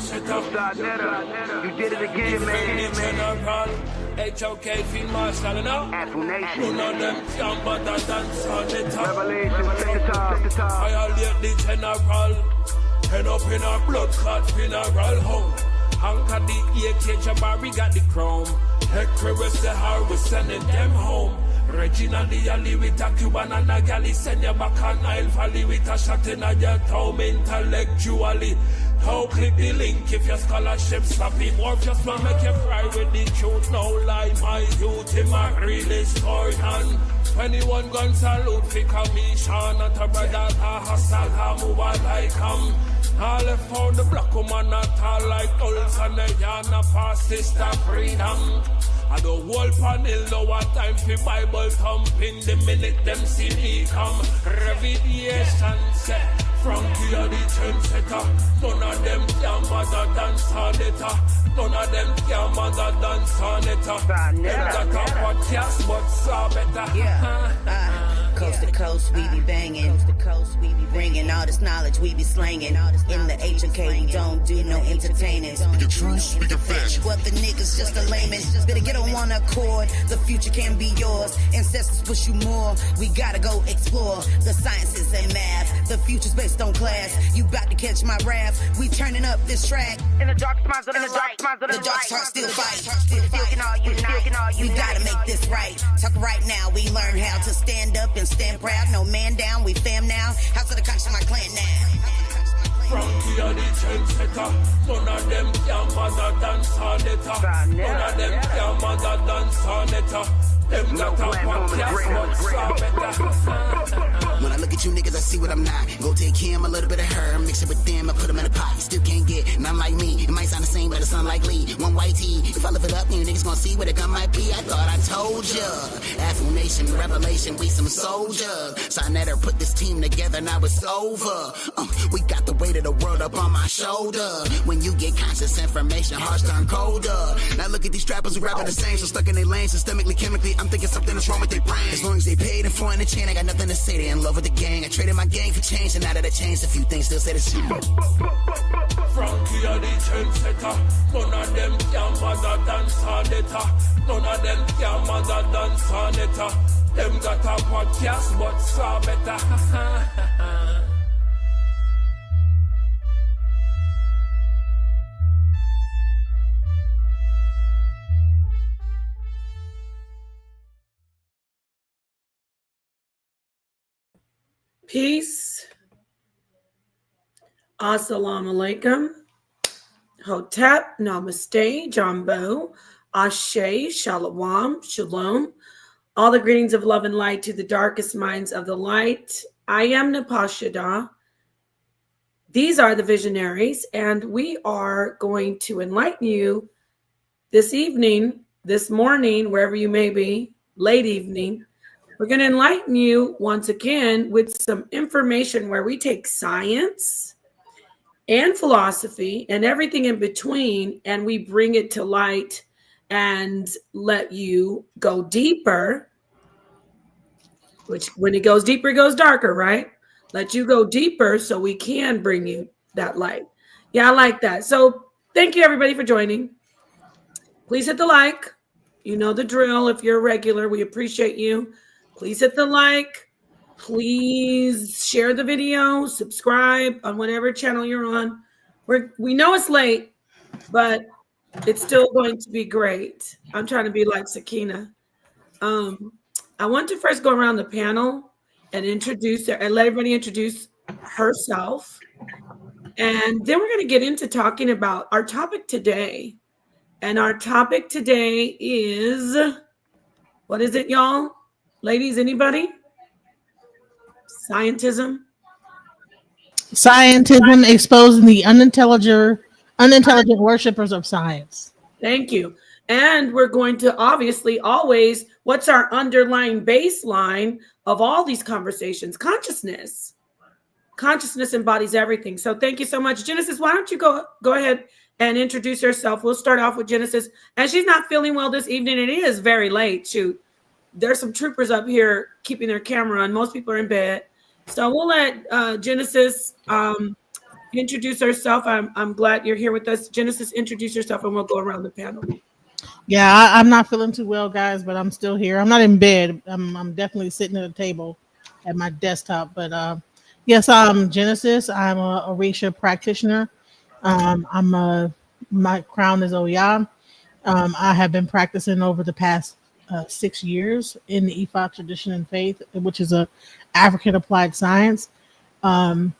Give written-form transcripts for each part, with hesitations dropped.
sa.neter, you did it again, man. General, HOK, Field Marshal, Apple Nation. none of them can bother than sa.neter. Revelation, set the top. Violate the general. Head up in a blood clot funeral home. Anchor the AK, Jabari got the chrome. Hectorus the how we sending them home. Regina the alley with a Cuban and a galley. Send you back on Nile Valley with a shot in your toe intellectually. How click the link if your scholarship sloppy. More just want make you cry with the truth. No lie, my youth, him a real historian. 21 gun salute for commission. Not a brother, a hustle, a move like all left for the black woman, not all like Olson, and Yana pass sister freedom. I do whole panel, no what time for Bible thumping. The minute them see me come, revelation set. Frankie are the trendsetter. None of them can mother than sa.neter. None of them can mother than sa.neter. Them got a podcast, but sa better. Coast to coast, we be banging. Coast to coast, we be bringing all this knowledge we be slanging. In the HOK, we don't do no entertaining. Speaking true, speaking facts. What the niggas just a layman. Better get on one accord. The future can be yours. Ancestors push you more. We gotta go explore. The sciences and math. The future's based on class. You bout to catch my wrath. We turning up this track. In the dark spots of the light. The dark heart still fight. You We gotta make this right. Talk right now. We learn how to stand up and stand proud. No man down. We fam now. House of the conscious, my clan now. Frankie are the trendsetter. None of them can mother than sa.neter. None of them can mother than sa.neter. Them got a podcast, but sa better. When I look at you niggas, I see what I'm not. Go take him, a little bit of her, mix it with them, I put them in a pot. You still can't get none like me. It might sound the same, but it's unlikely. One white tee. If I lift it up, you niggas gonna see what it gun might be. I thought I told ya. Affirmation, revelation, we some soldiers. sa.neter put this team together, now it's over. We got the weight of the world up on my shoulder. When you get conscious information, hearts turn colder. Now look at these strappers who rapping the same, so stuck in their lane, systemically, chemically. I'm thinking something is wrong with their brain. As long as they paid and for in the chain, I got nothing to say. They in love with the gang. I traded my gang for change, and now that I changed, a few things still say the same. Frankie are the trendsetter. None of them can mother than sa.neter. None of them can mother than sa.neter. Them got a podcast, but sa better. Peace. Assalamu alaikum. Hotep, namaste, Jambo, Ashe, Shalom, Shalom. All the greetings of love and light to the darkest minds of the light. I am Napashada. These are the Visionaries, and we are going to enlighten you this evening, this morning, wherever you may be, late evening. We're going to enlighten you once again with some information where we take science and philosophy and everything in between, and we bring it to light and let you go deeper, which when it goes deeper, it goes darker, right? Let you go deeper so we can bring you that light. Yeah, I like that. So thank you, everybody, for joining. Please hit the like. You know the drill. If you're a regular, we appreciate you. Please hit the like. Please share the video. Subscribe on whatever channel you're on. We know it's late, but it's still going to be great. I'm trying to be like Sakina. I want to first go around the panel and introduce her and let everybody introduce herself. And then we're going to get into talking about our topic today. And our topic today is, what is it, y'all? Ladies, anybody? Scientism. Scientism exposing the unintelligent worshippers of science. Thank you. And we're going to obviously always, what's our underlying baseline of all these conversations? Consciousness. Consciousness embodies everything. So thank you so much. Genesis, why don't you go ahead and introduce yourself? We'll start off with Genesis. And she's not feeling well this evening. It is very late. Shoot. There's some troopers up here keeping their camera on. Most people are in bed. So we'll let Genesis introduce herself. I'm glad you're here with us. Genesis, introduce yourself, and we'll go around the panel. Yeah, I'm not feeling too well, guys, but I'm still here. I'm not in bed. I'm definitely sitting at a table at my desktop. But yes, I'm Genesis. I'm a Orisha practitioner. My crown is Oya. I have been practicing over the past 6 years in the Ifa tradition and faith, which is a African applied science. And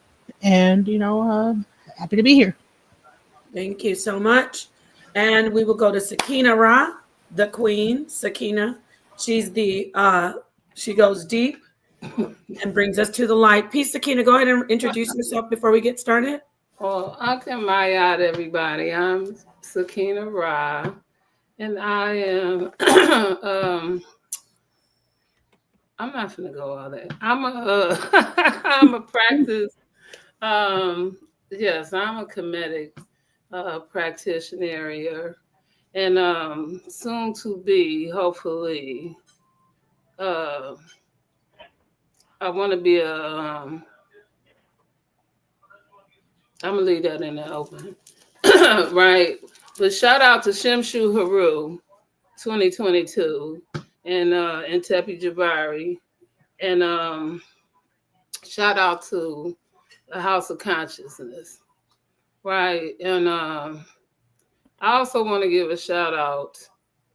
happy to be here. Thank you so much. And we will go to Sakina Ra, the queen. Sakina, she's she goes deep and brings us to the light. Peace, Sakina. Go ahead and introduce yourself before we get started. Well, Akamaya, everybody. I'm Sakina Ra, and I am. I'm not gonna go all that. I'm a practice. Yes, I'm a comedic practitioner, and soon to be, hopefully. I want to be I'm gonna leave that in the open, right? But shout out to Shemshu Haru, 2022, and Tepi Jabari, and shout out to the House of Consciousness, right? And I also want to give a shout out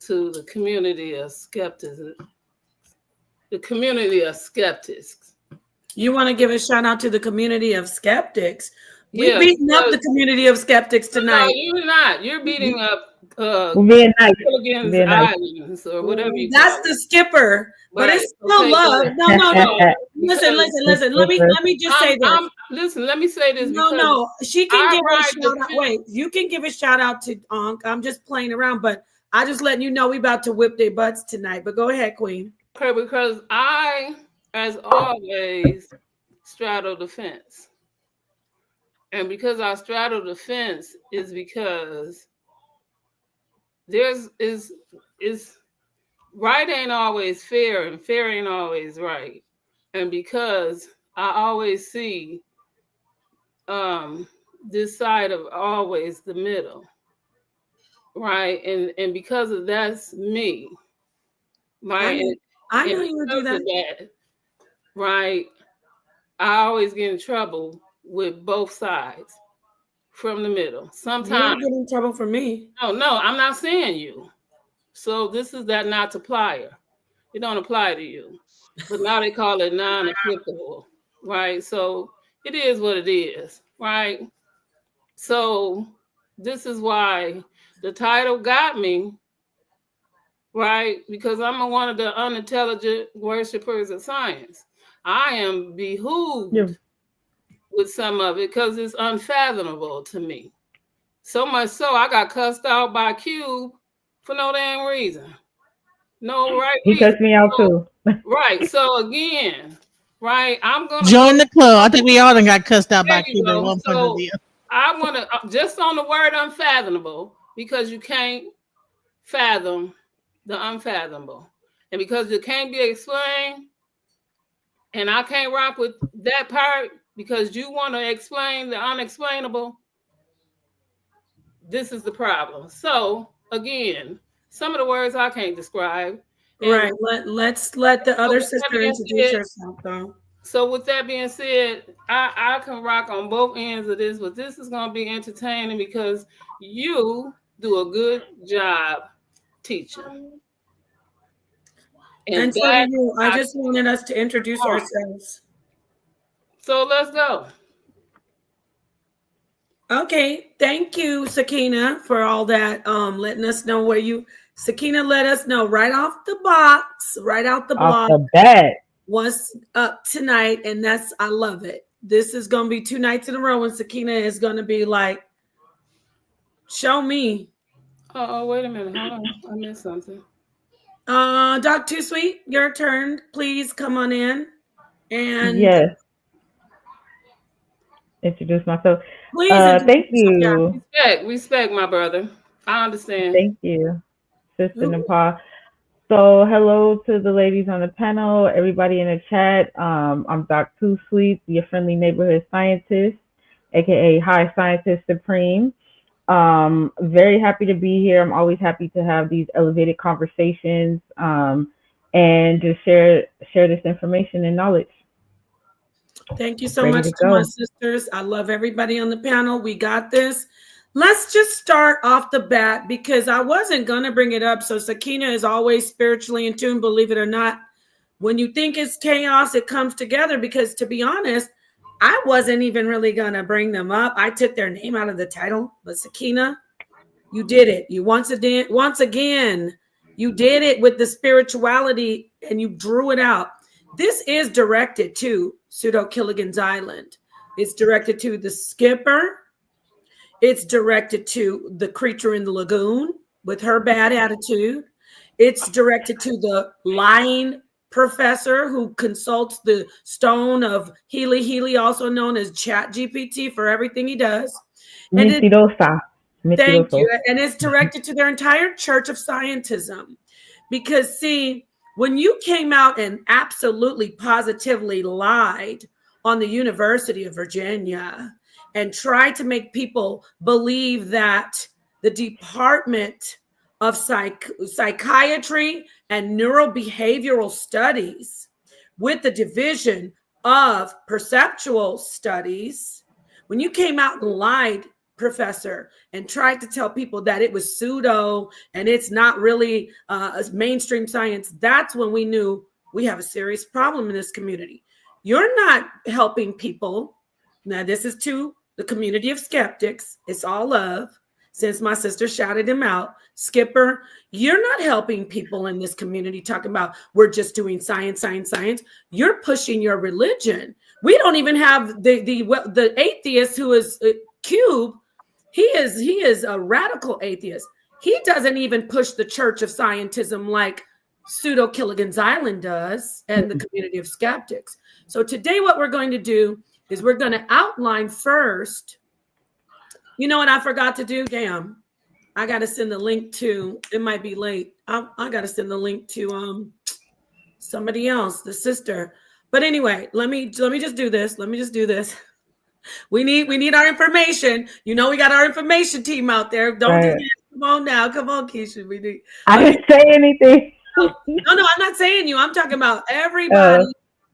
to the community of skepticism. The community of skeptics. You want to give a shout out to the community of skeptics? We're beating up the community of skeptics tonight. No, you're not. You're beating up being nice. Islands or whatever you That's call the skipper, but Right. it's still love. No. Listen. Let me just say this. Listen, let me say this. No. She can give a shout out. defense. Wait, you can give a shout out to Ankh. I'm just playing around, but I just letting you know we about to whip their butts tonight. But go ahead, Queen. Okay, because I, as always, straddle the fence. And because I straddle the fence is because is right ain't always fair and fair ain't always right. And because I always see this side of always the middle. Right. And because of that's me. Right. I know you would do that. Right. I always get in trouble with both sides from the middle. Sometimes you get in trouble for me. No, I'm not saying you. So this is that not to plier. It don't apply to you. But now they call it non-applicable. Right. So it is what it is. Right. So this is why the title got me. Right, because I'm one of the unintelligent worshipers of science. I am behooved with some of it because it's unfathomable to me. So much so, I got cussed out by Cube for no damn reason. No right He reason. cussed me out too. Right, so again, right, I'm going to join the club. I think we all done got cussed out by Cube at one point or the other. I want to, just on the word unfathomable, because you can't fathom the unfathomable. And because it can't be explained, and I can't rock with that part because you want to explain the unexplainable, this is the problem. So, again, some of the words I can't describe. Right. Let's let the other sister introduce herself, though. So with that being said, I can rock on both ends of this, but this is going to be entertaining because you do a good job teaching. And so do you. I just wanted us to introduce ourselves. So let's go. Okay. Thank you, Sakina, for all that. Letting us know where you, Sakina let us know right off the box, right out the block. Off the bat. What's up tonight. And I love it. This is going to be 2 nights in a row when Sakina is going to be like, show me. Oh, wait a minute. Hold on. I missed something. Doc Too Sweet, your turn. Please come on in. And yes. Introduce myself. Please thank you. Respect, my brother. I understand. Thank you, Sister Nepal. So hello to the ladies on the panel, everybody in the chat. I'm Doc Too Sweet, your friendly neighborhood scientist. aka High Scientist Supreme. Very happy to be here. I'm always happy to have these elevated conversations and just share this information and knowledge. Thank you so Ready much to to my go. sisters. I love everybody on the panel. We got this. Let's just start off the bat because I wasn't going to bring it up. So Sakina is always spiritually in tune, believe it or not. When you think it's chaos, it comes together because, to be honest, I wasn't even really going to bring them up. I took their name out of the title, but Sakina, you did it. You once again, you did it with the spirituality and you drew it out. This is directed to Pseudo Killigan's Island. It's directed to the skipper. It's directed to the creature in the lagoon with her bad attitude. It's directed to the lying professor who consults the stone of Healy, also known as Chat GPT, for everything he does. And Mentirosa. thank you. And it's directed to their entire church of scientism. Because, see, when you came out and absolutely positively lied on the University of Virginia and tried to make people believe that the Department of Psychiatry and Neurobehavioral Studies with the Division of Perceptual Studies, when you came out and lied, Professor, and tried to tell people that it was pseudo and it's not really mainstream science, that's when we knew we have a serious problem in this community. You're not helping people. Now, this is to the community of skeptics. It's all love. Since my sister shouted him out, Skipper, you're not helping people in this community talking about we're just doing science. You're pushing your religion. We don't even have the atheist who is Cube. He is a radical atheist. He doesn't even push the Church of Scientism like Pseudo Killigan's Island does and the community of skeptics. So today what we're going to do is we're going to outline first. You know what I forgot to do? Damn. I got to send the link to, it might be late. I got to send the link to somebody else, the sister. But anyway, let me just do this. We need our information. You know, we got our information team out there. Don't do that. Come on now. Come on, Keisha. I didn't say anything. No, I'm not saying you. I'm talking about everybody.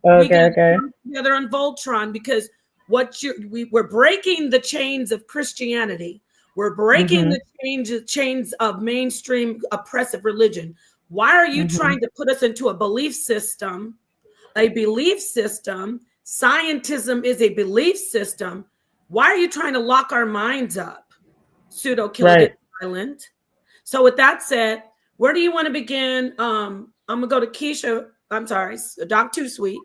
Okay. Together on Voltron, because we're breaking the chains of Christianity. We're breaking the chains of mainstream oppressive religion. Why are you trying to put us into a belief system? Scientism is a belief system. Why are you trying to lock our minds up? Pseudo Killigan Island. So with that said, where do you want to begin? I'm gonna go to Keisha. I'm sorry, Doc Too Sweet.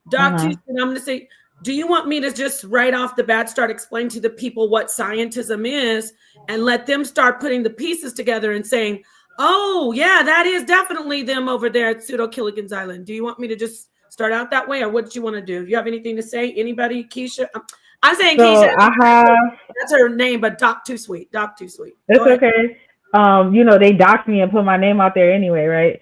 Doc Too Sweet, I'm gonna say, do you want me to just right off the bat start explaining to the people what scientism is and let them start putting the pieces together and saying, oh yeah, that is definitely them over there at Pseudo Killigan's Island. Do you want me to just start out that way, or what do you want to do? Do you have anything to say? Anybody? Keisha? I'm saying so Keisha. That's her name, but Doc Too Sweet. It's okay. You know, they doxed me and put my name out there anyway, right?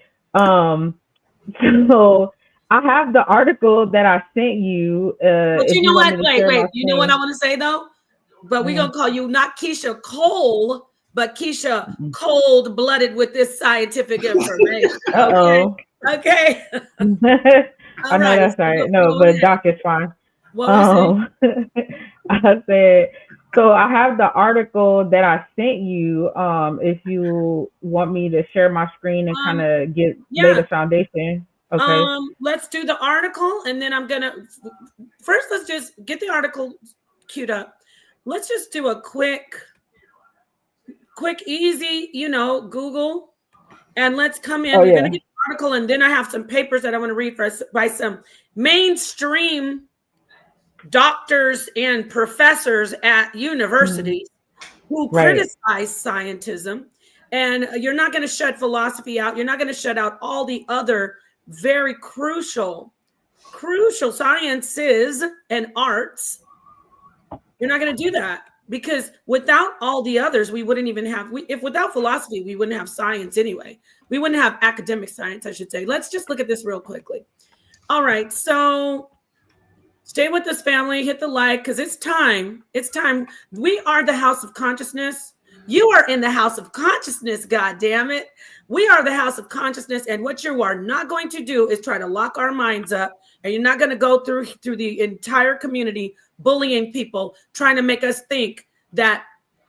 So I have the article that I sent you. But you know what? Wait. You know what I want to say though? But we're gonna call you not Keisha Cole, but Keisha cold-blooded with this scientific information. Okay. I know that's right. No, but Doc is fine. I said, so I have the article that I sent you. If you want me to share my screen and kind of lay the foundation. Okay. Let's do the article, and then I'm gonna first. Let's just get the article queued up. Let's just do a quick, easy, Google, and let's come in. We're gonna get the article, and then I have some papers that I want to read by some mainstream doctors and professors at universities who criticize scientism. And you're not going to shut philosophy out. You're not going to shut out all the other very crucial sciences and arts. You're not going to do that, because without all the others, we wouldn't even have, without philosophy, we wouldn't have science anyway. We wouldn't have academic science, I should say. Let's just look at this real quickly. All right. So Stay with us, family. Hit the like, because it's time. It's time. We are the house of consciousness. You are in the house of consciousness, God damn it. We are the house of consciousness, and what you are not going to do is try to lock our minds up, and you're not going to go through the entire community bullying people, trying to make us think that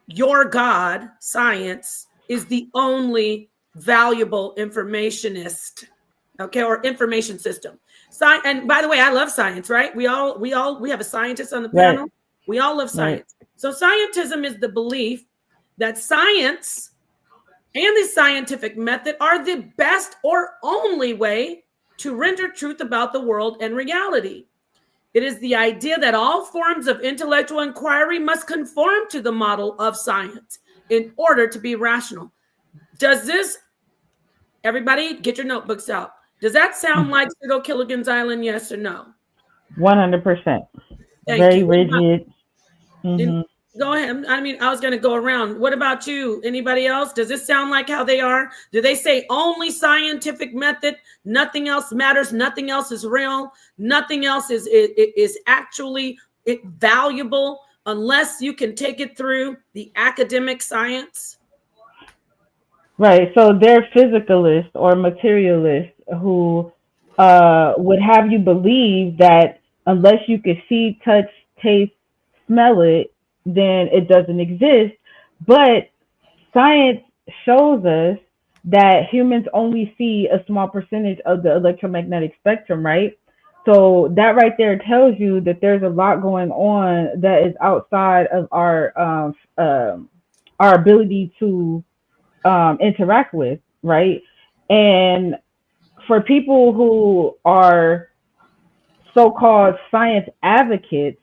your God, science, is the only valuable informationist, okay, or information system. And by the way, I love science, right? We have a scientist on the panel. Right. We all love science. Right. So scientism is the belief that science and the scientific method are the best or only way to render truth about the world and reality. It is the idea that all forms of intellectual inquiry must conform to the model of science in order to be rational. Does this, everybody get your notebooks out. Does that sound like Pseudo Killigan's Island, yes or no? 100%. Very rigid. Go ahead. I mean, I was going to go around. What about you? Anybody else? Does this sound like how they are? Do they say only scientific method? Nothing else matters. Nothing else is real. Nothing else is actually valuable unless you can take it through the academic science? Right. So they're physicalists or materialists who would have you believe that unless you could see, touch, taste, smell it, then it doesn't exist. But science shows us that humans only see a small percentage of the electromagnetic spectrum, right? So that right there tells you that there's a lot going on that is outside of our ability to interact with, right? And for people who are so-called science advocates,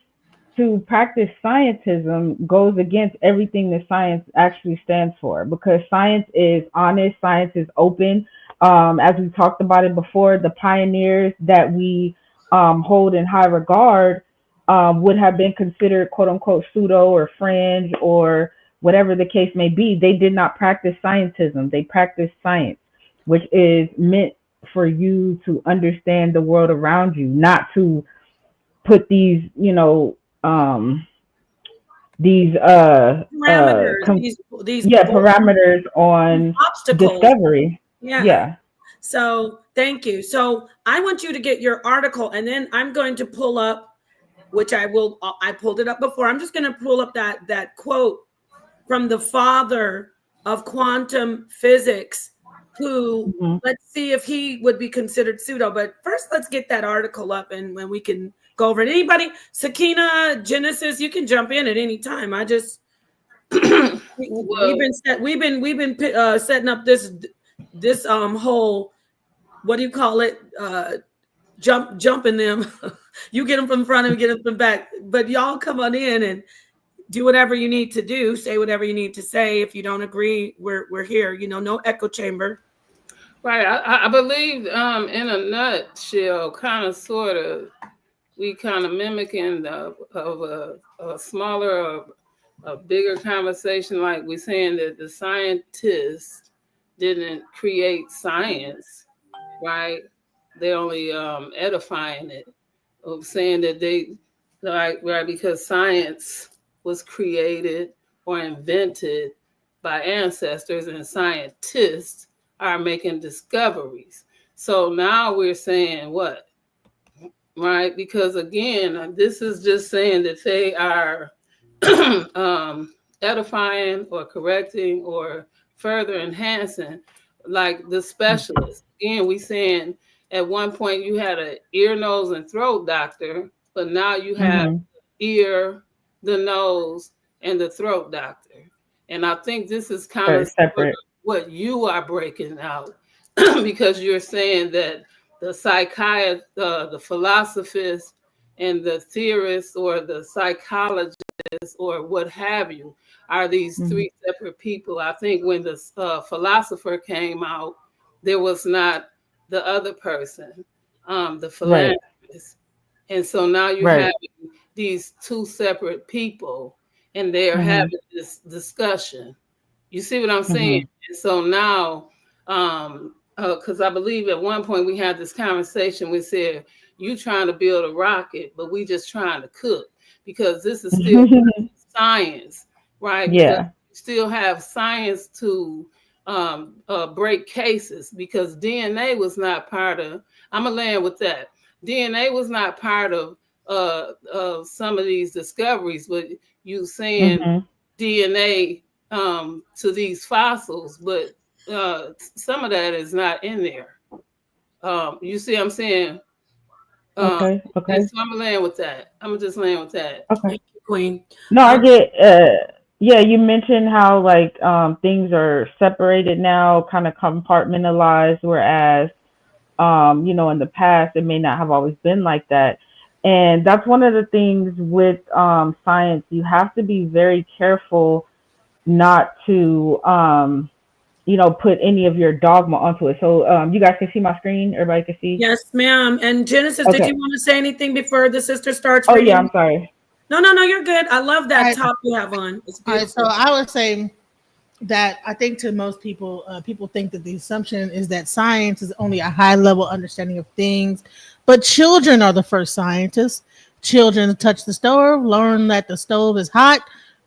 to practice scientism goes against everything that science actually stands for, because science is honest, science is open. As we talked about it before, the pioneers that we hold in high regard would have been considered quote unquote pseudo or fringe or whatever the case may be. They did not practice scientism. They practiced science, which is meant for you to understand the world around you, not to put these, parameters, parameters on obstacles. Discovery. Yeah. So thank you. So I want you to get your article, and then I'm going to pull up, which I pulled it up before. I'm just going to pull up that quote from the father of quantum physics, who let's see if he would be considered pseudo. But first, let's get that article up, and when we can go over it. Anybody, Sakina, Genesis, you can jump in at any time. I just we've been setting up this whole, what do you call it? Jumping them. You get them from front and get them from back. But y'all come on in and do whatever you need to do. Say whatever you need to say. If you don't agree, we're here. No echo chamber. Right. I believe in a nutshell, kind of, sort of, we kind of mimicking of a smaller, a bigger conversation, like we're saying that the scientists didn't create science, right? They're only edifying it, of saying that they, right, because science was created or invented by ancestors, and scientists are making discoveries. So now we're saying what? Right, because again, this is just saying that they are edifying or correcting or further enhancing, like the specialists. Again, we saying at one point you had an ear, nose, and throat doctor, but now you have ear, the nose, and the throat doctor. And I think this is kind of separate what you are breaking out, because you're saying that the psychiatrist, the philosophist, and the theorists, or the psychologists, or what have you, are these three separate people. I think when the philosopher came out, there was not the other person, the philanthropist. Right. And so now you have these two separate people, and they're having this discussion. You see what I'm saying? And so now, because I believe at one point we had this conversation, we said You trying to build a rocket, but we just trying to cook, because this is still science, right? Because Yeah. you still have science to break cases, because DNA was not part of. I'm gonna land with that. DNA was not part of some of these discoveries, but you saying DNA to these fossils, but some of that is not in there. You see what I'm saying? Okay. And so I'm gonna land with that. I'm gonna just land with that. Okay. Thank you, Queen. No, I get. Yeah, you mentioned how like things are separated now, kind of compartmentalized, whereas you know, in the past it may not have always been like that. And that's one of the things with science. You have to be very careful not to you know, put any of your dogma onto it. So you guys can see my screen. Everybody can see. Yes, ma'am. And Genesis, did you want to say anything before the sister starts Oh reading? yeah, I'm sorry. No, you're good. I love that top you have on. It's beautiful. So I would say that I think to most people, people think that the assumption is that science is only a high level understanding of things, but children are the first scientists. Children touch the stove, learn that the stove is hot.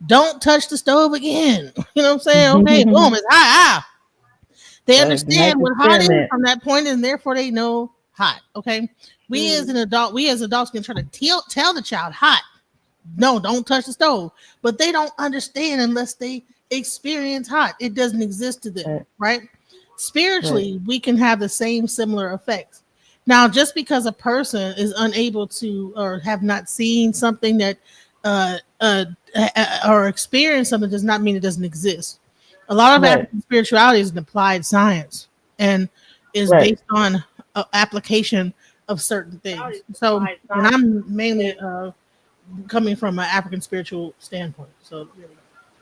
Don't touch the stove again. You know what I'm saying? Okay, boom, it's hot. They understand what hot is from that point, and therefore they know hot. Okay, we as adults can try to tell the child hot. No, don't touch the stove. But they don't understand unless they experience hot. It doesn't exist to them, right? Spiritually, we can have the same similar effects. Now, just because a person is unable to or have not seen something that or experienced something does not mean it doesn't exist. A lot of African spirituality is an applied science and is based on application of certain things. So, and I'm mainly coming from an African spiritual standpoint. So,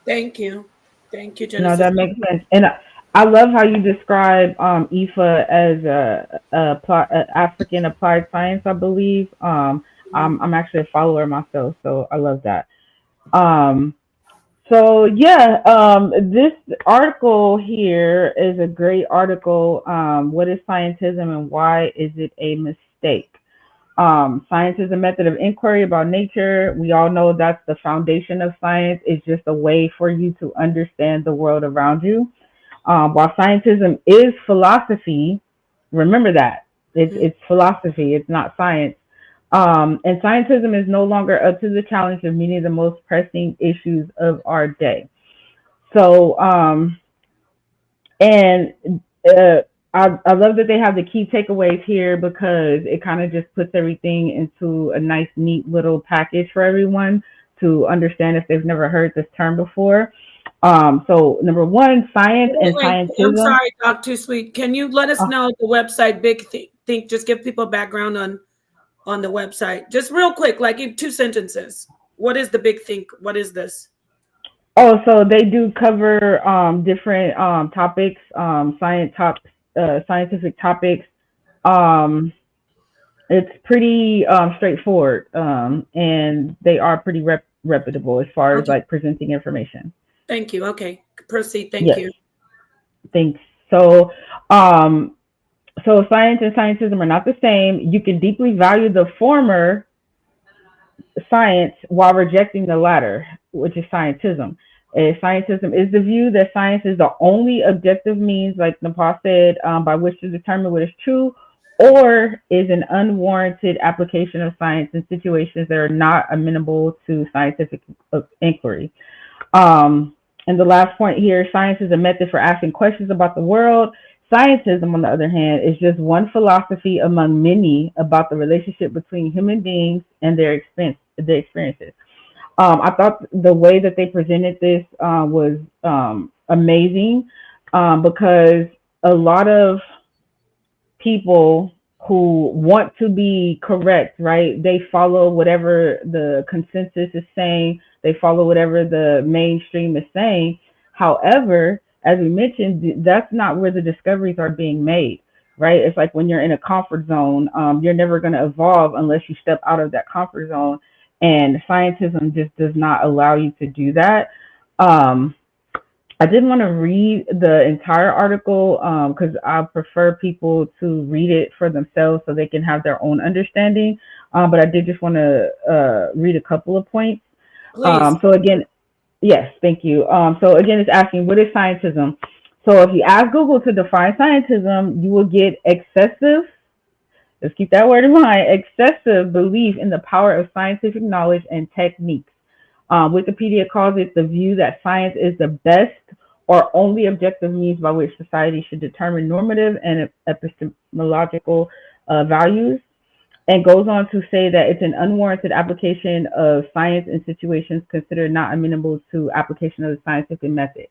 thank you, Genesis. No, that makes sense. And I love how you describe IFA as a African applied science. I believe I'm actually a follower myself, so I love that. So yeah, this article here is a great article. What is scientism and why is it a mistake? Science is a method of inquiry about nature. We all know that's the foundation of science. It's just a way for you to understand the world around you. While scientism is philosophy, remember that it's philosophy. It's not science. And scientism is no longer up to the challenge of meeting the most pressing issues of our day. So, I love that they have the key takeaways here because it kind of just puts everything into a nice, neat little package for everyone to understand if they've never heard this term before. So number one, science and scientism. I'm sorry, Doc Too Sweet. Can you let us know the website Big Think? Just give people background on the website. Just real quick, like in 2 sentences. What is the Big Think? What is this? Oh, so they do cover different topics, scientific topics. It's pretty straightforward, and they are pretty reputable as far as like presenting information. Thank you. Okay, proceed. Thank you. Thanks. So, so science and scientism are not the same. You can deeply value the former science while rejecting the latter, which is scientism. Scientism is the view that science is the only objective means, like Nepal said, by which to determine what is true, or is an unwarranted application of science in situations that are not amenable to scientific inquiry. And the last point here, science is a method for asking questions about the world. Scientism, on the other hand, is just one philosophy among many about the relationship between human beings and their experiences. I thought the way that they presented this was amazing because a lot of people who want to be correct, right? They follow whatever the consensus is saying. They follow whatever the mainstream is saying. However, as we mentioned, that's not where the discoveries are being made, right? It's like when you're in a comfort zone, you're never going to evolve unless you step out of that comfort zone. And scientism just does not allow you to do that. I didn't want to read the entire article because I prefer people to read it for themselves so they can have their own understanding. But I did just want to read a couple of points. Please. So again, yes, thank you. So again, it's asking, what is scientism? So if you ask Google to define scientism, you will get excessive, let's keep that word in mind, excessive belief in the power of scientific knowledge and techniques. Wikipedia calls it the view that science is the best or only objective means by which society should determine normative and epistemological values, and goes on to say that it's an unwarranted application of science in situations considered not amenable to application of the scientific method.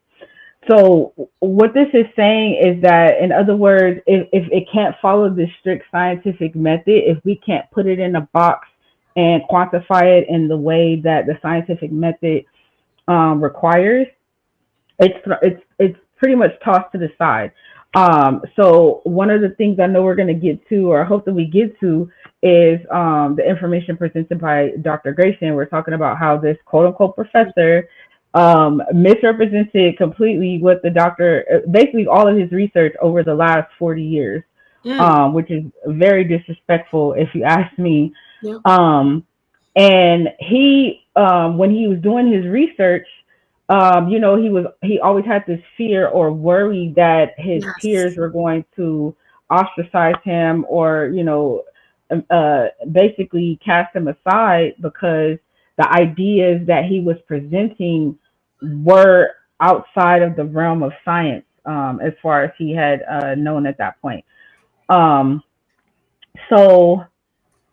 So what this is saying is that, in other words, if it can't follow the strict scientific method, if we can't put it in a box and quantify it in the way that the scientific method requires, it's pretty much tossed to the side. So one of the things I know we're going to get to, or hope that we get to, is the information presented by Dr. Grayson. We're talking about how this quote unquote professor misrepresented completely what the doctor, basically all of his research over the last 40 years, which is very disrespectful if you ask me. Yeah. And he, when he was doing his research, he always had this fear or worry that his peers were going to ostracize him or, basically cast him aside because the ideas that he was presenting were outside of the realm of science, as far as he had known at that point. So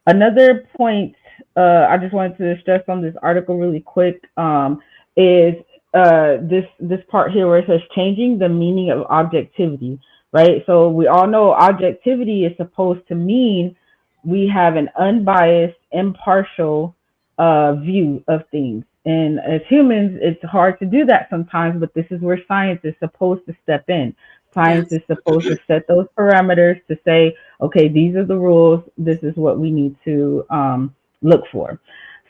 another point I just wanted to stress on this article really quick is this part here where it says changing the meaning of objectivity, right? So we all know objectivity is supposed to mean we have an unbiased, impartial view of things. And as humans, it's hard to do that sometimes, but this is where science is supposed to step in. Science is supposed to set those parameters to say, okay, these are the rules. This is what we need to look for.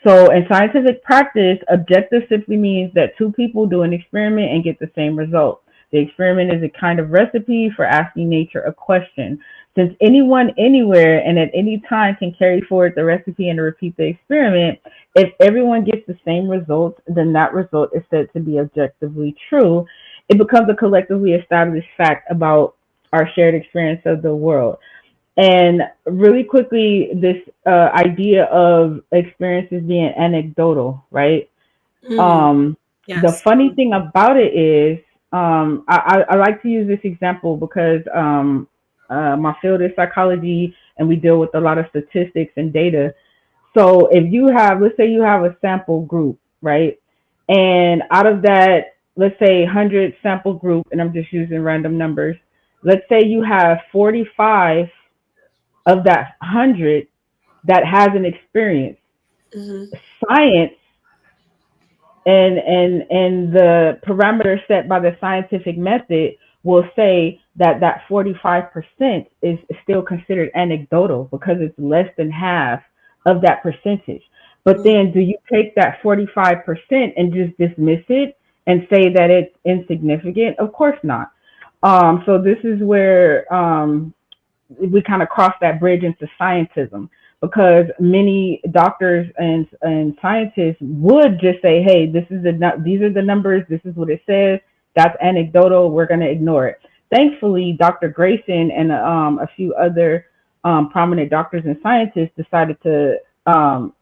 So in scientific practice, objective simply means that two people do an experiment and get the same result. The experiment is a kind of recipe for asking nature a question. Since anyone, anywhere, and at any time can carry forward the recipe and repeat the experiment, if everyone gets the same result, then that result is said to be objectively true. It becomes a collectively established fact about our shared experience of the world. And really quickly, this idea of experiences being anecdotal, right? The funny thing about it is, I like to use this example because my field is psychology and we deal with a lot of statistics and data. So if you have, let's say you have a sample group, right? And out of that, let's say 100 sample group, and I'm just using random numbers. Let's say you have 45 of that 100 that has an experience. Science and the parameters set by the scientific method will say that 45% is still considered anecdotal because it's less than half of that percentage. But then do you take that 45% and just dismiss it and say that it's insignificant? Of course not. So this is where we kind of cross that bridge into scientism, because many doctors and scientists would just say, hey, these are the numbers, this is what it says, that's anecdotal, we're going to ignore it. Thankfully, Dr. Grayson and a few other prominent doctors and scientists decided to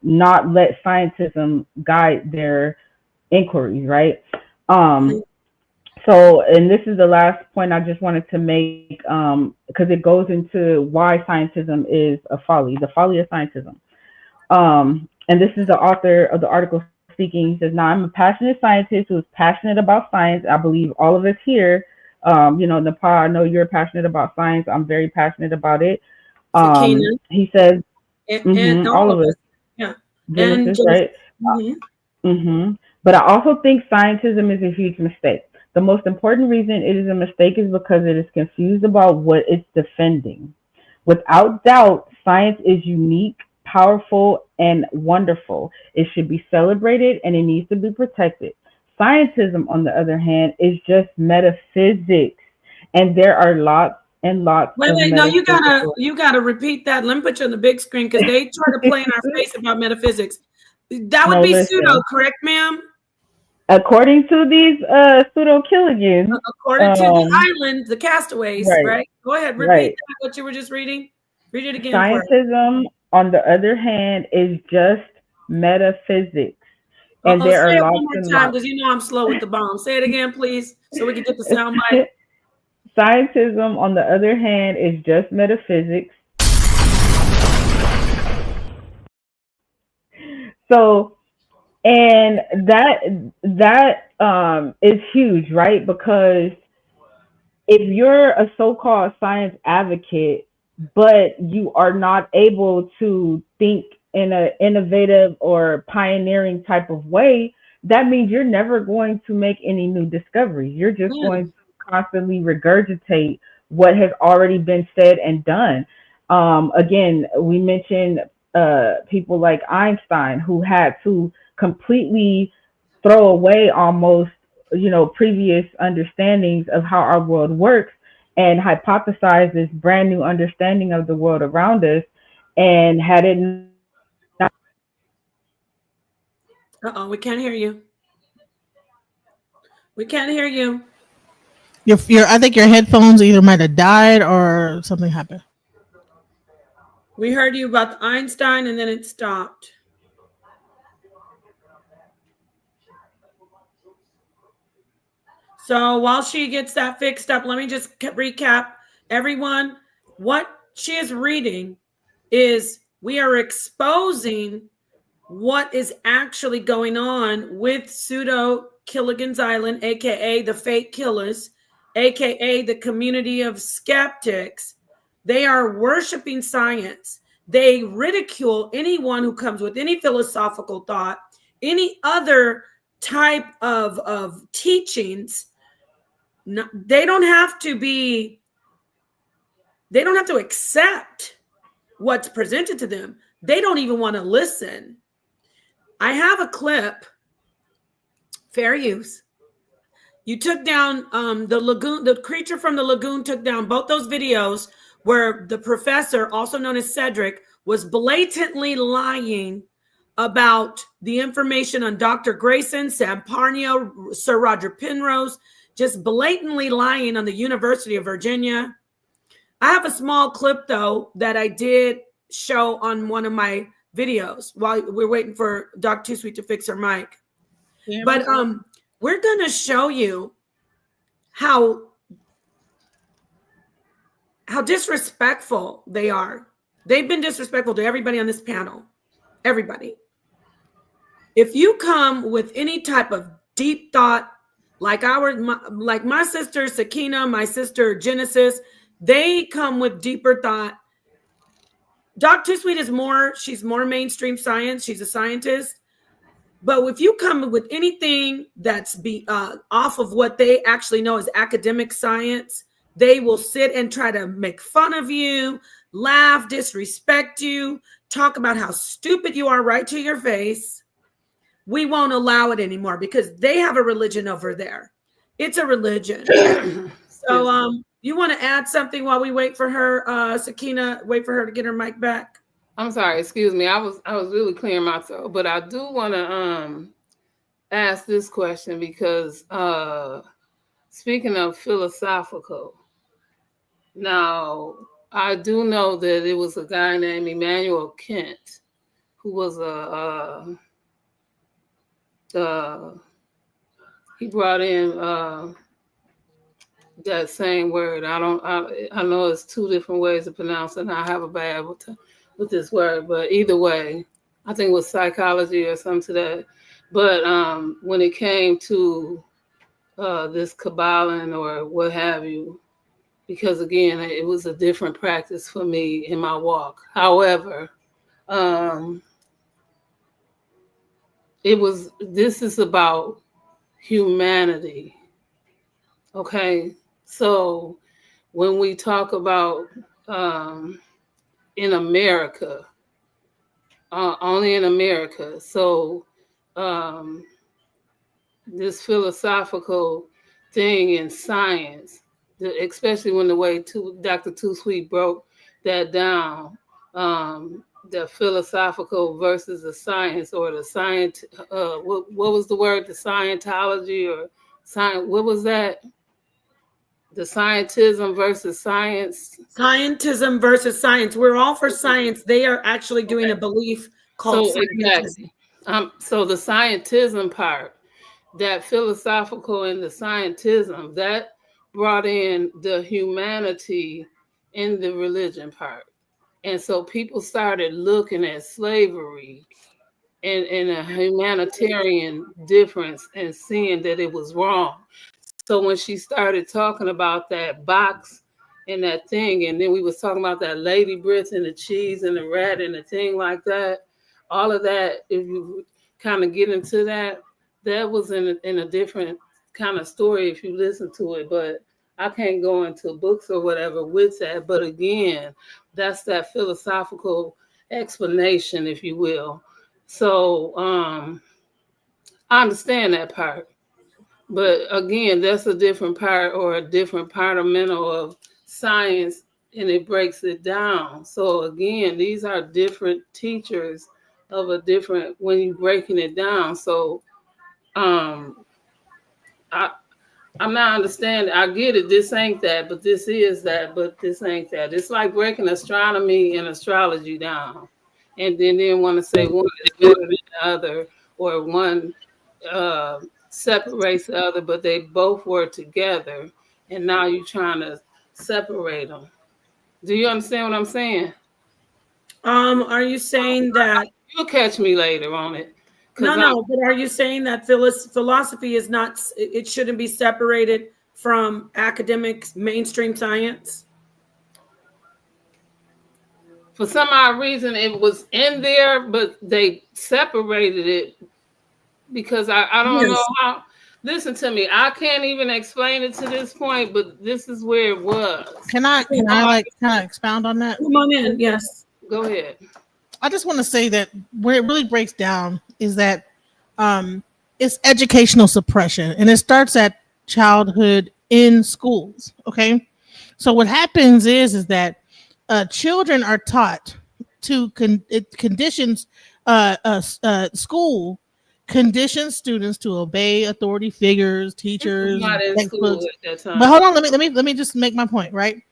not let scientism guide their inquiries, right? So, and this is the last point I just wanted to make, because it goes into why scientism is a folly, the folly of scientism. And this is the author of the article speaking. He says, now I'm a passionate scientist who is passionate about science. I believe all of us here, Nepal, I know you're passionate about science. I'm very passionate about it. He says, and all of us. Yeah. Genesis, right? But I also think scientism is a huge mistake. The most important reason it is a mistake is because it is confused about what it's defending. Without doubt, science is unique, powerful, and wonderful. It should be celebrated and it needs to be protected. Scientism, on the other hand, is just metaphysics, and there are lots and lots of Wait, no, you metaphysical. gotta repeat that. Let me put you on the big screen because they try to play in our face about metaphysics. That would No, be pseudo, listen. correct, ma'am? According to these pseudo Killigans, According to the island, the castaways, right, right? Go ahead, repeat right. that, what you were just reading. Read it again for us. Scientism, on the other hand, is just metaphysics, and Uh-oh, there say are it lots one more and time lots. because you know I'm slow with the bomb. Say it again, please, so we can get the sound bite. Scientism, on the other hand, is just metaphysics. So, and that is huge, right? Because if you're a so-called science advocate, but you are not able to think in an innovative or pioneering type of way, that means you're never going to make any new discoveries. You're just going to constantly regurgitate what has already been said and done. Again, we mentioned people like Einstein, who had to completely throw away almost, previous understandings of how our world works and hypothesize this brand new understanding of the world around us. And had it not. Uh-oh, we can't hear you. We can't hear you. I think your headphones either might have died or something happened. We heard you about the Einstein and then it stopped. So while she gets that fixed up, let me just recap everyone. What she is reading is we are exposing what is actually going on with pseudo Killigan's Island, aka the fake killers, aka the community of skeptics. They are worshiping science. They ridicule anyone who comes with any philosophical thought, any other type of teachings. They don't have to accept what's presented to them. They don't even want to listen. I have a clip, fair use. You took down the lagoon, the creature from the lagoon took down both those videos where the professor, also known as Cedric, was blatantly lying about the information on Dr. Grayson, Sam Parnio, Sir Roger Penrose, just blatantly lying on the University of Virginia. I have a small clip, though, that I did show on one of my videos while we're waiting for Doc Too Sweet to fix her mic. Yeah, but we're going to show you how disrespectful they are. They've been disrespectful to everybody on this panel. Everybody. If you come with any type of deep thought, like my sister Sakina, my sister Genesis, they come with deeper thought. Doc Too Sweet she's more mainstream science. She's a scientist. But if you come with anything that's off of what they actually know as academic science, they will sit and try to make fun of you, laugh, disrespect you, talk about how stupid you are right to your face. We won't allow it anymore because they have a religion over there. It's a religion. So you want to add something while we wait for her, Sakina, wait for her to get her mic back? I'm sorry, excuse me. I was really clearing my throat, but I do want to ask this question because speaking of philosophical, now I do know that it was a guy named Immanuel Kant who was he brought in that same word. I know it's two different ways to pronounce it, and I have a bad with this word, but either way, I think it was psychology or something to that. But when it came to this Kabbalah or what have you, because again, it was a different practice for me in my walk. However, this is about humanity. Okay, so when we talk about in America, only in America. So this philosophical thing in science, especially when the way Dr. Too Sweet broke that down, the philosophical versus the science, or the science, what was the word, the Scientology, or science, what was that? The scientism versus science. Scientism versus science. We're all for science. They are actually doing a belief called scientism. Exactly. So the scientism part, that philosophical and the scientism, that brought in the humanity in the religion part. And so people started looking at slavery and a humanitarian difference and seeing that it was wrong. So when she started talking about that box and that thing, and then we was talking about that lady Brits and the cheese and the rat and the thing like that, all of that, if you kind of get into that, that was in a different kind of story if you listen to it. But I can't go into books or whatever with that. But again, that's that philosophical explanation, if you will. So I understand that part. But again, that's a different part, or a different fundamental of science, and it breaks it down. So again, these are different teachers of a different, when you're breaking it down. So I'm not understanding. I get it. This ain't that, but this is that, but this ain't that. It's like breaking astronomy and astrology down, and then want to say one is better than the other, or one separates the other, but they both were together, and now you're trying to separate them. Do you understand what I'm saying? Are you saying that you'll catch me later on it? No, but are you saying that philosophy is not, it shouldn't be separated from academic mainstream science? For some odd reason, it was in there, but they separated it because I don't know how. Listen to me. I can't even explain it to this point, but this is where it was. Can I like kind of expound on that? Come on in. Yes. Go ahead. I just want to say that where it really breaks down is that it's educational suppression, and it starts at childhood in schools. Okay, so what happens is that children are taught to conditions school conditions students to obey authority figures, teachers, not in school at that time. But hold on, let me just make my point, right?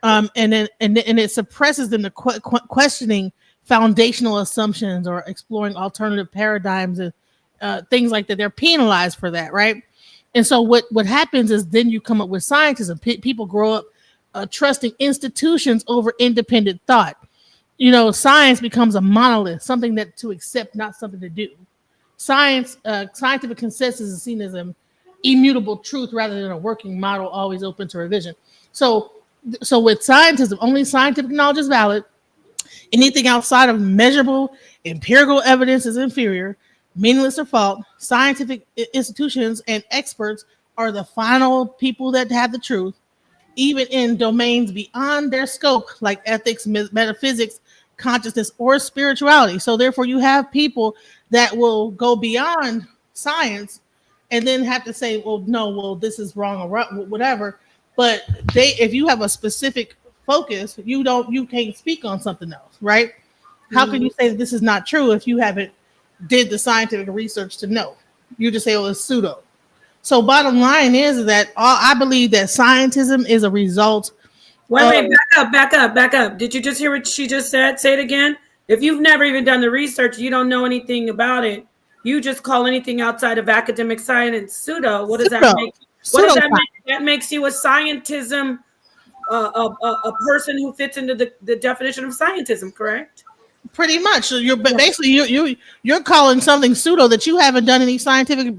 And then it suppresses them to questioning foundational assumptions or exploring alternative paradigms and things like that. They're penalized for that, right? And so what happens is then you come up with scientism. People grow up trusting institutions over independent thought. You know, science becomes a monolith, something that to accept, not something to do. Scientific consensus is seen as an immutable truth rather than a working model always open to revision. So with scientism, only scientific knowledge is valid. Anything outside of measurable empirical evidence is inferior, meaningless, or false. Scientific institutions and experts are the final people that have the truth, even in domains beyond their scope, like ethics, metaphysics, consciousness, or spirituality. So therefore, you have people that will go beyond science and then have to say, well, no, well, this is wrong or whatever. But if you have a specific focus, you can't speak on something else, right? How can you say that this is not true if you haven't did the scientific research to know? You just say, oh, it's pseudo. So bottom line is that I believe that scientism is a result. Wait, back up. Did you just hear what she just said? Say it again. If you've never even done the research, you don't know anything about it. You just call anything outside of academic science pseudo. What does that make? What does that make? That makes you a scientism, a person who fits into the definition of scientism, correct? Pretty much. So you're calling something pseudo that you haven't done any scientific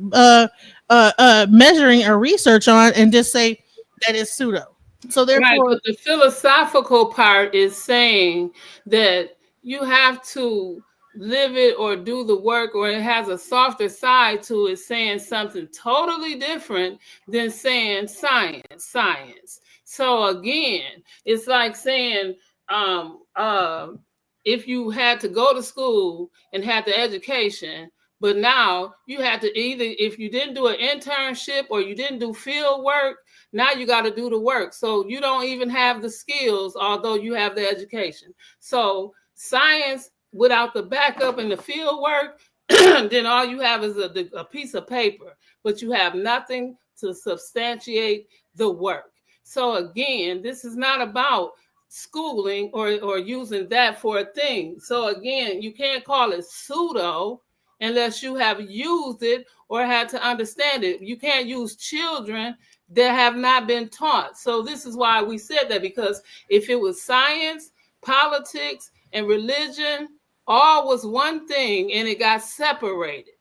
measuring or research on, and just say that it's pseudo. So therefore, right, but the philosophical part is saying that you have to live it or do the work, or it has a softer side to it, saying something totally different than saying science. So again, it's like saying if you had to go to school and had the education, But now you had to either, if you didn't do an internship or you didn't do field work, now you got to do the work. So you don't even have the skills, although you have the education. So science without the backup and the field work, then all you have is a piece of paper, but you have nothing to substantiate the work. So again, this is not about schooling or using that for a thing. So again, you can't call it pseudo unless you have used it or had to understand it. You can't use children that have not been taught. So this is why we said that, because if it was science, politics, and religion, all was one thing and it got separated.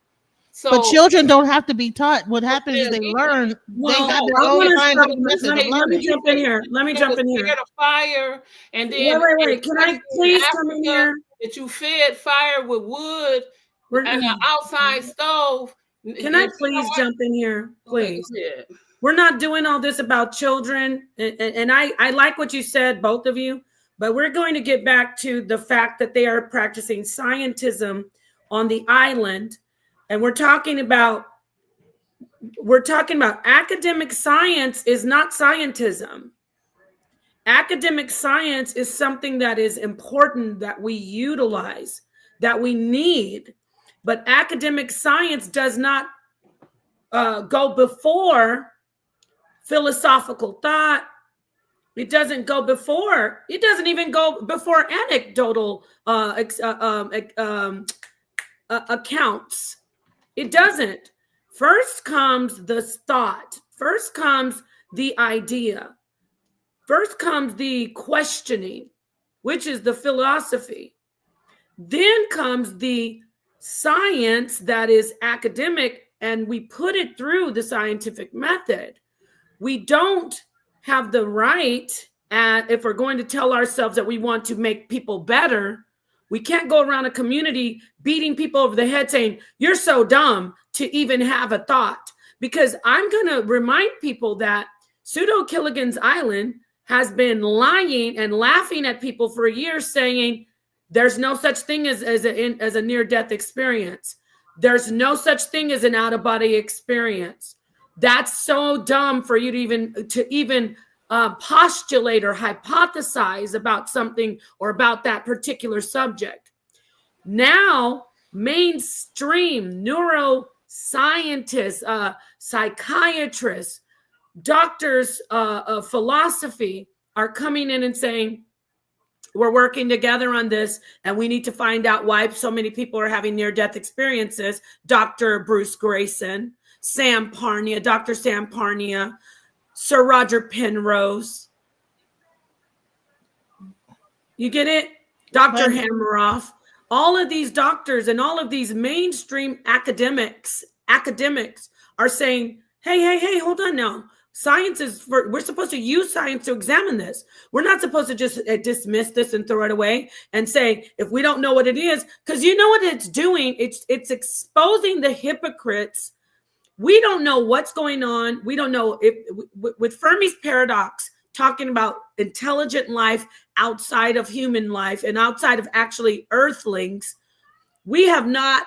So, but children don't have to be taught. What happens is they learn. Well, they have their own scientific method of let learning. me jump in here. Let me jump in here. Scared of fire, and then wait. Can I please come in here? That you fed fire with wood and an outside stove. Can I please jump in here, please? Okay, we're not doing all this about children, and I like what you said, both of you. But we're going to get back to the fact that they are practicing scientism on the island. And we're talking about academic science is not scientism. Academic science is something that is important, that we utilize, that we need. But academic science does not go before philosophical thought. It doesn't go before. It doesn't even go before anecdotal accounts. It doesn't. First comes the thought. First comes the idea. First comes the questioning, which is the philosophy. Then comes the science that is academic, and we put it through the scientific method. We don't have the right, if we're going to tell ourselves that we want to make people better, we can't go around a community beating people over the head saying, you're so dumb to even have a thought. Because I'm going to remind people that Pseudo Killigan's Island has been lying and laughing at people for years, saying there's no such thing as a near-death experience. There's no such thing as an out-of-body experience. That's so dumb for you to even postulate or hypothesize about something or about that particular subject. Now, mainstream neuroscientists, psychiatrists, doctors of philosophy are coming in and saying, we're working together on this, and we need to find out why so many people are having near-death experiences. Dr. Bruce Grayson, Sam Parnia, Dr. Sam Parnia, Sir Roger Penrose. You get it? Dr. Hammeroff. All of these doctors and all of these mainstream academics are saying, hey, hold on now. Science is we're supposed to use science to examine this. We're not supposed to just dismiss this and throw it away and say, if we don't know what it is, because you know what it's doing? It's exposing the hypocrites. We don't know what's going on. We don't know if with Fermi's paradox, talking about intelligent life outside of human life and outside of actually earthlings, we have not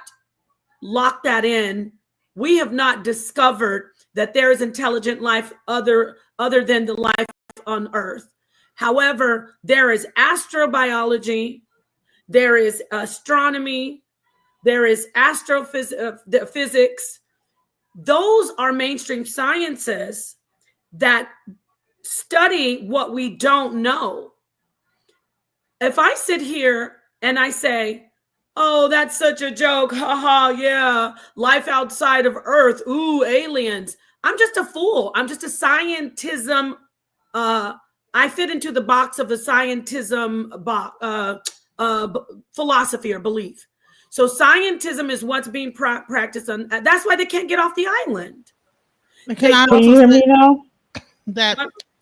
locked that in. We have not discovered that there is intelligent life other than the life on Earth. However, there is astrobiology, there is astronomy, there is astrophysics. Those are mainstream sciences that study what we don't know. If I sit here and I say, oh, that's such a joke, haha, yeah, life outside of Earth, ooh, aliens. I'm just a fool. I'm just a scientism. I fit into the box of the scientism philosophy or belief. So scientism is what's being practiced on. That's why they can't get off the island. Can I also say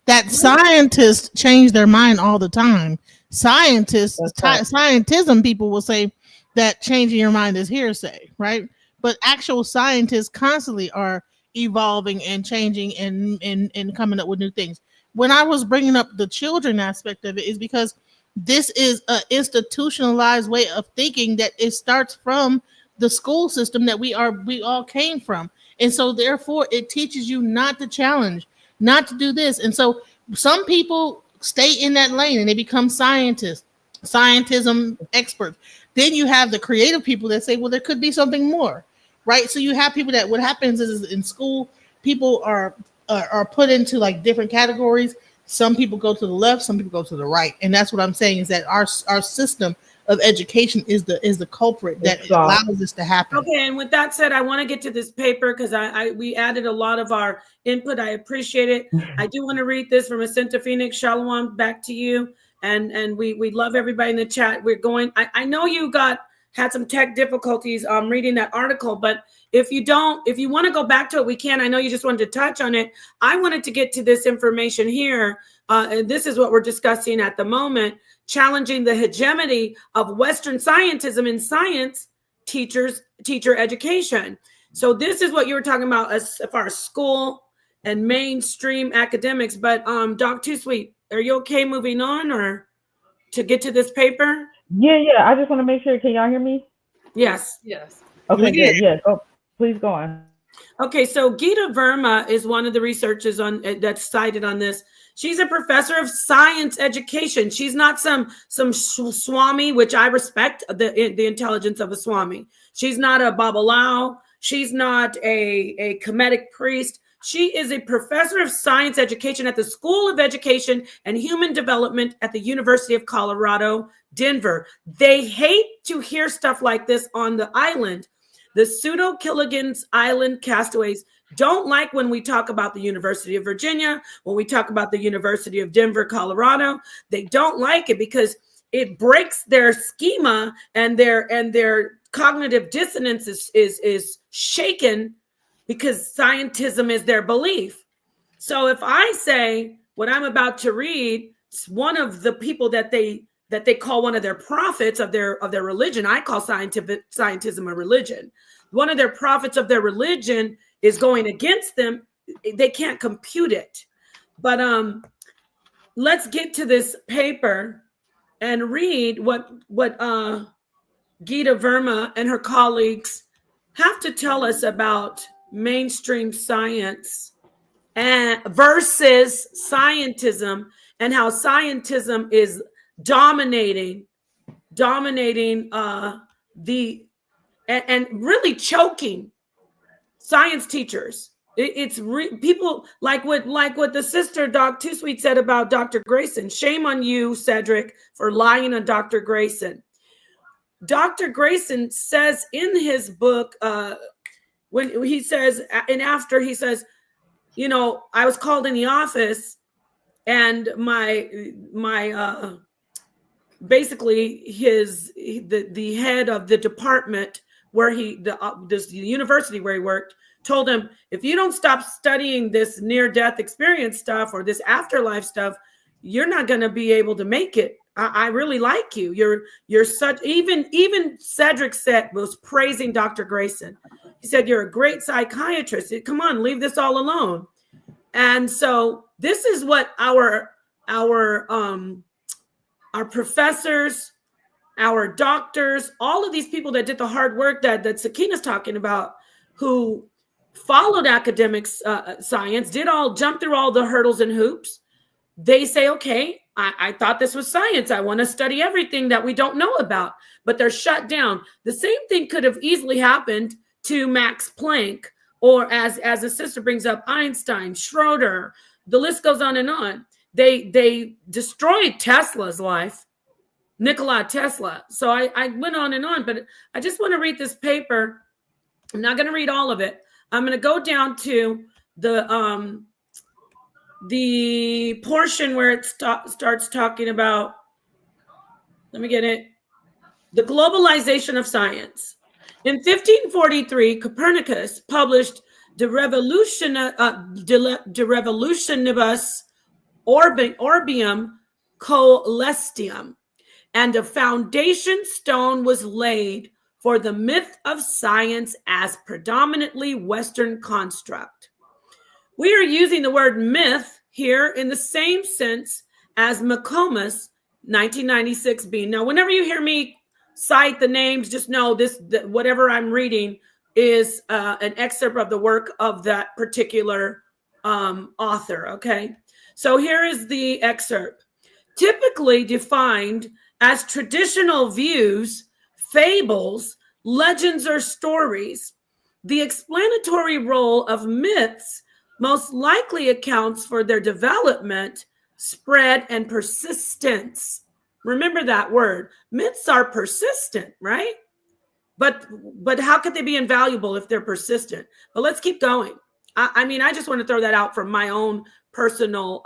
that scientists change their mind all the time? Scientism people will say that changing your mind is hearsay, right? But actual scientists constantly are evolving and changing and coming up with new things. When I was bringing up the children aspect of it is because this is an institutionalized way of thinking that it starts from the school system that we all came from. And so therefore it teaches you not to challenge, not to do this. And so some people stay in that lane and they become scientists, scientism experts. Then you have the creative people that say, well, there could be something more, right? So you have people that, what happens is in school, people are put into like different categories. Some people go to the left, some people go to the right. And that's what I'm saying, is that our system of education is the culprit that allows this to happen. Okay, and with that said, I want to get to this paper because we added a lot of our input. I appreciate it. I do want to read this from Jacinta Phoenix. Shalom, back to you. And we love everybody in the chat. We're going. I know you had some tech difficulties reading that article, but if you want to go back to it, we can. I know you just wanted to touch on it. I wanted to get to this information here. And this is what we're discussing at the moment, challenging the hegemony of Western scientism in science teacher education. So this is what you were talking about as far as school and mainstream academics. But Doc Too Sweet, are you okay moving on or to get to this paper? Yeah. I just want to make sure. Can y'all hear me? Yes. Okay, good. Yeah. Please go on. Okay, so Gita Verma is one of the researchers that's cited on this. She's a professor of science education. She's not some swami, which I respect the intelligence of a swami. She's not a babalao. She's not a Kemetic priest. She is a professor of science education at the School of Education and Human Development at the University of Colorado, Denver. They hate to hear stuff like this on the island. The pseudo-Gilligan's Island castaways don't like when we talk about the University of Virginia, when we talk about the University of Denver, Colorado. They don't like it because it breaks their schema, and their cognitive dissonance is shaken because scientism is their belief. So if I say what I'm about to read, one of the people that they call one of their prophets of their religion, I call scientism a religion. One of their prophets of their religion is going against them. They can't compute it. But let's get to this paper and read what Gita Verma and her colleagues have to tell us about mainstream science and versus scientism, and how scientism is dominating and really choking science teachers. It's people like what the sister Doc Too Sweet said about Dr. Grayson. Shame on you, Cedric, for lying on Dr. Grayson. Dr. Grayson says in his book, when he says, and after he says, you know, I was called in the office, and my basically the head of the department where the university where he worked told him, if you don't stop studying this near-death experience stuff or this afterlife stuff, you're not going to be able to make it. I really like you. You're such, even Cedric was praising Dr. Grayson. He said, you're a great psychiatrist. Come on, leave this all alone. And so this is what our professors, our doctors, all of these people that did the hard work that Sakina's talking about, who followed academic science, jumped through all the hurdles and hoops. They say, okay, I thought this was science. I want to study everything that we don't know about, but they're shut down. The same thing could have easily happened to Max Planck, or as a sister brings up, Einstein, Schroeder, the list goes on and on. They destroyed Tesla's life, Nikola Tesla. So I went on and on, but I just want to read this paper. I'm not going to read all of it. I'm going to go down to the portion where it starts talking about, let me get it, the globalization of science. In 1543, Copernicus published De Revolutionibus Orbium Coelestium, and a foundation stone was laid for the myth of science as predominantly Western construct. We are using the word myth here in the same sense as McComas 1996 being. Now, whenever you hear me cite the names. Just know this, whatever I'm reading is an excerpt of the work of that particular author. Okay. So here is the excerpt. Typically defined as traditional views, fables, legends, or stories, the explanatory role of myths most likely accounts for their development, spread, and persistence. Remember that word. Myths are persistent, right? But how could they be invaluable if they're persistent? But let's keep going. I mean, I just want to throw that out from my own personal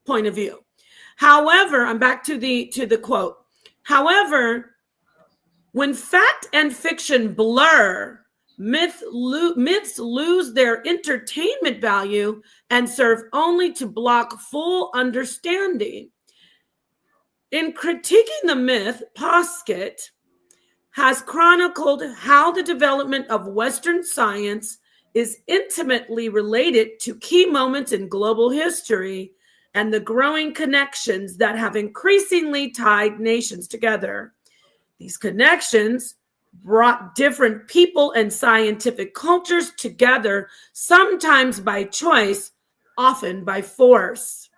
point of view. However, I'm back to the quote. However, when fact and fiction blur, myths lose their entertainment value and serve only to block full understanding. In critiquing the myth, Poskett has chronicled how the development of Western science is intimately related to key moments in global history and the growing connections that have increasingly tied nations together. These connections brought different people and scientific cultures together, sometimes by choice, often by force.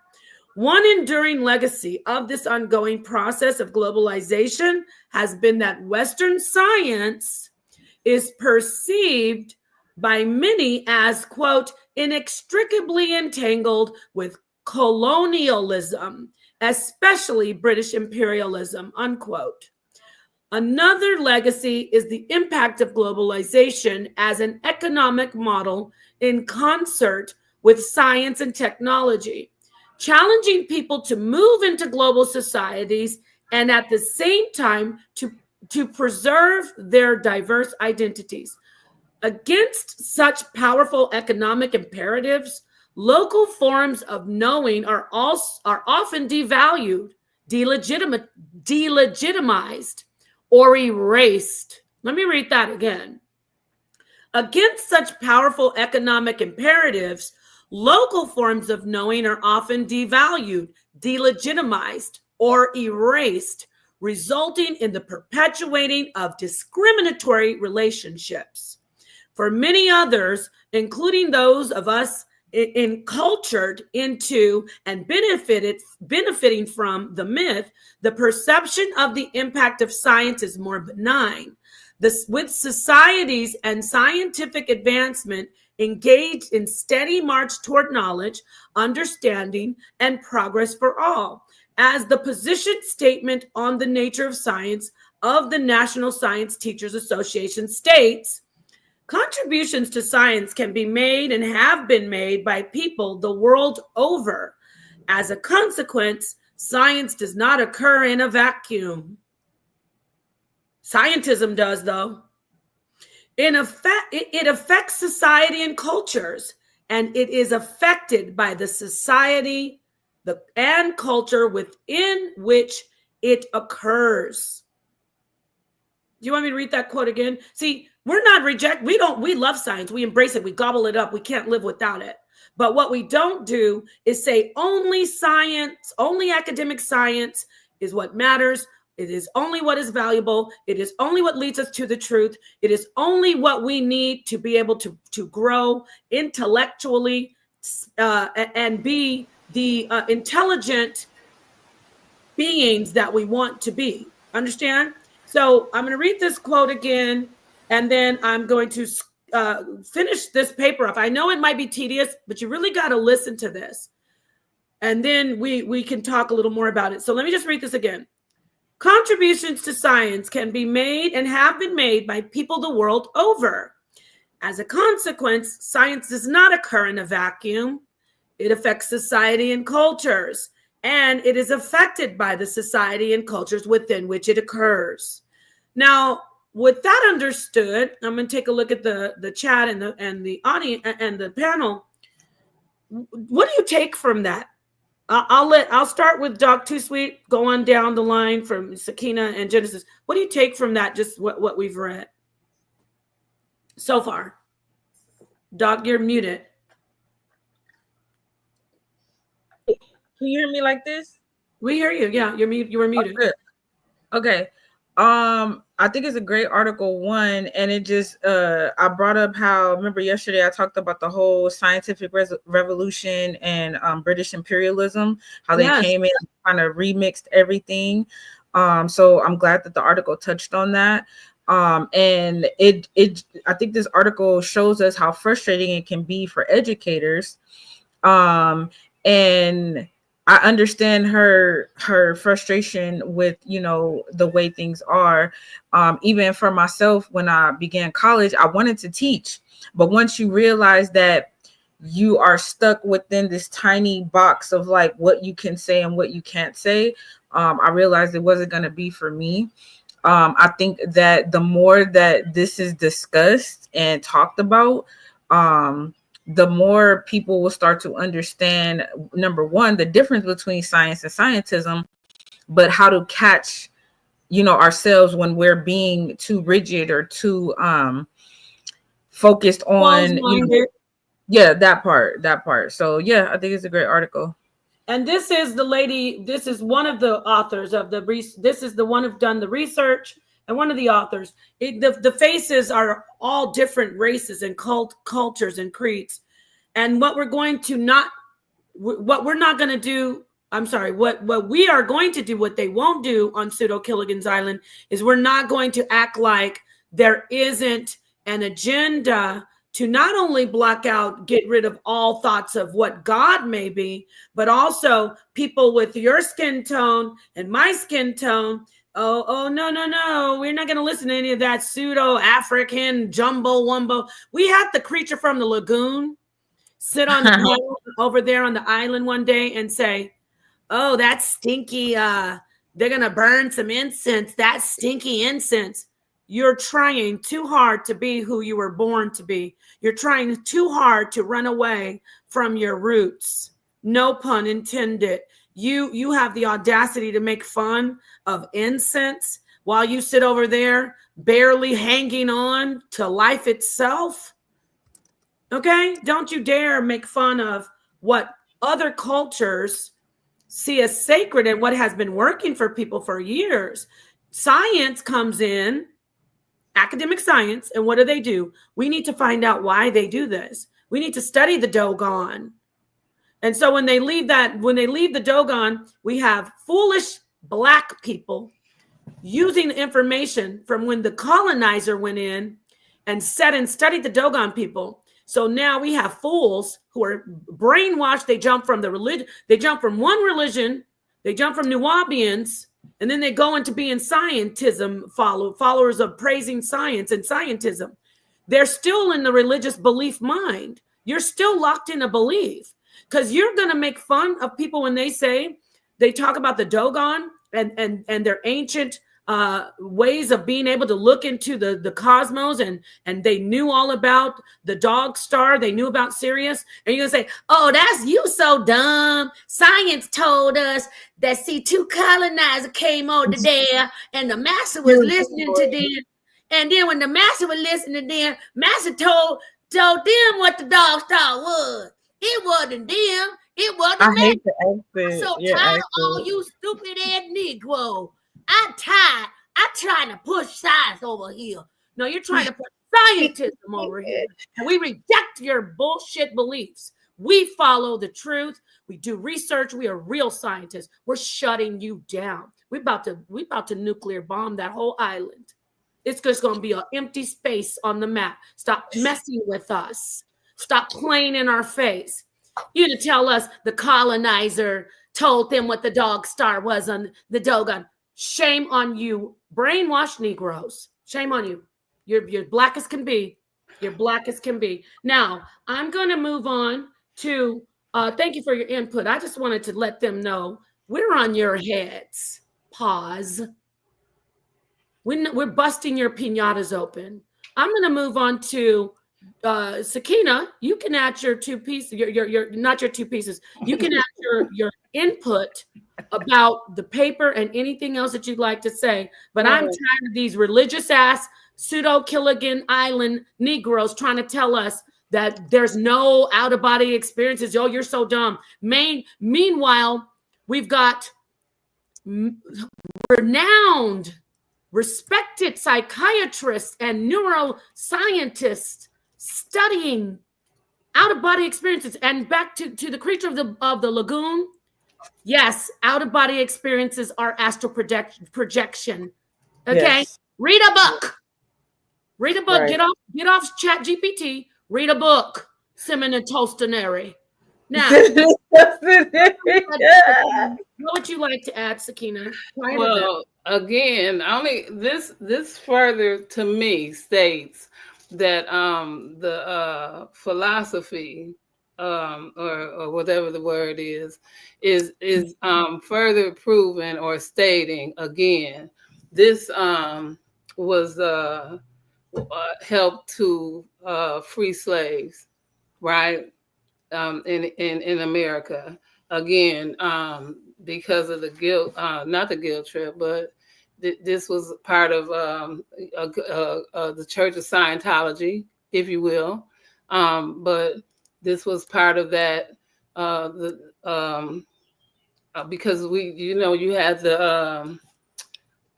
One enduring legacy of this ongoing process of globalization has been that Western science is perceived by many as, quote, inextricably entangled with colonialism, especially British imperialism, unquote. Another legacy is the impact of globalization as an economic model in concert with science and technology, challenging people to move into global societies and at the same time to preserve their diverse identities. Against such powerful economic imperatives, local forms of knowing are often devalued, delegitimized, or erased. Let me read that again. Against such powerful economic imperatives, local forms of knowing are often devalued, delegitimized, or erased, resulting in the perpetuating of discriminatory relationships. For many others, including those of us encultured into and benefiting from the myth, the perception of the impact of science is more benign. With societies and scientific advancement engaged in steady march toward knowledge, understanding, and progress for all. As the position statement on the nature of science of the National Science Teachers Association states, contributions to science can be made and have been made by people the world over. As a consequence, science does not occur in a vacuum. Scientism does, though. In effect, it affects society and cultures, and it is affected by the society and culture within which it occurs. Do you want me to read that quote again? See, we're not we love science. We embrace it. We gobble it up. We can't live without it. But what we don't do is say only science, only academic science is what matters. It is only what is valuable. It is only what leads us to the truth. It is only what we need to be able to grow intellectually and be the intelligent beings that we want to be. Understand? So I'm going to read this quote again, and then I'm going to finish this paper up. I know it might be tedious, but you really got to listen to this. And then we can talk a little more about it. So let me just read this again. Contributions to science can be made and have been made by people the world over. As a consequence, science does not occur in a vacuum. It affects society and cultures, and it is affected by the society and cultures within which it occurs. Now, with that understood, I'm going to take a look at the chat and the audience and the panel. What do you take from that? I'll start with Doc Too Sweet, go on down the line from Sakina and Genesis. What do you take from that? Just what we've read so far. Doc, you're muted. Can you hear me like this? We hear you. Yeah, you were muted. Oh, good. Okay. I think it's a great article, one, and it just I brought up how, remember yesterday I talked about the whole scientific revolution and British imperialism, how they came in and kind of remixed everything. So I'm glad that the article touched on that. And it I think this article shows us how frustrating it can be for educators. And I understand her frustration with, you know, the way things are. Even for myself, when I began college, I wanted to teach, but once you realize that you are stuck within this tiny box of like what you can say and what you can't say, I realized it wasn't going to be for me. I think that the more that this is discussed and talked about, the more people will start to understand, number one, the difference between science and scientism, but how to catch, you know, ourselves when we're being too rigid or too focused on, you know, that part. So yeah, I think it's a great article. And this is the lady, this is one of the authors of this is the one who've done the research and one of the authors. The faces are all different races and cultures and creeds. And what we're not going to do, what we are going to do, what they won't do on Pseudo Killigan's Island, is we're not going to act like there isn't an agenda to not only block out, get rid of all thoughts of what God may be, but also people with your skin tone and my skin tone. Oh, no. We're not going to listen to any of that pseudo African jumbo wumbo. We had the creature from the lagoon sit on the over there on the island one day and say, oh, that's stinky. They're going to burn some incense. That stinky incense. You're trying too hard to be who you were born to be. You're trying too hard to run away from your roots. No pun intended. You have the audacity to make fun of incense while you sit over there barely hanging on to life itself. Okay? Don't you dare make fun of what other cultures see as sacred and what has been working for people for years. Science comes in, academic science, and what do? We need to find out why they do this. We need to study the Dogon. And so when they leave the Dogon, we have foolish Black people using the information from when the colonizer went in and sat and studied the Dogon people. So now we have fools who are brainwashed. They jump from the religion. They jump from one religion. They jump from Nubians, and then they go into being scientism followers of praising science and scientism. They're still in the religious belief mind. You're still locked in a belief because you're going to make fun of people when they talk about the Dogon and their ancient ways of being able to look into the cosmos, and they knew all about the dog star. They knew about Sirius. And you're going to say, oh, that's you so dumb. Science told us that, two colonizers came over there and the master was listening to them. And then when the master was listening to them, master told them what the dog star was. It wasn't them. It wasn't I hate the accent. So tired of all you stupid ass Negro. I'm tired. I'm trying to push science over here. No, you're trying to push scientism over here. And we reject your bullshit beliefs. We follow the truth. We do research. We are real scientists. We're shutting you down. We about to nuclear bomb that whole island. It's just going to be an empty space on the map. Stop messing with us. Stop playing in our face. You're going to tell us the colonizer told them what the dog star was on the Dogon. Shame on you, brainwashed Negroes. Shame on you. You're black as can be. You're black as can be. Now, I'm going to move on to, thank you for your input. I just wanted to let them know we're on your heads. Pause. We're busting your piñatas open. I'm going to move on to Sakina. You can add your two pieces. Your not your two pieces. You can add your input about the paper and anything else that you'd like to say. But I'm tired of these religious ass pseudo Killigan Island Negroes trying to tell us that there's no out of body experiences. Oh, you're so dumb. Meanwhile, we've got renowned respected psychiatrists and neuroscientists studying out-of-body experiences. And back to the creature of the lagoon. Yes, out-of-body experiences are astral projection. Okay, Yes. Read a book. Read a book. Right. Get off Chat GPT. Read a book. Simon and Tostaneri. Now, what would you like to add, Sakina? Well, again, only this further to me states that the philosophy or whatever the word is further proven or stating again this was helped to free slaves, right? In America, again, because of the guilt, not the guilt trip, but this was part of the Church of Scientology, if you will. But this was part of that, because you had the,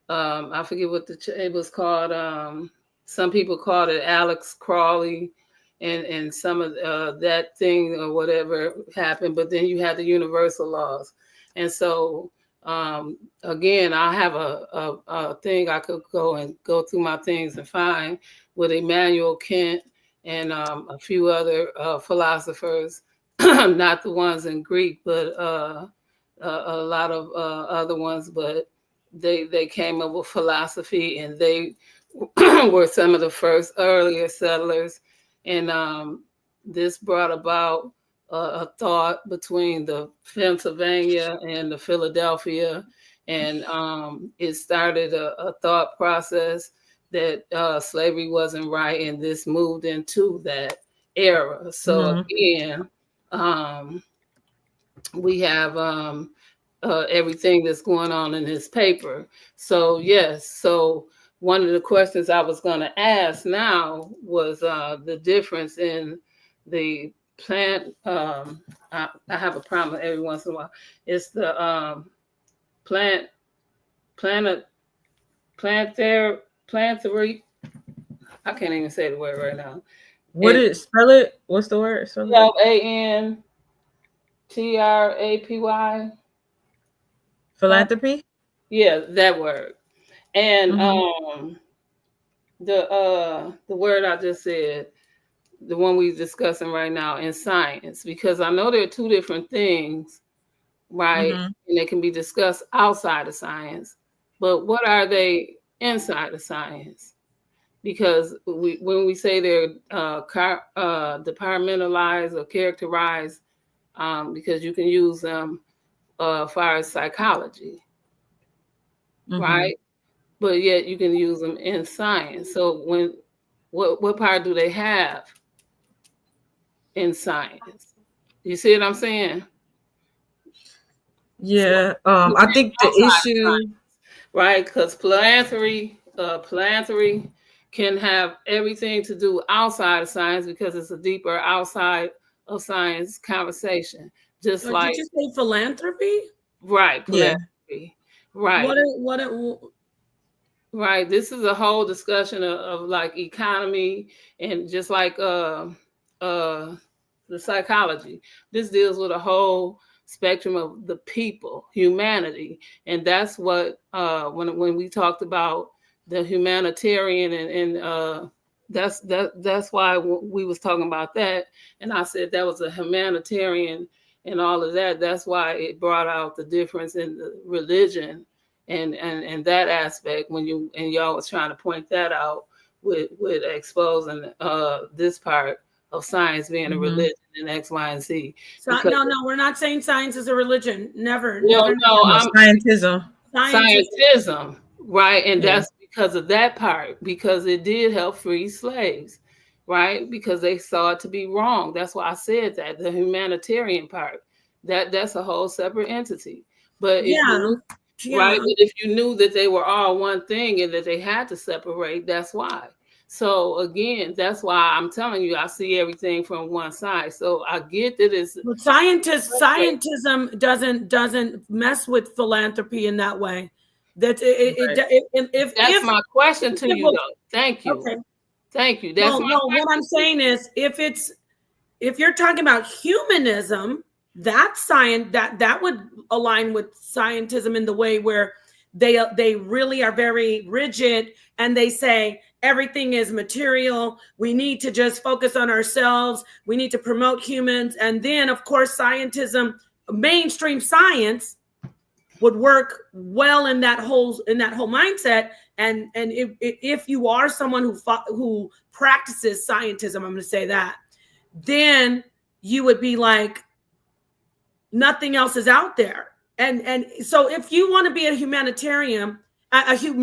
I forget what it was called. Some people called it Alex Crawley. And some of that thing or whatever happened, but then you had the universal laws. And so, again, I have a thing I could go through my things and find with Immanuel Kant and a few other philosophers, not the ones in Greek, but a lot of other ones, but they came up with philosophy, and they were some of the first earlier settlers. And this brought about a thought between the Pennsylvania and the Philadelphia, and it started a thought process that slavery wasn't right, and this moved into that era. So again, we have everything that's going on in this paper. So yes, so one of the questions I was going to ask now was the difference in the plant. I have a problem every once in a while. It's the planetary. I can't even say the word right now. What is spell it? What's the word? Plantrapy. Philanthropy? Yeah, that word. And the word I just said, the one we're discussing right now in science, because I know there are two different things, right? And they can be discussed outside of science, but what are they inside of science? Because when we say they're departmentalized or characterized, because you can use them as far as psychology, right? But yet you can use them in science. So what part do they have in science? You see what I'm saying? Yeah. I think the issue, science, right? Because philanthropy can have everything to do outside of science, because it's a deeper outside of science conversation. Just like, did you say philanthropy? Right. Philanthropy. Yeah. Right. Right. This is a whole discussion of like economy, and just like the psychology. This deals with a whole spectrum of the people, humanity. And that's what when we talked about the humanitarian and that's why we was talking about that. And I said that was a humanitarian and all of that. That's why it brought out the difference in the religion and that aspect when y'all was trying to point that out with exposing this part of science being a religion and X, Y, and Z. No, we're not saying science is a religion. Never. Scientism. Scientism, right? And that's because of that part, because it did help free slaves, right? Because they saw it to be wrong. That's why I said that the humanitarian part, that's a whole separate entity. But right? But if you knew that they were all one thing and that they had to separate, that's why. So again, that's why I'm telling you, I see everything from one side. So I get that it's scientism doesn't mess with philanthropy in that way. That's That's my question to you, though. Thank you. Okay. Thank you. That's what I'm saying is, if you're talking about humanism, that's science, that would align with scientism in the way where they really are very rigid, and they say everything is material. We need to just focus on ourselves. We need to promote humans. And then, of course, scientism, mainstream science, would work well in that whole mindset. And if you are someone who practices scientism, I'm going to say that, then you would be like, nothing else is out there. And so if you want to be a humanitarian, it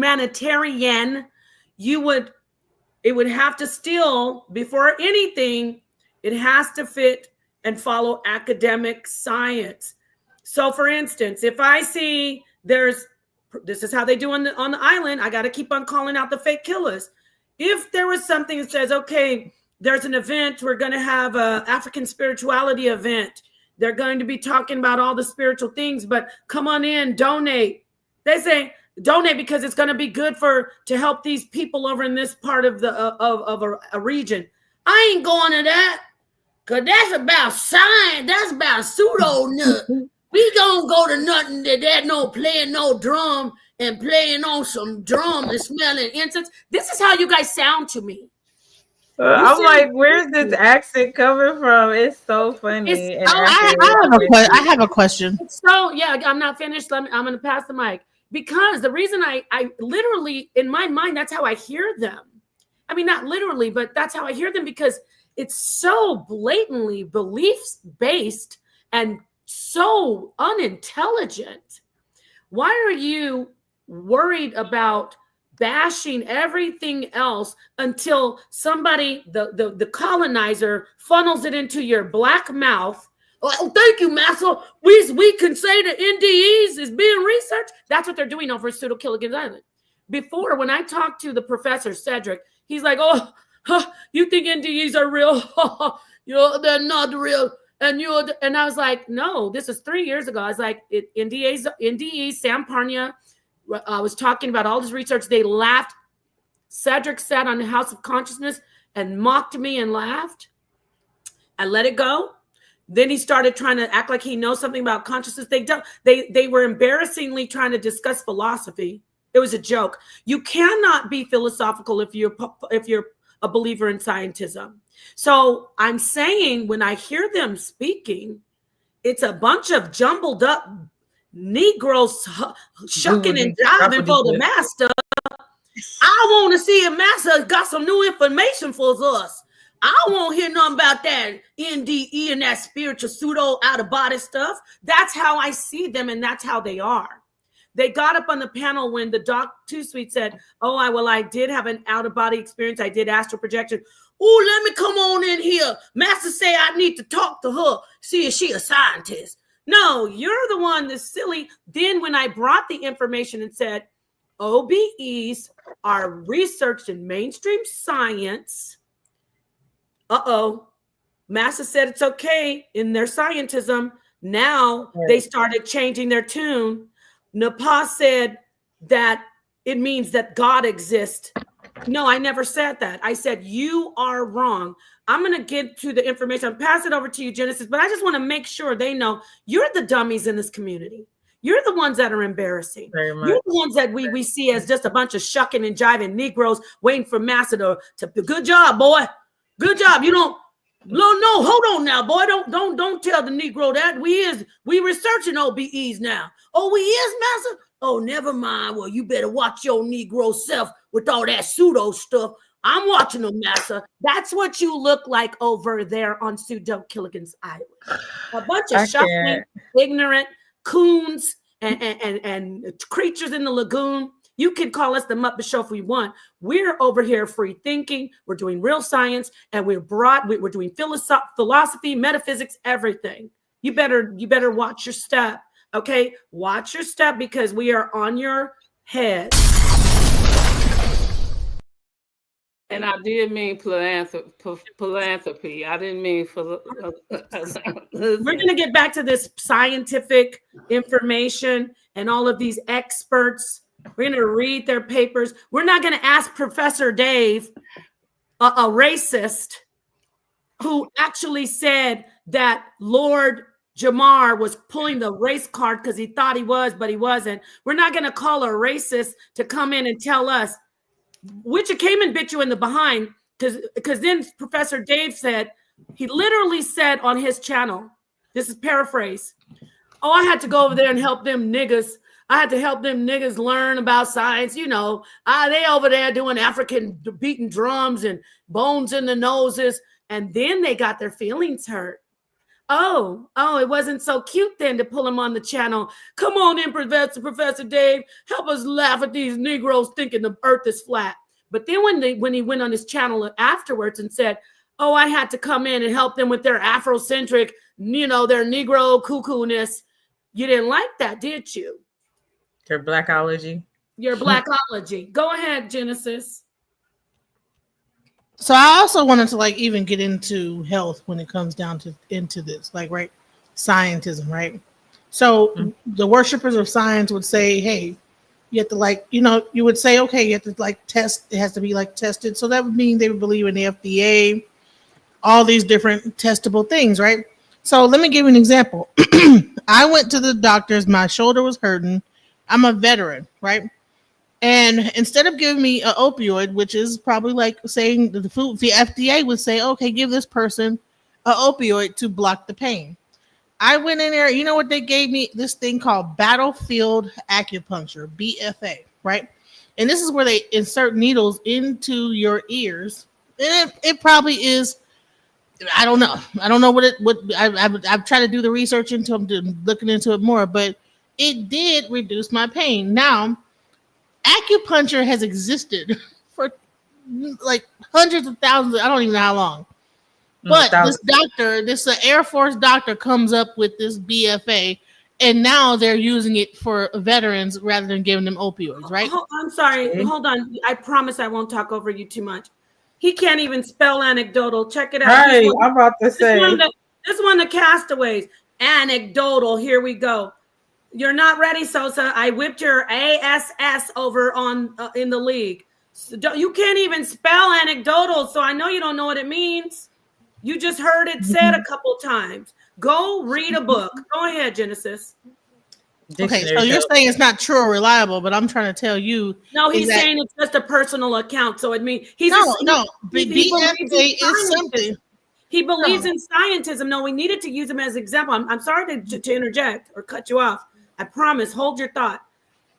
would have to still, before anything, it has to fit and follow academic science. So for instance, if I see this is how they do on the island, I got to keep on calling out the fake killers. If there was something that says, okay, there's an event, we're going to have a African spirituality event. They're going to be talking about all the spiritual things, but come on in, donate. They say donate because it's going to be good to help these people over in this part of a region. I ain't going to that, because that's about science. That's about pseudo nut. We gonna go to nothing that no playing no drum and playing on some drum and smelling incense. This is how you guys sound to me. I'm like, where's this accent coming from? It's so funny. I have a question. So yeah, I'm not finished. I'm gonna pass the mic, because the reason I literally, in my mind, that's how I hear them. I mean, not literally, but that's how I hear them, because it's so blatantly beliefs based and so unintelligent. Why are you worried about bashing everything else until somebody, the colonizer, funnels it into your black mouth? Oh, thank you, Massa. We can say that NDEs is being researched. That's what they're doing over at Pseudo-Killigan's Island. Before, when I talked to the professor, Cedric, he's like, oh, you think NDEs are real? They're not real. And I was like, no, this is 3 years ago. I was like, NDEs, Sam Parnia was talking about all this research. They laughed. Cedric sat on the House of Consciousness and mocked me and laughed. I let it go. Then he started trying to act like he knows something about consciousness. They were embarrassingly trying to discuss philosophy. It was a joke. You cannot be philosophical if you're a believer in scientism. So I'm saying, when I hear them speaking, it's a bunch of jumbled up Negroes shucking and jiving for the master. I want to see if master got some new information for us. I won't hear nothing about that NDE and that spiritual pseudo out of body stuff. That's how I see them, and that's how they are. They got up on the panel when the Doc Two Sweet said, oh, I did have an out of body experience. I did astral projection. Oh, let me come on in here. Master say I need to talk to her. See if she a scientist. No, you're the one that's silly. Then when I brought the information and said, OBEs are researched in mainstream science. Master said it's okay in their scientism. Now they started changing their tune. Napa said that it means that God exists. No, I never said that. I said, you are wrong. I'm going to get to the information. I'll pass it over to you, Genesis, but I just want to make sure they know you're the dummies in this community. You're the ones that are embarrassing. You're the ones that we see as just a bunch of shucking and jiving Negroes waiting for Master to good job, boy. Good job. You don't. No, hold on now, boy. Don't tell the Negro that. We researching OBEs now. Oh, we is, Master? Oh, never mind. Well, you better watch your Negro self with all that pseudo stuff. I'm watching them, Master. That's what you look like over there on Pseudo-Killigan's Island. A bunch of shuffling, ignorant coons and creatures in the lagoon. You can call us the Muppet Show if we want. We're over here free thinking. We're doing real science, and we're doing philosophy, metaphysics, everything. You better watch your step, okay? Watch your step, because we are on your head. And I did mean philanthropy. I didn't mean for. We're going to get back to this scientific information and all of these experts. We're going to read their papers. We're not going to ask Professor Dave, a racist, who actually said that Lord Jamar was pulling the race card because he thought he was, but he wasn't. We're not going to call a racist to come in and tell us, which came and bit you in the behind, because then Professor Dave said, he literally said on his channel, this is paraphrase, oh, I had to go over there and help them niggas. I had to help them niggas learn about science. You know, they over there doing African beating drums and bones in the noses. And then they got their feelings hurt. Oh, it wasn't so cute then to pull him on the channel. Come on in, Professor Dave. Help us laugh at these Negroes thinking the earth is flat. But then when he went on his channel afterwards and said, oh, I had to come in and help them with their Afrocentric, their Negro cuckoo-ness. You didn't like that, did you? Your blackology. Your blackology. Go ahead, Genesis. So I also wanted to even get into health when it comes down to into this, right? Scientism, right? So the worshipers of science would say, hey, you have to you would say, okay, you have to test, it has to be tested. So that would mean they would believe in the FDA, all these different testable things, right? So let me give you an example. I went to the doctor's, my shoulder was hurting. I'm a veteran, right? And instead of giving me an opioid, which is probably saying the FDA would say, okay, give this person an opioid to block the pain. I went in there, you know what they gave me? This thing called battlefield acupuncture, BFA, right? And this is where they insert needles into your ears. And it probably is, I don't know what I've tried to do the research into, I'm looking into it more, but it did reduce my pain. Now, acupuncture has existed for hundreds of thousands. I don't even know how long. But this Air Force doctor comes up with this BFA, and now they're using it for veterans rather than giving them opioids, right? I'm sorry. Hold on. I promise I won't talk over you too much. He can't even spell anecdotal. Check it out. Right, I'm about to say. This one, the Castaways. Anecdotal. Here we go. You're not ready, Sosa. I whipped your ASS over on in the league. So you can't even spell anecdotal, so I know you don't know what it means. You just heard it said a couple times. Go read a book. Go ahead, Genesis. Okay, so you're saying it's not true or reliable, but I'm trying to tell you. No, he's saying it's just a personal account. So it means he BFA is something. He believes in scientism. No, we needed to use him as an example. I'm sorry to interject or cut you off. I promise. Hold your thought.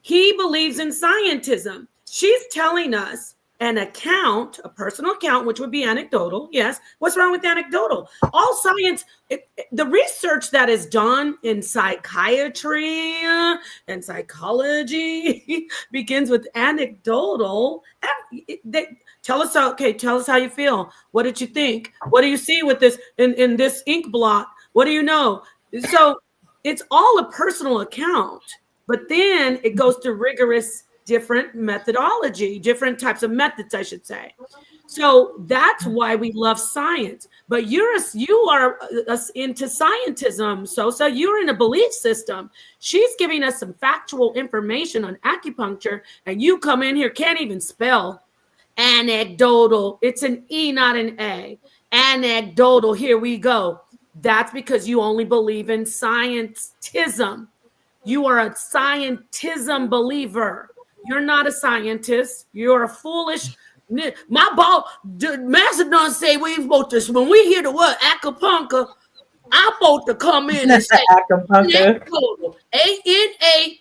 He believes in scientism. She's telling us an account, a personal account, which would be anecdotal. Yes. What's wrong with anecdotal? All science, the research that is done in psychiatry and psychology begins with anecdotal. Tell us how you feel. What did you think? What do you see with this in this ink blot? What do you know? So it's all a personal account, but then it goes to rigorous different methodology, different types of methods, I should say. So that's why we love science. But you are into scientism, so you're in a belief system. She's giving us some factual information on acupuncture, and you come in here, can't even spell anecdotal. It's an E, not an A. Anecdotal. Here we go. That's because you only believe in scientism. You are a scientism believer. You're not a scientist. You're a foolish. My boss, Master done say we supposed to, when we hear the word acupuncture, I'm supposed to come in and say acupuncture. ANACKTO.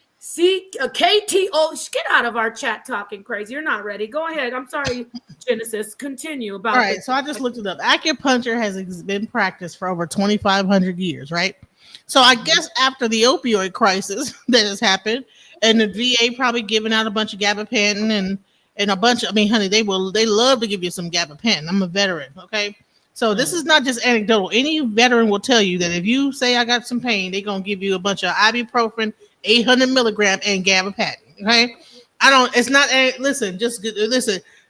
Get out of our chat talking crazy. You're not ready. Go ahead. I'm sorry, Genesis. Continue about. All right. So I just looked it up. Acupuncture has been practiced for over 2,500 years, right? So I guess after the opioid crisis that has happened, and the VA probably giving out a bunch of gabapentin and a bunch of, they love to give you some gabapentin. I'm a veteran, okay? So this is not just anecdotal. Any veteran will tell you that if you say I got some pain, they're going to give you a bunch of ibuprofen, 800 milligram, and gabapentin, okay? Listen.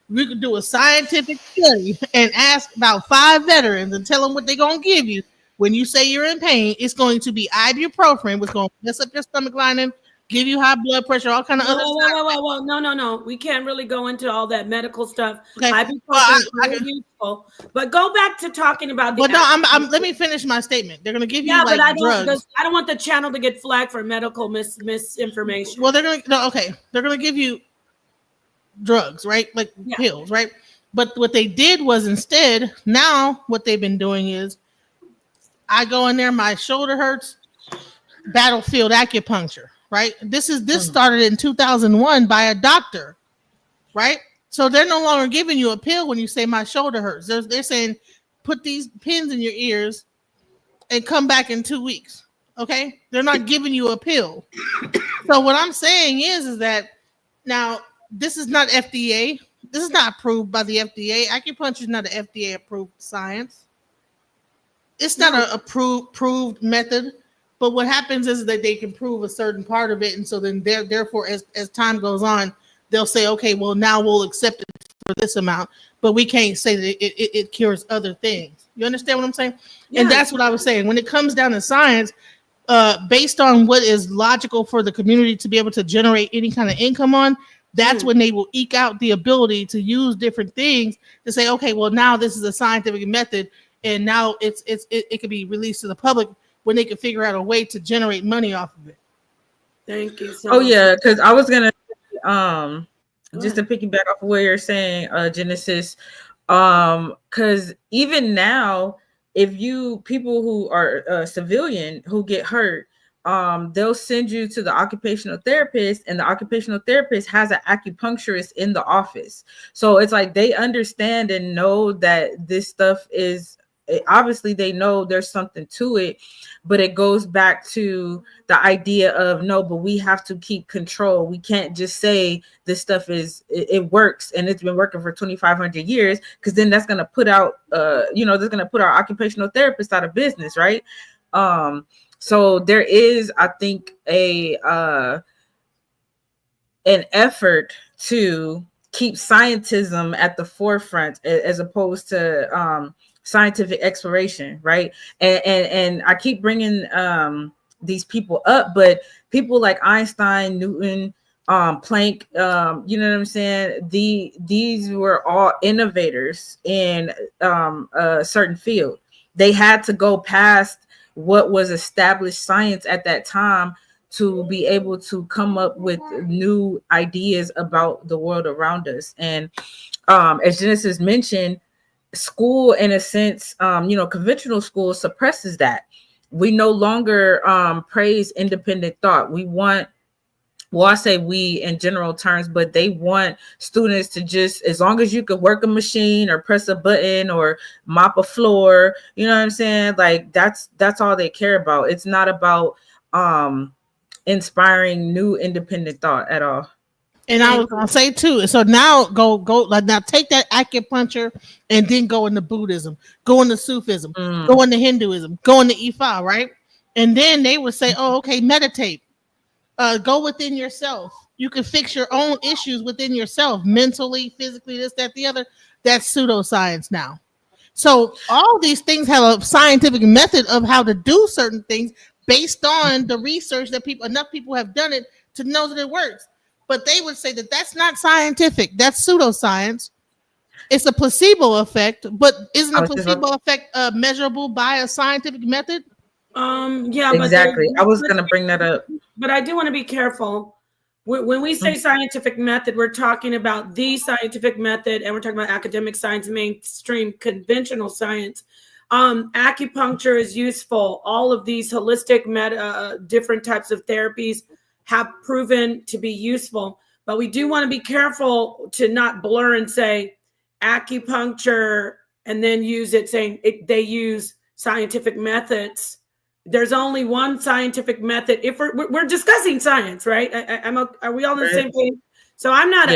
We could do a scientific study and ask about 5 veterans and tell them what they're going to give you. When you say you're in pain, it's going to be ibuprofen, which is going to mess up your stomach lining, give you high blood pressure, all kind of other stuff. No. We can't really go into all that medical stuff. Okay. Very useful. But go back to talking about the. But no, let me finish my statement. They're going to give you like drugs. I don't want the channel to get flagged for medical misinformation. Well, they're going to give you drugs, right? Like pills, right? But what they did was instead, now what they've been doing is, I go in there, my shoulder hurts, battlefield acupuncture. Right. This started in 2001 by a doctor. Right. So they're no longer giving you a pill when you say my shoulder hurts. They're saying put these pins in your ears and come back in 2 weeks. Okay. They're not giving you a pill. So what I'm saying is that now this is not FDA. This is not approved by the FDA. Acupuncture is not an FDA approved science. It's not an approved method. But what happens is that they can prove a certain part of it, and so then therefore, as time goes on, they'll say, okay, well now we'll accept it for this amount, but we can't say that it cures other things. You understand what I'm saying? Yeah. And that's what I was saying. When it comes down to science, based on what is logical for the community to be able to generate any kind of income on, that's when they will eke out the ability to use different things to say, okay, well now this is a scientific method, and now it can be released to the public, when they can figure out a way to generate money off of it. Thank you so much. Yeah, because I was gonna just to piggyback off of what you're saying, Genesis, because even now, if people who are civilian who get hurt, they'll send you to the occupational therapist, and the occupational therapist has an acupuncturist in the office. So it's like they understand and know that this stuff is, obviously they know there's something to it, but it goes back to the idea of no, but we have to keep control. We can't just say this stuff it works and it's been working for 2,500 years, because then that's going to put out, that's going to put our occupational therapists out of business, right? So there is, I think, an effort to keep scientism at the forefront as opposed to scientific exploration, right? And I keep bringing these people up, but people like Einstein, Newton, Planck, you know what I'm saying? These were all innovators in a certain field. They had to go past what was established science at that time to be able to come up with new ideas about the world around us. And as Genesis mentioned, school, in a sense, conventional school suppresses that. We no longer praise independent thought. We want, well, I say we in general terms, but they want students to just, as long as you could work a machine or press a button or mop a floor, you know what I'm saying? Like that's all they care about. It's not about inspiring new independent thought at all. And I was gonna say too. So now go like now take that acupuncture and then go into Buddhism, go into Sufism, go into Hinduism, go into Ifa, right? And then they would say, oh, okay, meditate. Go within yourself. You can fix your own issues within yourself, mentally, physically, this, that, the other. That's pseudoscience now. So all these things have a scientific method of how to do certain things based on the research that enough people have done it to know that it works. But they would say that that's not scientific. That's pseudoscience. It's a placebo effect, but isn't a placebo effect measurable by a scientific method? Yeah, exactly. I was going to bring that up. But I do want to be careful. When we say scientific method, we're talking about the scientific method, and we're talking about academic science, mainstream conventional science. Acupuncture is useful. All of these holistic different types of therapies have proven to be useful, but we do want to be careful to not blur and say acupuncture and then use it saying they use scientific methods. There's only one scientific method. If we're discussing science, right? Are we all on the same page? So I'm not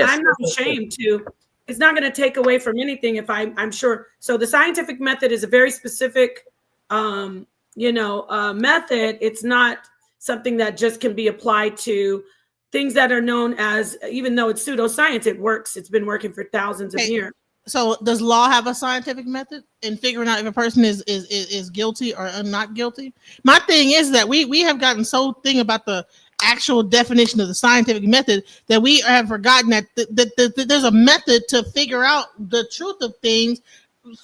ashamed to. It's not going to take away from anything if I'm sure. So the scientific method is a very specific, method. It's not something that just can be applied to things that are known as, even though it's pseudoscience, it works. It's been working for thousands of years. So does law have a scientific method in figuring out if a person is guilty or not guilty? My thing is that we have gotten so thing about the actual definition of the scientific method that we have forgotten that there's a method to figure out the truth of things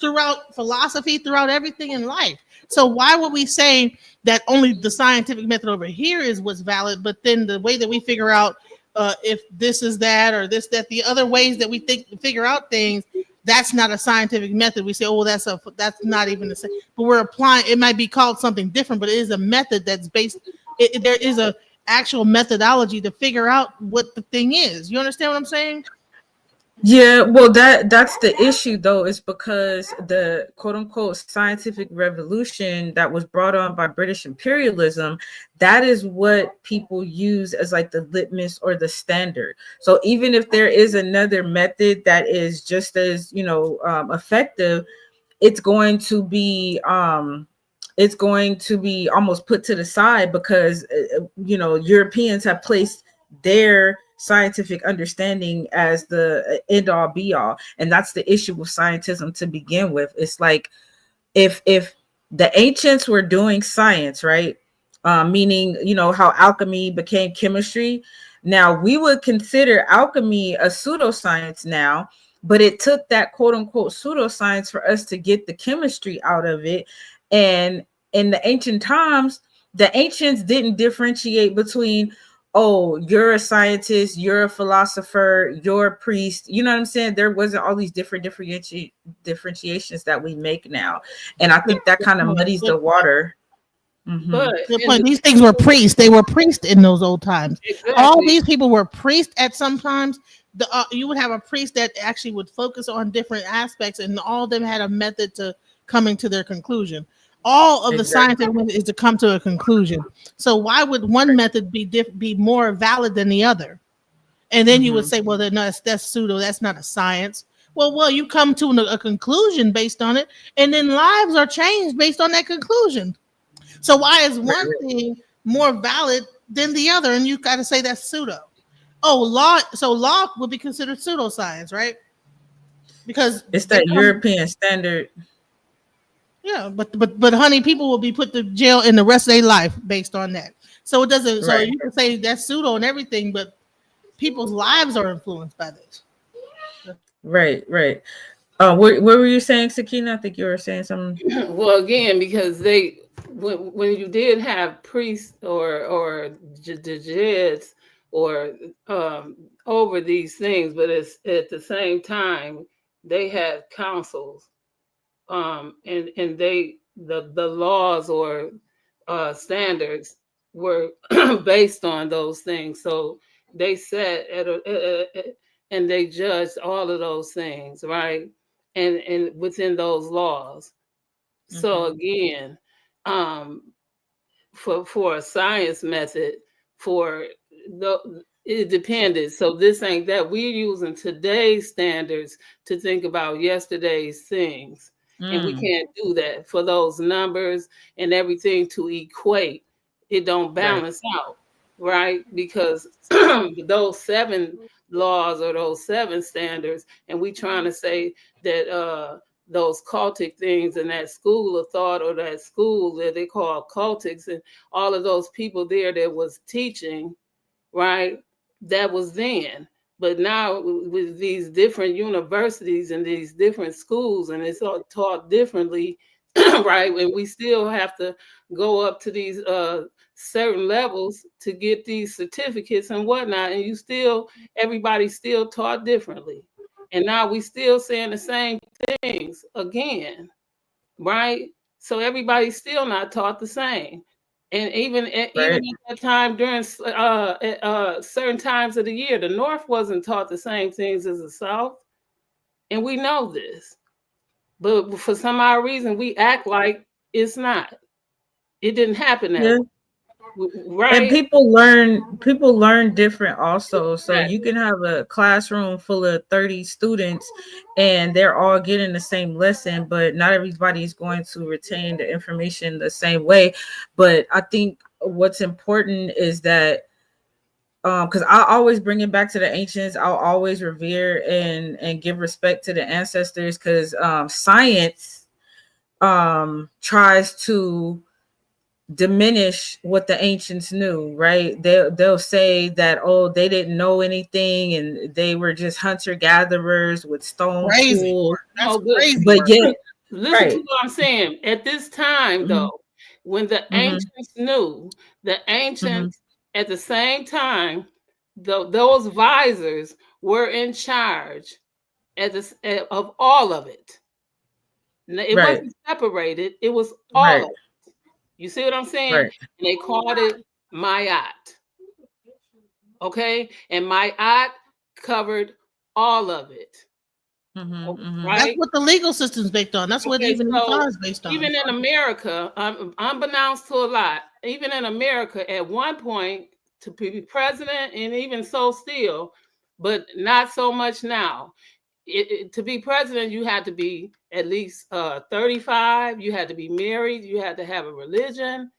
throughout philosophy, throughout everything in life. So why would we say that only the scientific method over here is what's valid, but then the way that we figure out if this is that or this, that, the other ways that we think figure out things, that's not a scientific method. We say, oh, that's not even the same. But we're applying. It might be called something different, but it is a method that's based. There is a actual methodology to figure out what the thing is. You understand what I'm saying? Yeah, well, that's the issue, though, is because the quote unquote scientific revolution that was brought on by British imperialism, that is what people use as like the litmus or the standard. So even if there is another method that is just as, effective, it's going to be almost put to the side because Europeans have placed their scientific understanding as the end all be all, and that's the issue with scientism to begin with. It's like if the ancients were doing science, right, meaning how alchemy became chemistry, now we would consider alchemy a pseudoscience now, but it took that quote unquote pseudoscience for us to get the chemistry out of it. And in the ancient times, the ancients didn't differentiate between, oh, you're a scientist, you're a philosopher, you're a priest. You know what I'm saying? There wasn't all these different differentiations that we make now. And I think that kind of muddies the water. Mm-hmm. But these things were priests. They were priests in those old times. Exactly. All these people were priests at some times. You would have a priest that actually would focus on different aspects, and all of them had a method to coming to their conclusion. All of the scientific method is to come to a conclusion. So why would one method be more valid than the other? And then you would say, well, that's pseudo. That's not a science. Well, you come to a conclusion based on it, and then lives are changed based on that conclusion. So why is one thing more valid than the other? And you got to say that's pseudo. Oh, law. So law would be considered pseudoscience, right? Because it's that European standard. Yeah, but honey, people will be put to jail in the rest of their life based on that. So it doesn't. So you can say that's pseudo and everything, but people's lives are influenced by this. Right. What were you saying, Sakina? I think you were saying something. Well, again, because when you did have priests or judges or over these things, but it's at the same time they had councils. And the laws or standards were based on those things. So they set and they judged all of those things, right? And within those laws. Mm-hmm. So again, for a science method, it depended. So this ain't that. We're using today's standards to think about yesterday's things. And we can't do that for those numbers and everything to equate. It don't balance out, right? Because those 7 laws or those 7 standards, and we trying to say that those cultic things and that school of thought or that school that they call cultics and all of those people there that was teaching, right? That was then. But now with these different universities and these different schools, and it's all taught differently, right? And we still have to go up to these certain levels to get these certificates and whatnot. And everybody's still taught differently. And now we still saying the same things again, right? So everybody's still not taught the same. And even at that time during certain times of the year, the North wasn't taught the same things as the South. And we know this. But for some odd reason, we act like it's not. It didn't happen that way. Right. And people learn different also. So you can have a classroom full of 30 students and they're all getting the same lesson, but not everybody is going to retain the information the same way. But I think what's important is that because I always bring it back to the ancients. I'll always revere and give respect to the ancestors, because science tries to diminish what the ancients knew, right? They'll say that, oh, they didn't know anything and they were just hunter gatherers with stone tools. That's crazy. But yet, listen to what I'm saying. At this time, though, when the ancients knew, the ancients at the same time, those visors were in charge of all of it. It wasn't separated; it was all of it. You see what I'm saying? Right. And they called it Mayat. Okay? And Mayat covered all of it. Right? That's what the legal system's based on. That's what even IFA is based on. Even in America, unbeknownst to a lot, even in America, at one point, to be president, and even so still, but not so much now. To be president, you had to be at least 35. You had to be married. You had to have a religion,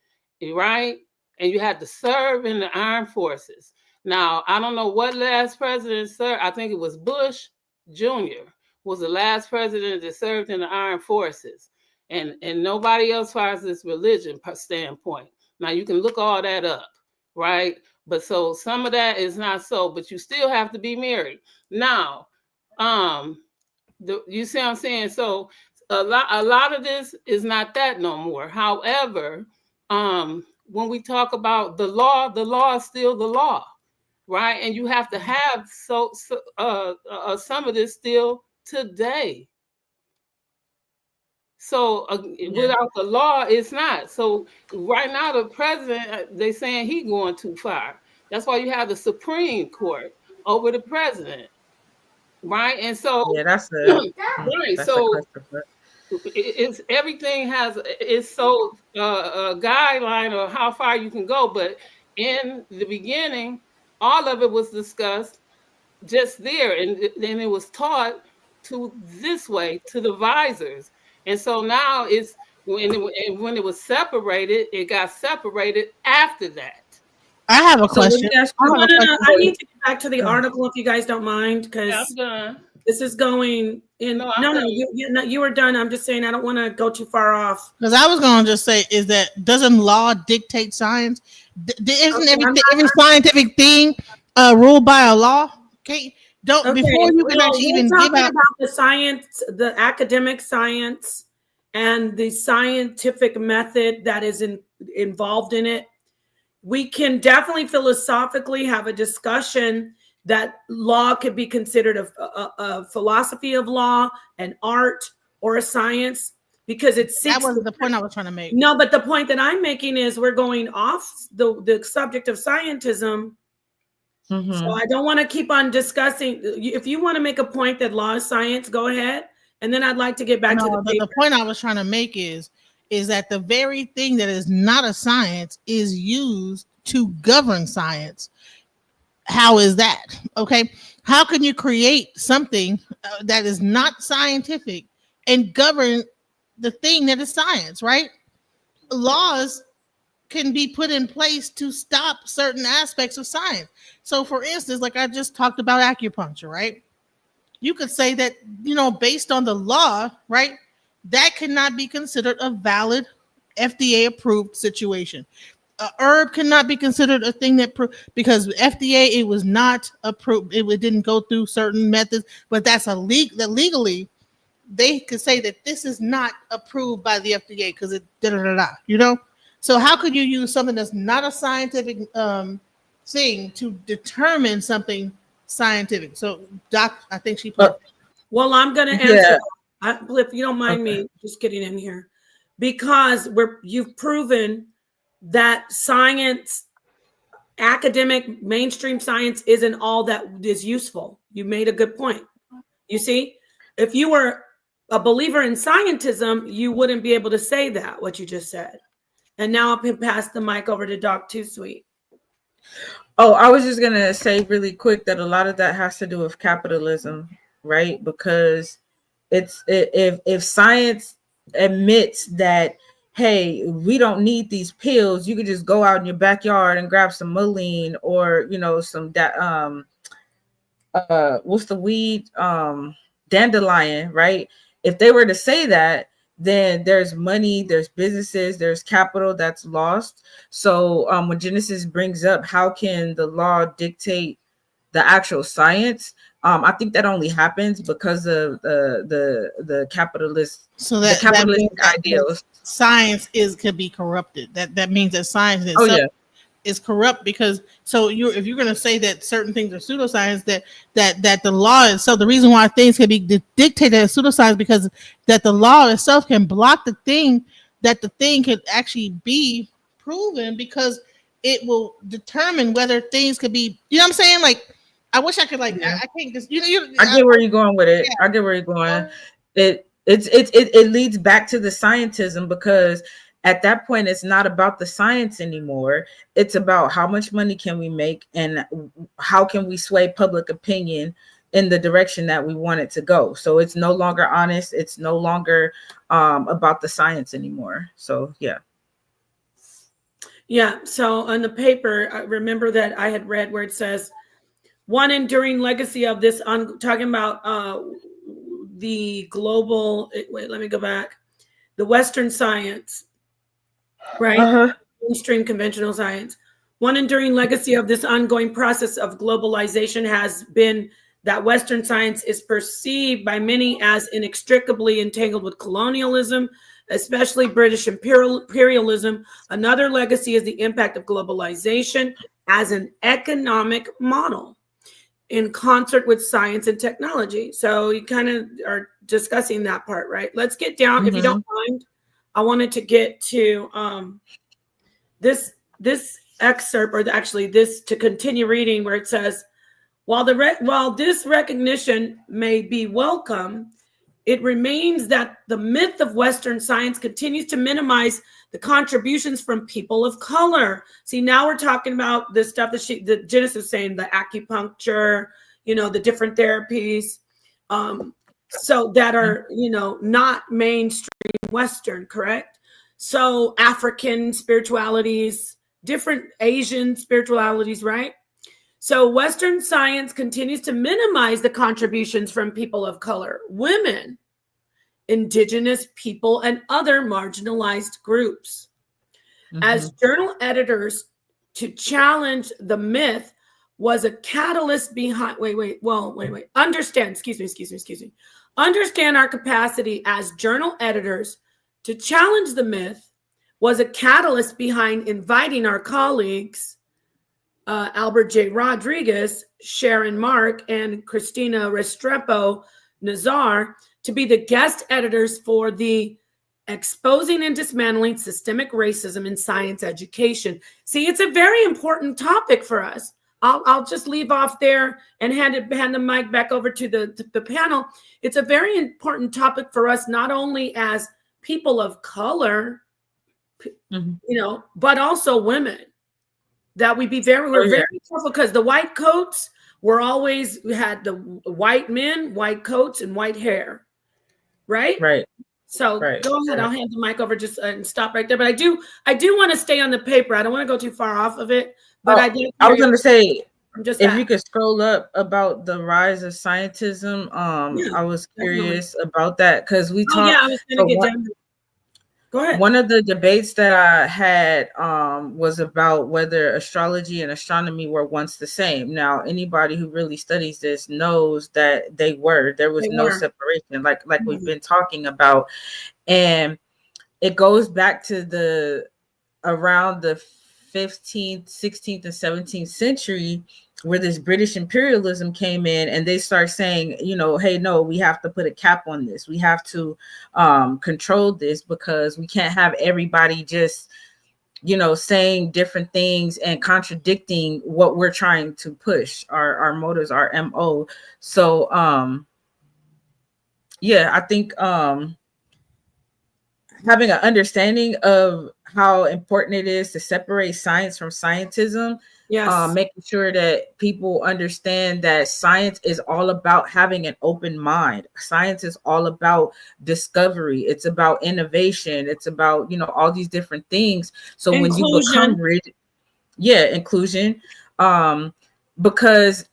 right? And you had to serve in the armed forces. Now, I don't know what last president served. I think it was Bush Jr. was the last president that served in the armed forces. And nobody else, as far as this religion standpoint. Now, you can look all that up, right? But so some of that is not so, but you still have to be married. Now, you see what I'm saying? So a lot of this is not that no more. However, when we talk about the law is still the law, right? And you have to have some of this still today. So without the law, it's not. So right now, the president, they saying he going too far. That's why you have the Supreme Court over the president. Right, and so that's right. So it's everything it's so a guideline of how far you can go. But in the beginning, all of it was discussed just there, and then it was taught to this way to the visors. And so now it's when it was separated, it got separated after that. I have a question. I need to get back to the article if you guys don't mind, because this is going in. You were done. I'm just saying I don't want to go too far off. Because I was going to just say is that doesn't law dictate science? Isn't every scientific thing ruled by a law? Okay, before you can actually even give out about the science, the academic science, and the scientific method that is involved in it. We can definitely philosophically have a discussion that law could be considered a philosophy of law, an art, or a science, because that wasn't the point I was trying to make. No, but the point that I'm making is we're going off the subject of scientism. So I don't want to keep on discussing. If you want to make a point that law is science, go ahead. And then I'd like to get back to the point I was trying to make is that the very thing that is not a science is used to govern science. How is that? Okay. How can you create something that is not scientific and govern the thing that is science, right? Laws can be put in place to stop certain aspects of science. So for instance, like I just talked about acupuncture, right? You could say that, based on the law, right? That cannot be considered a valid FDA approved situation. Herb cannot be considered a thing because FDA, it was not approved. It didn't go through certain methods, but that's legally they could say that this is not approved by the FDA because it So how could you use something that's not a scientific thing to determine something scientific? So Doc, I think she put. Well, I'm going to answer. If you don't mind me just getting in here, because you've proven that science, academic mainstream science, isn't all that is useful. You made a good point. You see, if you were a believer in scientism, you wouldn't be able to say that, what you just said. And now I'll pass the mic over to Doc Too Sweet. Oh, I was just going to say really quick that a lot of that has to do with capitalism, right? Because if science admits that hey, we don't need these pills. You could just go out in your backyard and grab some mullein, or some what's the weed, dandelion, right? If they were to say that, then there's money, there's businesses, there's capital that's lost. So when Genesis brings up how can the law dictate the actual science, I think that only happens because of the capitalist, So the that means capitalistic that ideals. science could be corrupted. That means that science Oh itself yeah. is corrupt, because if you're going to say that certain things are pseudoscience, that the law itself, the reason why things can be dictated as pseudoscience, because that the law itself can block the thing, that the thing could actually be proven, because it will determine whether things could be, you know what I'm saying? Like, I wish I could, like, Yeah. I can't just, I get where you're going with it. Yeah. I get where you're going. It leads back to the scientism, because at that point it's not about the science anymore. It's about how much money can we make and how can we sway public opinion in the direction that we want it to go. So it's no longer honest. It's no longer about the science anymore. So yeah. Yeah. So on the paper, I remember that I had read where it says, one enduring legacy of this, talking about the global, wait, let me go back. The Western science, right? Uh-huh. Mainstream conventional science. One enduring legacy of this ongoing process of globalization has been that Western science is perceived by many as inextricably entangled with colonialism, especially British imperialism. Another legacy is the impact of globalization as an economic model in concert with science and technology. So you kind of are discussing that part, right? Let's get down, if you don't mind. I wanted to get to this excerpt, or actually this, to continue reading, where it says, while this recognition may be welcome, it remains that the myth of Western science continues to minimize the contributions from people of color. See, now we're talking about this stuff that Genesis is saying, the acupuncture, the different therapies, so that are, not mainstream Western, correct? So African spiritualities, different Asian spiritualities, right? So Western science continues to minimize the contributions from people of color, women, indigenous people, and other marginalized groups. As journal editors, to challenge the myth was a catalyst behind, understand our capacity as journal editors to challenge the myth was a catalyst behind inviting our colleagues, Albert J. Rodriguez, Sharon Mark, and Christina Restrepo Nazar to be the guest editors for the Exposing and Dismantling Systemic Racism in Science Education. See, it's a very important topic for us. I'll just leave off there and hand the mic back over to the panel. It's a very important topic for us, not only as people of color, but also women. That we be very careful, because the white coats we had the white men, white coats, and white hair, right? Right. So go ahead. I'll hand the mic over just and stop right there. But I do want to stay on the paper. I don't want to go too far off of it. But I was going to say, just if you could scroll up about the rise of scientism, I was curious about that, because we talked. I was going to get down. Go ahead. One of the debates that I had was about whether astrology and astronomy were once the same. Now, anybody who really studies this knows that they were. There was no separation, like we've been talking about. And it goes back to around the 15th, 16th, and 17th century, where this British imperialism came in, and they start saying, hey, no, we have to put a cap on this. We have to control this, because we can't have everybody just, saying different things and contradicting what we're trying to push, our motives, our MO. So, I think having an understanding of how important it is to separate science from scientism Yes. Making sure that people understand that science is all about having an open mind. Science is all about discovery. It's about innovation. It's about, all these different things. So when you become rigid, inclusion, because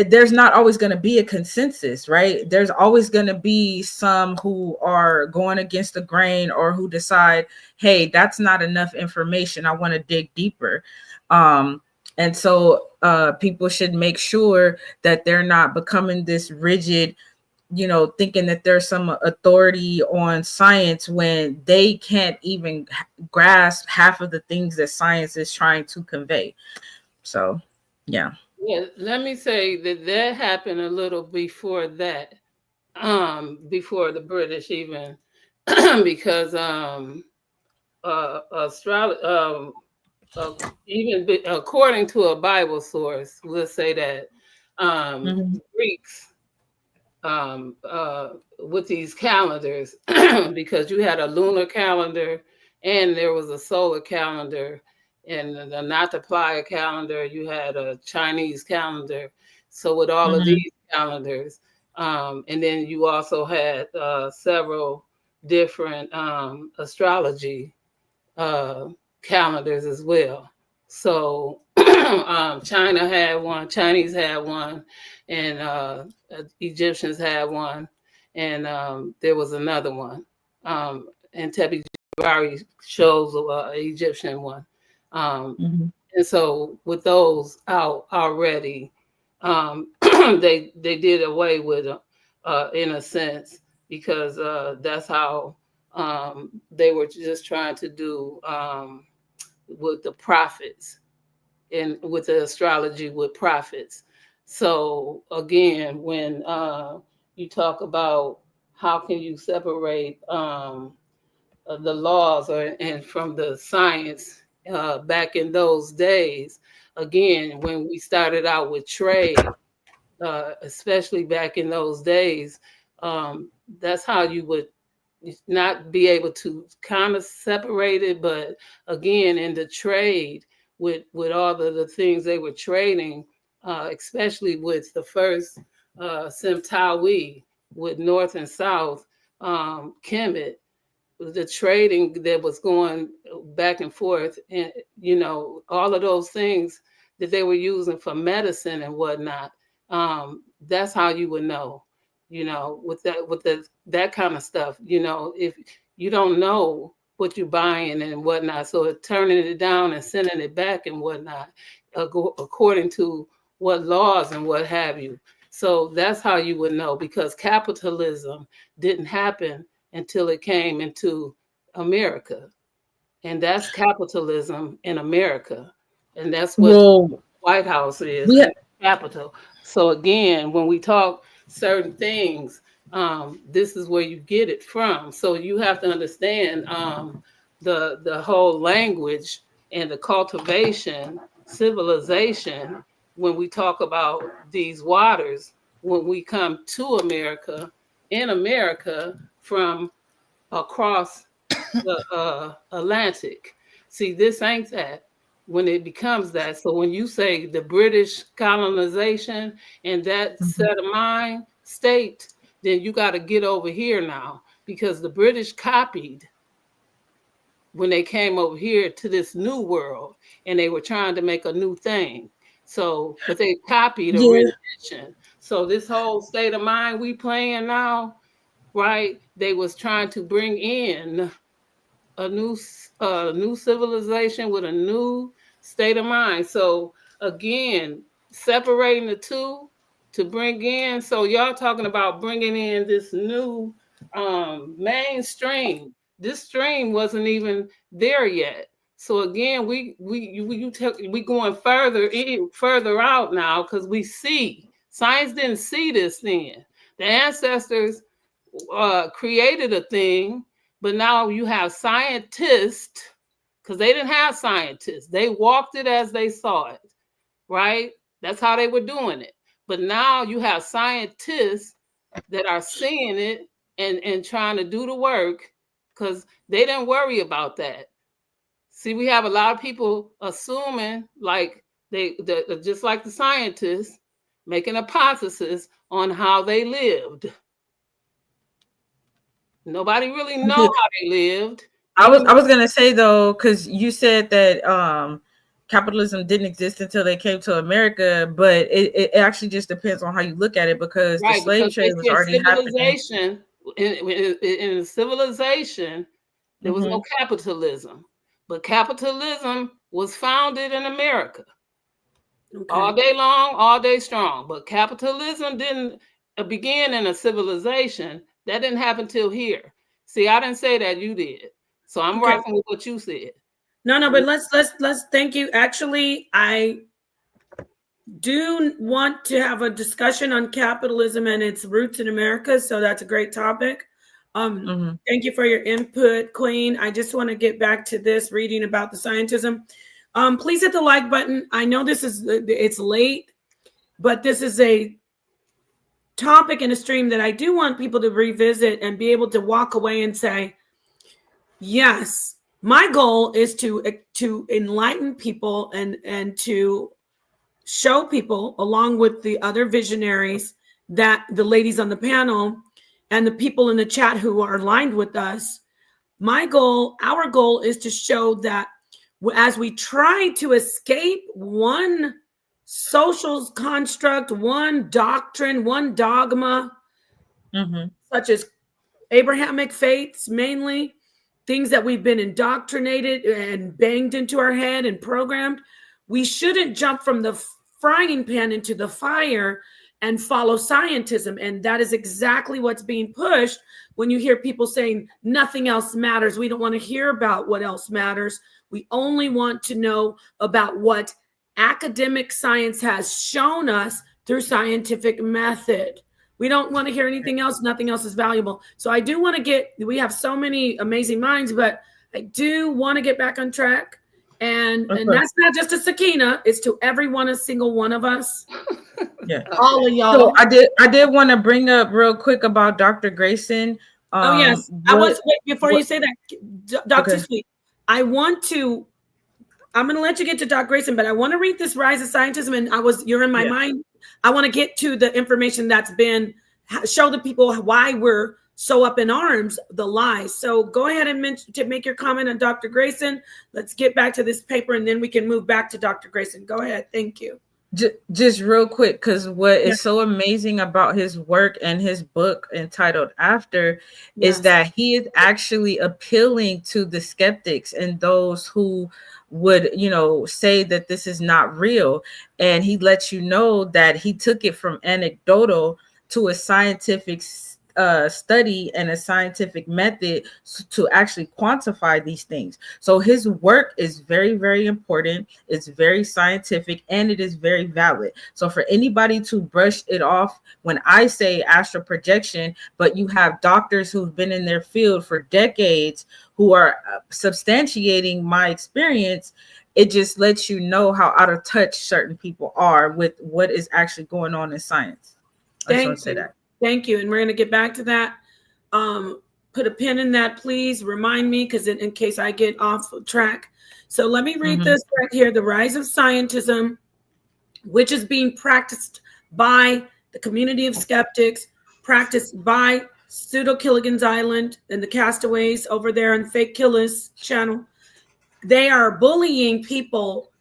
there's not always going to be a consensus, right? There's always going to be some who are going against the grain, or who decide, hey, that's not enough information, I want to dig deeper. And so people should make sure that they're not becoming this rigid, thinking that there's some authority on science when they can't even grasp half of the things that science is trying to convey. So, yeah. Yeah, let me say that happened a little before that, before the British even, because even according to a Bible source, we'll say that Greeks, with these calendars, because you had a lunar calendar and there was a solar calendar, and the not-to-apply calendar, you had a Chinese calendar. So with all of these calendars, and then you also had several different astrology calendars as well. So China had one, Chinese had one, and Egyptians had one, and there was another one. And Tebi Jabari shows an Egyptian one. And so with those out already, they did away with them in a sense, because that's how they were just trying to do with the prophets, and with the astrology with prophets. So again, when you talk about how can you separate the laws and from the science back in those days, again, when we started out with trade, especially back in those days, that's how you would not be able to kind of separate it. But again, in the trade, with all of the things they were trading, especially with the first Simtawi, with North and South, Kemet, the trading that was going back and forth, and all of those things that they were using for medicine and whatnot. That's how you would know, with that kind of stuff. If you don't know what you're buying and whatnot, so turning it down and sending it back and whatnot, according to what laws and what have you. So that's how you would know, because capitalism didn't happen until it came into America. And that's capitalism in America. And that's what the White House is, capital. So again, when we talk certain things, this is where you get it from. So you have to understand the whole language and the cultivation, civilization, when we talk about these waters, when we come to America, in America, from across the Atlantic. See, this ain't that when it becomes that. So when you say the British colonization and that set of mind state, then you got to get over here now, because the British copied when they came over here to this new world, and they were trying to make a new thing. So, but they copied a rendition. So this whole state of mind we playing now, right? They was trying to bring in a new civilization with a new state of mind. So again, separating the two to bring in. So y'all talking about bringing in this new mainstream. This stream wasn't even there yet. So again, we going further out now, because we see science didn't see this then. The ancestors created a thing, but now you have scientists, because they didn't have scientists. They walked it as they saw it, right? That's how they were doing it. But now you have scientists that are seeing it and trying to do the work, because they didn't worry about that. See, we have a lot of people assuming, like They just like the scientists make an hypothesis on how they lived. Nobody really know how they lived. I was gonna say though, because you said that capitalism didn't exist until they came to America, but it actually just depends on how you look at it, because the slave trade was already happening. In civilization, there was no capitalism, but capitalism was founded in America. All day long, all day strong. But capitalism didn't begin in a civilization. That didn't happen till here. See, I didn't say that, you did. So I'm rocking with what you said. No, but let's thank you. Actually, I do want to have a discussion on capitalism and its roots in America. So that's a great topic. Thank you for your input, Queen. I just want to get back to this reading about the scientism. Please hit the like button. I know it's late, but this is a topic in a stream that I do want people to revisit and be able to walk away and say, yes, my goal is to enlighten people and to show people, along with the other visionaries, that the ladies on the panel and the people in the chat who are aligned with us, our goal is to show that as we try to escape one social construct, one doctrine, one dogma, such as Abrahamic faiths, mainly things that we've been indoctrinated and banged into our head and programmed, we shouldn't jump from the frying pan into the fire and follow scientism. And that is exactly what's being pushed when you hear people saying nothing else matters. We don't want to hear about what else matters. We only want to know about what academic science has shown us through scientific method. We don't want to hear anything else. Nothing else is valuable. So I do want to we have so many amazing minds, but I do want to get back on track. And that's not just to Sakina, it's to every single one of us. Yeah. All of y'all. So I did want to bring up real quick about Dr. Grayson. Yes. Before you say that, Dr. Sweet, I'm going to let you get to Dr. Grayson, but I want to read this Rise of Scientism, and you're in my mind. I want to get to the information that's been show the people why we're so up in arms, the lies. So go ahead and make your comment on Dr. Grayson. Let's get back to this paper, and then we can move back to Dr. Grayson. Go ahead. Thank you. Just real quick, because what is so amazing about his work and his book entitled After is that he is actually appealing to the skeptics and those who would, say that this is not real. And he lets you know that he took it from anecdotal to a scientific study and a scientific method to actually quantify these things. So his work is very, very important. It's very scientific and it is very valid. So for anybody to brush it off when I say astral projection, but you have doctors who've been in their field for decades who are substantiating my experience, it just lets you know how out of touch certain people are with what is actually going on in science. I just want to say that. Thank you. And we're going to get back to that. Put a pin in that, please. Remind me, because in case I get off track. So let me read this right here. The Rise of Scientism, which is being practiced by the community of skeptics, practiced by Pseudo Killigan's Island and the castaways over there on Fake Killis channel. They are bullying people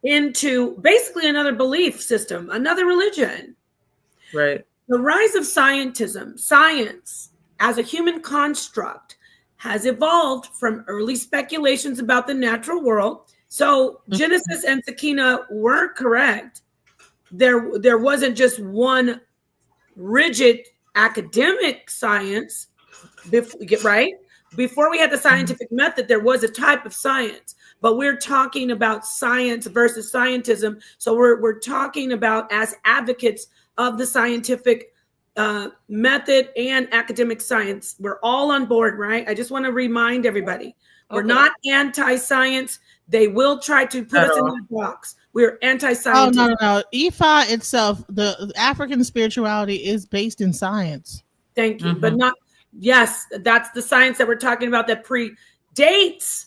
into basically another belief system, another religion. Right. The rise of scientism, science as a human construct, has evolved from early speculations about the natural world. So Genesis and Sakina were correct. There wasn't just one rigid academic science, right? Before we had the scientific method, there was a type of science. But we're talking about science versus scientism. So we're talking about, as advocates of the scientific method and academic science, we're all on board, right? I just want to remind everybody, we're not anti-science. They will try to put us in the box. We're anti-science. Oh, no. Ifa itself, the African spirituality is based in science. Thank you. But not, yes, that's the science that we're talking about that predates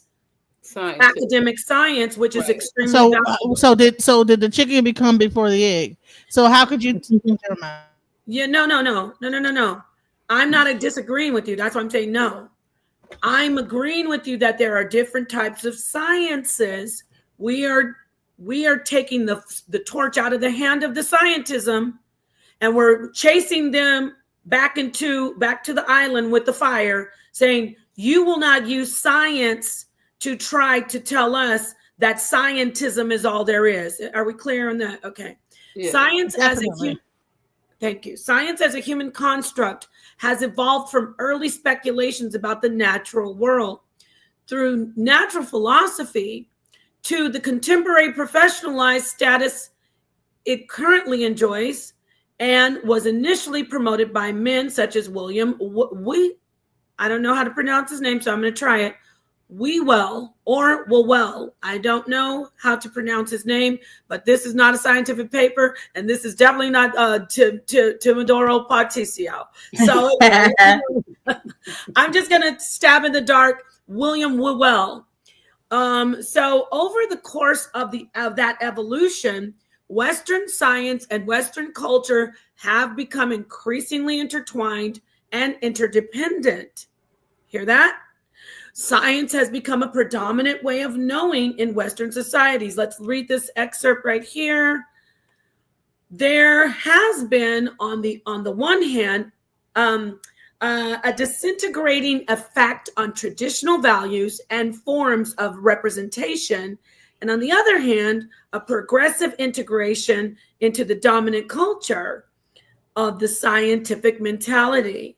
academic science, which is extremely valuable. So did the chicken become before the egg? So how could you never mind. Yeah, no. I'm not disagreeing with you. That's why I'm saying no. I'm agreeing with you that there are different types of sciences. We are taking the torch out of the hand of the scientism, and we're chasing them back to the island with the fire, saying you will not use science to try to tell us that scientism is all there is. Are we clear on that? Okay. Yeah, science definitely. Thank you. Science as a human construct has evolved from early speculations about the natural world through natural philosophy to the contemporary professionalized status it currently enjoys, and was initially promoted by men such as William, I don't know how to pronounce his name, so I'm going to try it. Whewell or Whewell. I don't know how to pronounce his name, but this is not a scientific paper, and this is definitely not Timodoro Particio. So I'm just going to stab in the dark. William Whewell. So over the course of that evolution, Western science and Western culture have become increasingly intertwined and interdependent. Hear that? Science has become a predominant way of knowing in Western societies. Let's read this excerpt right here. There has been, on the one hand, a disintegrating effect on traditional values and forms of representation, and on the other hand, a progressive integration into the dominant culture of the scientific mentality,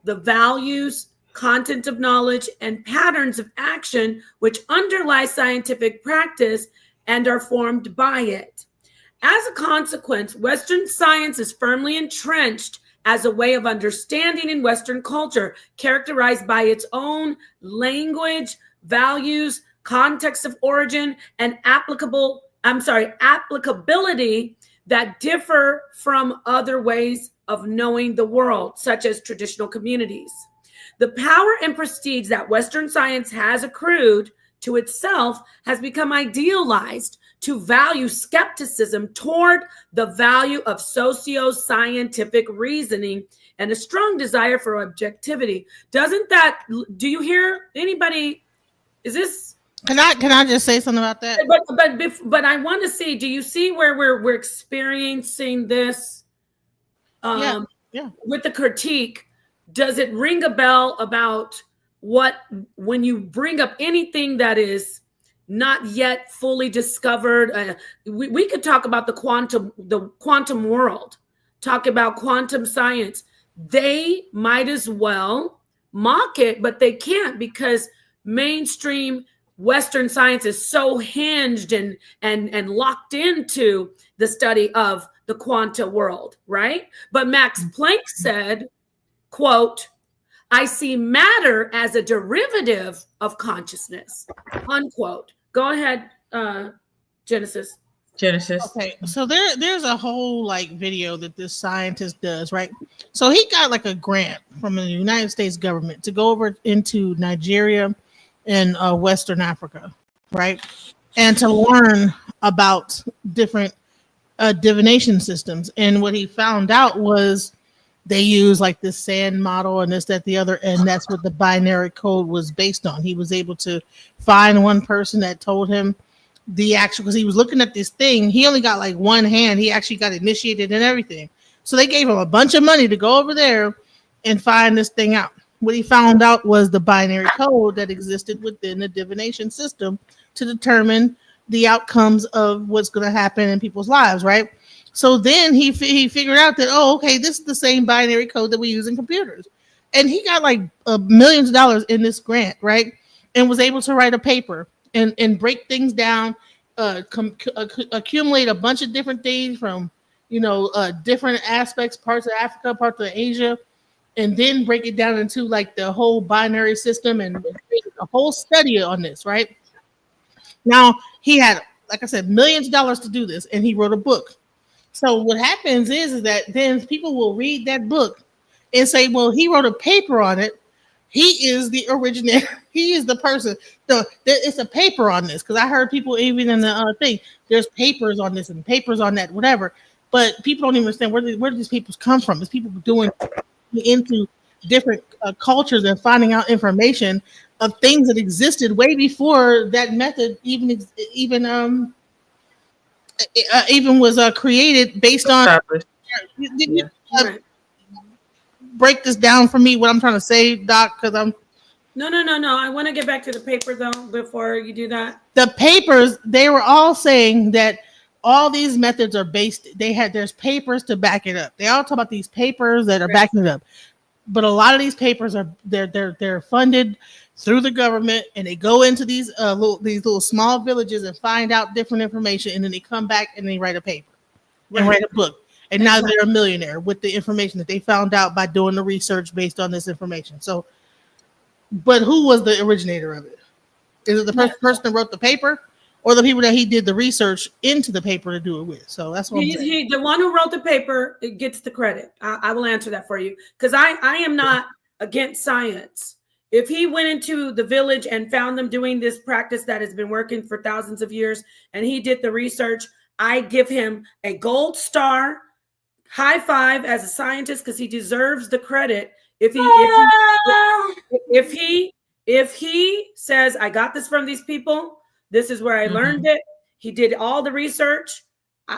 the values, content of knowledge, and patterns of action which underlie scientific practice and are formed by it. As a consequence, Western science is firmly entrenched as a way of understanding in Western culture, characterized by its own language, values, context of origin, and applicability that differ from other ways of knowing the world, such as traditional communities. The power and prestige that Western science has accrued to itself has become idealized to value skepticism toward the value of socio-scientific reasoning and a strong desire for objectivity. Do you hear anybody? Is this? Can I just say something about that? But I want to see, do you see where we're experiencing this yeah. with the critique? Does it ring a bell about when you bring up anything that is not yet fully discovered? We could talk about the quantum world, talk about quantum science. They might as well mock it, but they can't, because mainstream Western science is so hinged and locked into the study of the quantum world, right? But Max Planck said, quote, "I see matter as a derivative of consciousness," unquote. Go ahead, Genesis. Okay, so there's a whole video that this scientist does, right? So he got a grant from the United States government to go over into Nigeria and Western Africa, right? And to learn about different divination systems. And what he found out was they use this sand model and this, that, the other, and that's what the binary code was based on. He was able to find one person that told him the actual, because he was looking at this thing. He only got one hand. He actually got initiated and everything. So they gave him a bunch of money to go over there and find this thing out. What he found out was the binary code that existed within the divination system to determine the outcomes of what's going to happen in people's lives, right? So then he figured out that, this is the same binary code that we use in computers. And he got millions of dollars in this grant, right? And was able to write a paper and break things down, accumulate a bunch of different things from, different aspects, parts of Africa, parts of Asia, and then break it down into the whole binary system and create a whole study on this, right? Now, he had, like I said, millions of dollars to do this, and he wrote a book. So what happens is that then people will read that book and say, well, he wrote a paper on it. He is the originator. He is the person. It's a paper on this because I heard people even in the thing. There's papers on this and papers on that, whatever. But people don't even understand where do these papers come from. It's people doing into different cultures and finding out information of things that existed way before that method even was created based on. Break this down for me, what I'm trying to say, Doc, because I'm. No. I want to get back to the paper though before you do that. The papers, they were all saying that all these methods are based. There's papers to back it up. They all talk about these papers that are backing it up, but a lot of these papers are they're funded through the government, and they go into these little small villages and find out different information, and then they come back and they write a paper and write a book. And now they're a millionaire with the information that they found out by doing the research based on this information. So, but who was the originator of it? Is it the person that wrote the paper, or the people that he did the research into the paper to do it with? So that's what I'm saying. The one who wrote the paper gets the credit. I will answer that for you because I am not against science. If he went into the village and found them doing this practice that has been working for thousands of years, and he did the research, I give him a gold star. High five as a scientist because he deserves the credit. If he says, I got this from these people, this is where I learned it. He did all the research.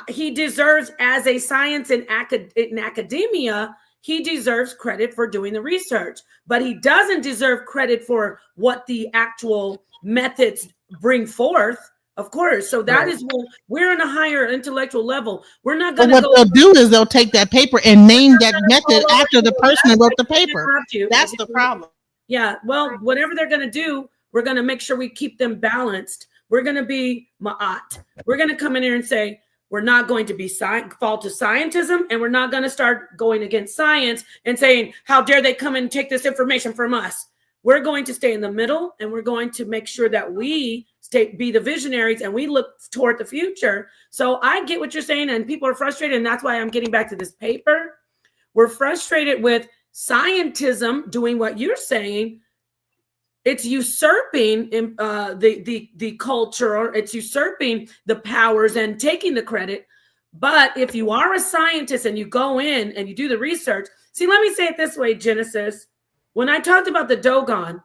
He deserves, as a science in academia, he deserves credit for doing the research, but he doesn't deserve credit for what the actual methods bring forth. Of course. So that is when we're on a higher intellectual level. We're not going to go. What they'll do is they'll take that paper and name that method after the person that wrote the paper. That's the problem. Yeah. Well, whatever they're going to do, we're going to make sure we keep them balanced. We're going to be ma'at. We're going to come in here and say, we're not going to be fall to scientism, and we're not going to start going against science and saying, how dare they come and take this information from us? We're going to stay in the middle, and we're going to make sure that we be the visionaries and we look toward the future. So I get what you're saying, and people are frustrated, and that's why I'm getting back to this paper. We're frustrated with scientism doing what you're saying. It's usurping the culture, or it's usurping the powers and taking the credit. But if you are a scientist and you go in and you do the research, see, let me say it this way, Genesis. When I talked about the Dogon,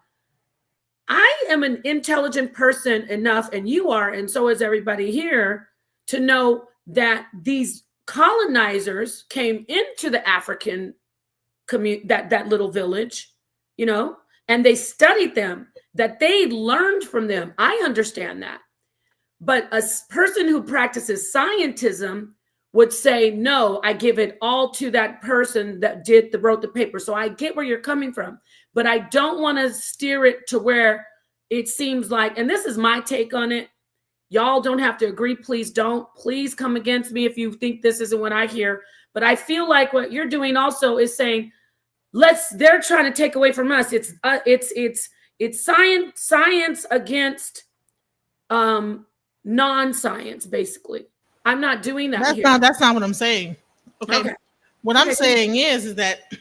I am an intelligent person enough, and you are, and so is everybody here, to know that these colonizers came into the African community, that little village, and they studied them, that they learned from them. I understand that. But a person who practices scientism would say, no, I give it all to that person that wrote the paper. So I get where you're coming from, but I don't want to steer it to where it seems like, and this is my take on it. Y'all don't have to agree. Please don't. Please come against me if you think this isn't what I hear. But I feel like what you're doing also is saying, they're trying to take away from us. It's science against non-science, basically. I'm not doing that. That's not what I'm saying. Okay. What I'm saying is that,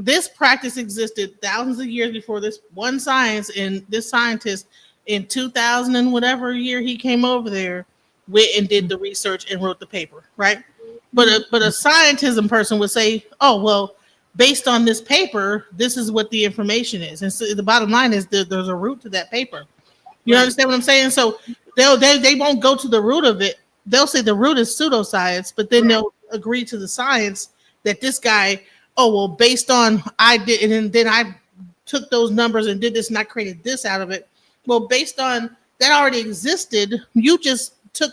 this practice existed thousands of years before this one science, and this scientist in 2000 and whatever year he came over there went and did the research and wrote the paper, right? But a scientism person would say, oh, well, based on this paper, this is what the information is. And so the bottom line is there's a root to that paper. You understand what I'm saying? So they won't go to the root of it. They'll say the root is pseudoscience, but then they'll agree to the science that this guy, oh, well, based on I did, and then I took those numbers and did this and I created this out of it. Well, based on that already existed, you just took,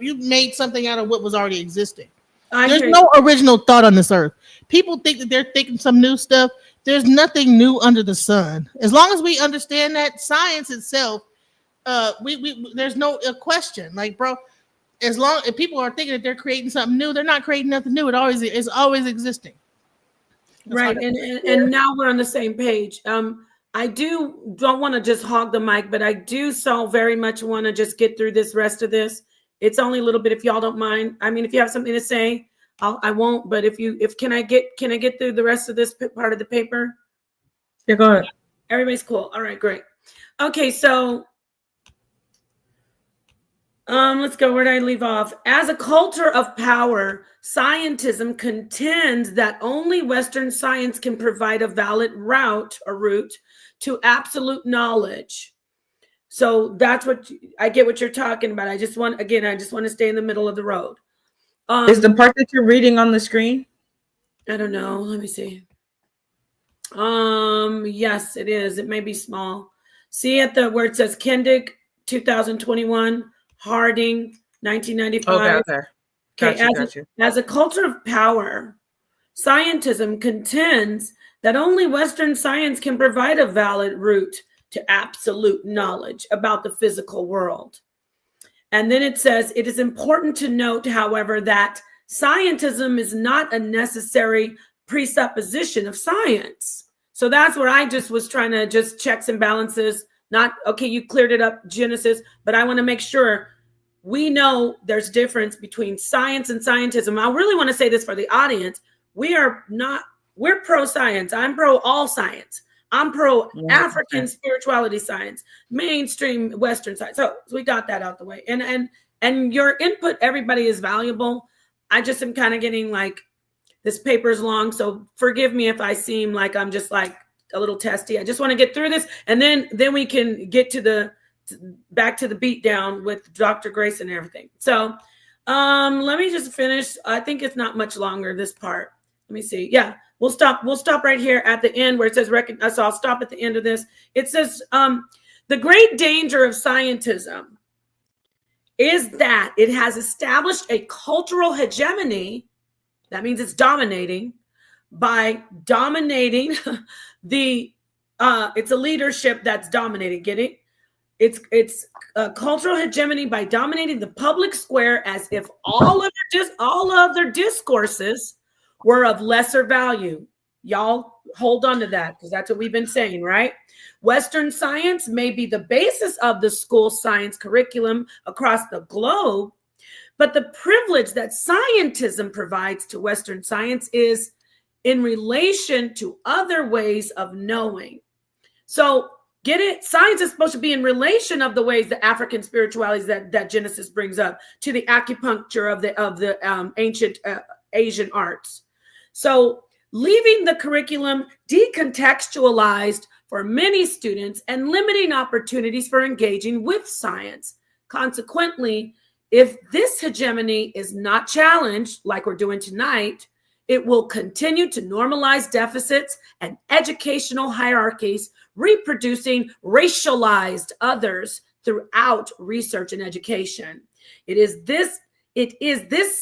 you made something out of what was already existing. There's no original thought on this earth. People think that they're thinking some new stuff. There's nothing new under the sun. As long as we understand that science itself, there's no question. Like, bro, as long as people are thinking that they're creating something new, they're not creating nothing new. It's always existing. That's right. And now we're on the same page. I don't want to just hog the mic, but I do so very much want to just get through this rest of this. It's only a little bit, if y'all don't mind. I mean, if you have something to say, I won't. But can I get through the rest of this part of the paper? Yeah, go ahead. Everybody's cool. All right, great. Okay, so let's go. Where did I leave off? As a culture of power, scientism contends that only Western science can provide a valid route to absolute knowledge. So that's what I get what you're talking about. I just want to stay in the middle of the road. Is the part that you're reading on the screen? I don't know. Let me see. Yes, it is. It may be small. See at the where it says Kendick 2021, Harding 1995. Okay. Got you. As a culture of power, scientism contends that only Western science can provide a valid route to absolute knowledge about the physical world. And then it says, it is important to note, however, that scientism is not a necessary presupposition of science. So that's where I just was trying to just checks and balances. Not, okay, you cleared it up, Genesis, but I want to make sure we know there's difference between science and scientism. I really want to say this for the audience. We're pro-science. I'm pro all science. I'm pro African spirituality science, mainstream Western science. So we got that out the way. And your input, everybody, is valuable. I just am kind of getting like, this paper is long, so forgive me if I seem like I'm just like a little testy. I just want to get through this, and then we can get to back to the beat down with Dr. Grace and everything. So let me just finish. I think it's not much longer, this part. Let me see. Yeah. We'll stop right here at the end where it says recognize. So I'll stop at the end of this. It says the great danger of scientism is that it has established a cultural hegemony. That means it's dominating by dominating it's a leadership that's dominating. Get it? It's a cultural hegemony by dominating the public square as if all of their discourses were of lesser value. Y'all hold on to that because that's what we've been saying, right? Western science may be the basis of the school science curriculum across the globe, but the privilege that scientism provides to Western science is in relation to other ways of knowing. So get it? Science is supposed to be in relation of the ways the African spiritualities that Genesis brings up to the acupuncture of the ancient Asian arts. So leaving the curriculum decontextualized for many students and limiting opportunities for engaging with science. Consequently, if this hegemony is not challenged, like we're doing tonight, it will continue to normalize deficits and educational hierarchies, reproducing racialized others throughout research and education. It is this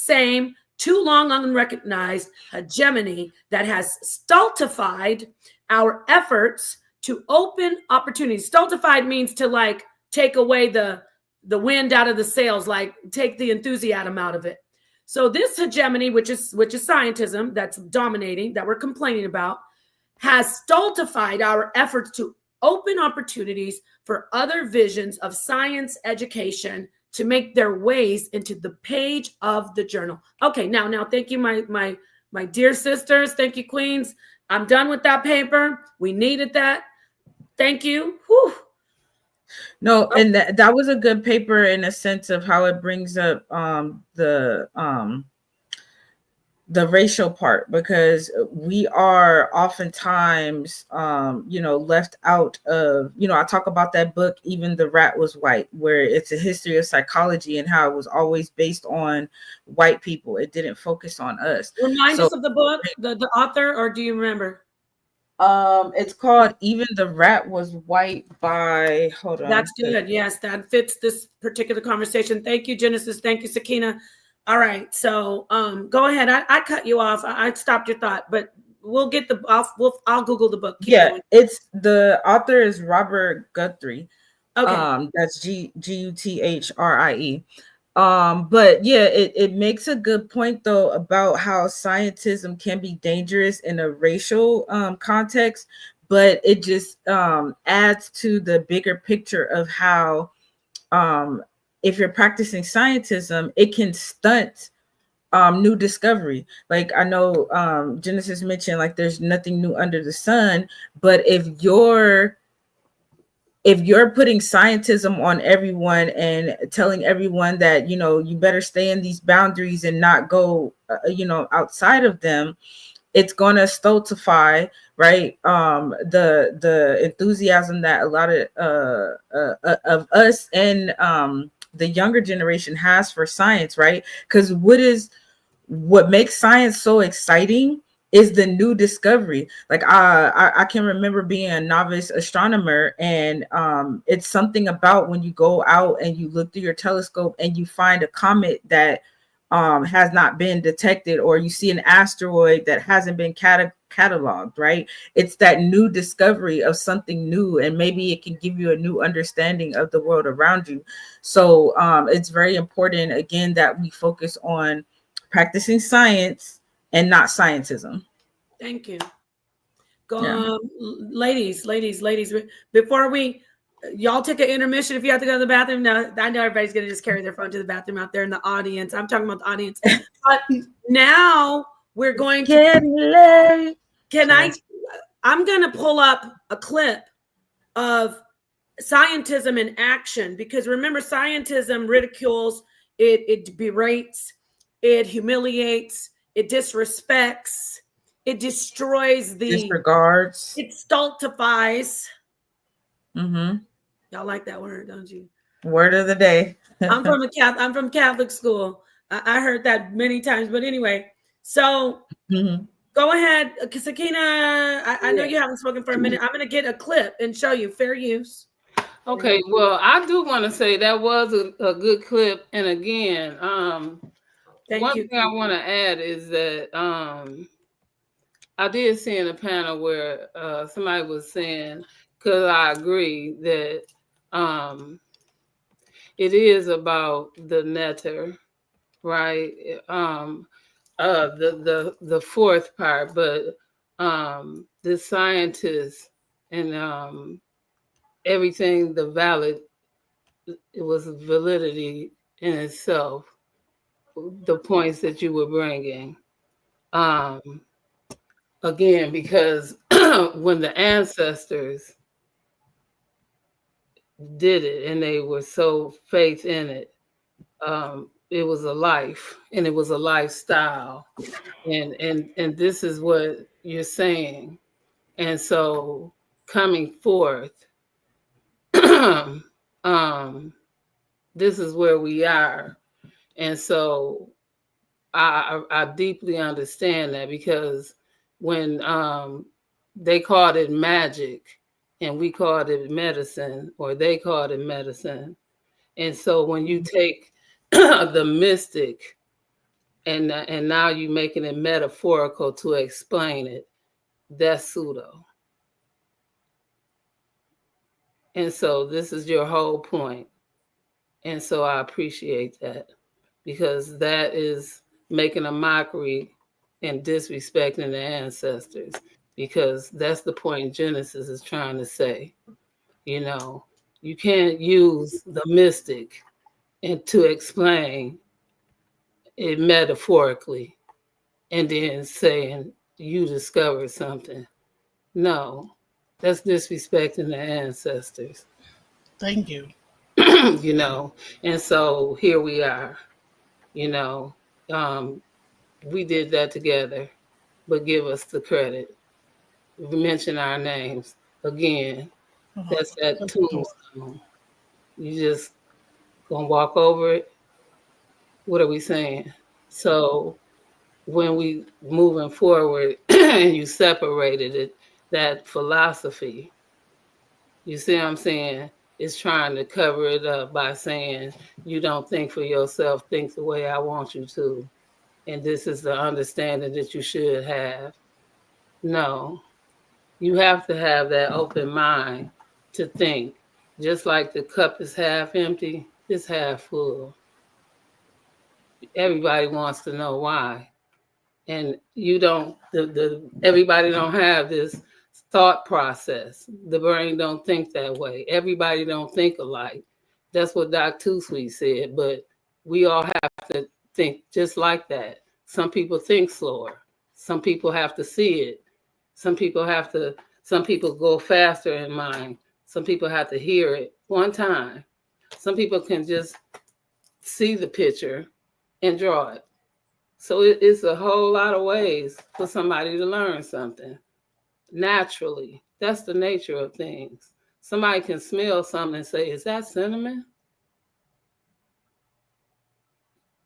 same too long unrecognized hegemony that has stultified our efforts to open opportunities. Stultified means to like take away the wind out of the sails, like take the enthusiasm out of it. So this hegemony, which is scientism that's dominating, that we're complaining about, has stultified our efforts to open opportunities for other visions of science education to make their ways into the page of the journal. Okay, now, thank you, my dear sisters. Thank you, queens. I'm done with that paper. We needed that. Thank you. Whew. No, and that was a good paper in a sense of how it brings up the racial part, because we are oftentimes left out of, I talk about that book, Even the Rat Was White, where it's a history of psychology and how it was always based on white people. It didn't focus on us. Remind us of the book, the author, or do you remember? It's called Even the Rat Was White by, hold on. That's good. Yes, that fits this particular conversation. Thank you, Genesis. Thank you, Sakina. All right, so go ahead. I cut you off. I stopped your thought, but we'll get I'll Google the book. Keep going. It's the author is Robert Guthrie. Okay, that's Guthrie. But yeah, it makes a good point though about how scientism can be dangerous in a racial context, but it just adds to the bigger picture of how if you're practicing scientism, it can stunt new discovery. Like I know Genesis mentioned, like there's nothing new under the sun, but if you're putting scientism on everyone and telling everyone that, you know, you better stay in these boundaries and not go outside of them, it's going to stultify, right, the enthusiasm that a lot of us and the younger generation has for science, right? Because what makes science so exciting is the new discovery. Like I can remember being a novice astronomer, and it's something about when you go out and you look through your telescope and you find a comet that has not been detected, or you see an asteroid that hasn't been cataloged, right? It's that new discovery of something new, and maybe it can give you a new understanding of the world around you. So it's very important, again, that we focus on practicing science and not scientism. Thank you. Go, ladies. Before y'all take an intermission if you have to go to the bathroom. Now, I know everybody's going to just carry their phone to the bathroom out there in the audience. I'm talking about the audience. But now we're going to I'm going to pull up a clip of scientism in action, because remember, scientism ridicules, it berates, it humiliates, it disrespects, it destroys, disregards, it stultifies. Mm-hmm. Y'all like that word, don't you? Word of the day. I'm from Catholic school. I heard that many times. But anyway, so go ahead, Sakina. I know you haven't spoken for a minute. I'm going to get a clip and show you. Fair use. Okay, well, I do want to say that was a good clip. And again, one thing I want to add is that I did see in a panel where somebody was saying, because I agree that it is about the neter, right? The fourth part, but the scientists and everything, it was validity in itself, the points that you were bringing. Again, because when the ancestors did it and they were so faith in it, it was a life and it was a lifestyle. And this is what you're saying. And so coming forth, this is where we are. And so I deeply understand that, because when they called it magic and we called it medicine, or they called it medicine. And so when you take the mystic and now you're making it metaphorical to explain it, that's pseudo. And so this is your whole point. And so I appreciate that, because that is making a mockery and disrespecting the ancestors, because that's the point Genesis is trying to say. You know, you can't use the mystic and to explain it metaphorically and then saying you discovered something. No, that's disrespecting the ancestors. Thank you. You know, and so here we are. You know, we did that together, but give us the credit. We mention our names again. That's that tombstone. You just gonna walk over it. What are we saying? So when we moving forward and you separated it, that philosophy, you see what I'm saying, is trying to cover it up by saying you don't think for yourself, think the way I want you to. And this is the understanding that you should have. No, you have to have that open mind to think. Just like the cup is half empty, it's half full. Everybody wants to know why. And you don't, everybody don't have this thought process. The brain don't think that way. Everybody don't think alike. That's what Doc Two Sweet said. But we all have to think just like that. Some people think slower. Some people have to see it. Some people go faster in mind. Some people have to hear it one time. Some people can just see the picture and draw it. So it's a whole lot of ways for somebody to learn something naturally. That's the nature of things. Somebody can smell something and say, is that cinnamon?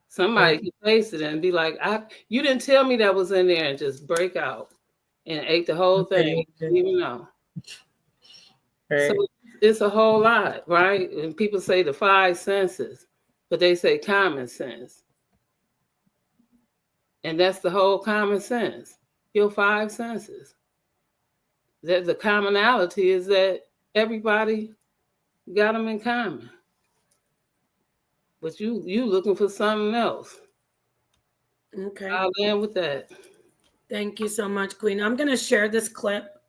Somebody can taste it and be like, you didn't tell me that was in there, and just break out and ate the whole thing, even know. Right. So it's a whole lot, right? And people say the 5 senses, but they say common sense. And that's the whole common sense, your 5 senses. That the commonality is that everybody got them in common. But you looking for something else. Okay. I'll end with that. Thank you so much, Queen. I'm going to share this clip,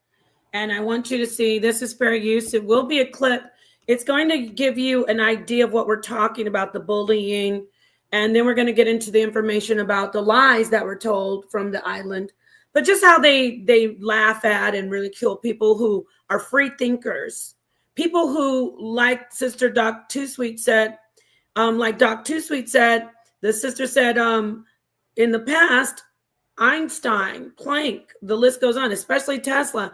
and I want you to see, this is fair use. It will be a clip. It's going to give you an idea of what we're talking about, the bullying, and then we're going to get into the information about the lies that were told from the island, but just how they laugh at and ridicule people who are free thinkers, people who, like Sister Doc Too Sweet said, like Doc Too Sweet said, the sister said, in the past, Einstein, Planck, the list goes on, especially Tesla.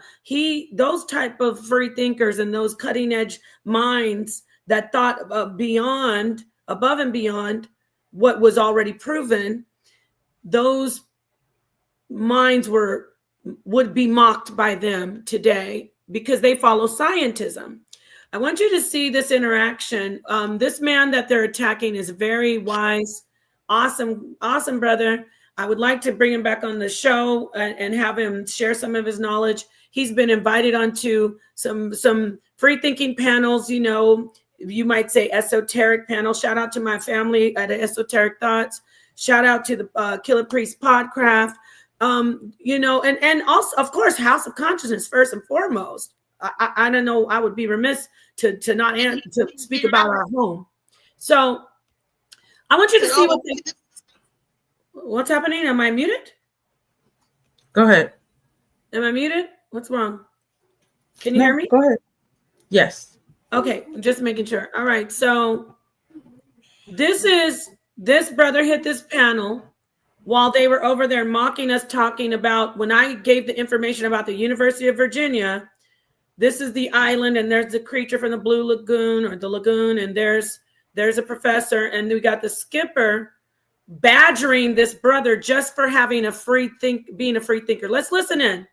Those type of free thinkers and those cutting edge minds that thought above and beyond what was already proven, those minds would be mocked by them today because they follow scientism. I want you to see this interaction. This man that they're attacking is very wise, awesome brother. I would like to bring him back on the show and have him share some of his knowledge. He's been invited onto some free thinking panels, you might say esoteric panel. Shout out to my family at Esoteric Thoughts. Shout out to the Killer Priest Podcraft. And also, of course, House of Consciousness first and foremost. I don't know. I would be remiss to not to speak about our home. So I want you to see what's happening. Am I muted? Go ahead. Am I muted? What's wrong? Can you hear me? Go ahead. Yes. Okay, I'm just making sure. All right. So this brother hit this panel while they were over there mocking us, talking about when I gave the information about the University of Virginia. This is the island, and there's the creature from the Blue Lagoon or the lagoon, and there's a professor, and we got the skipper badgering this brother just for having being a free thinker. Let's listen in.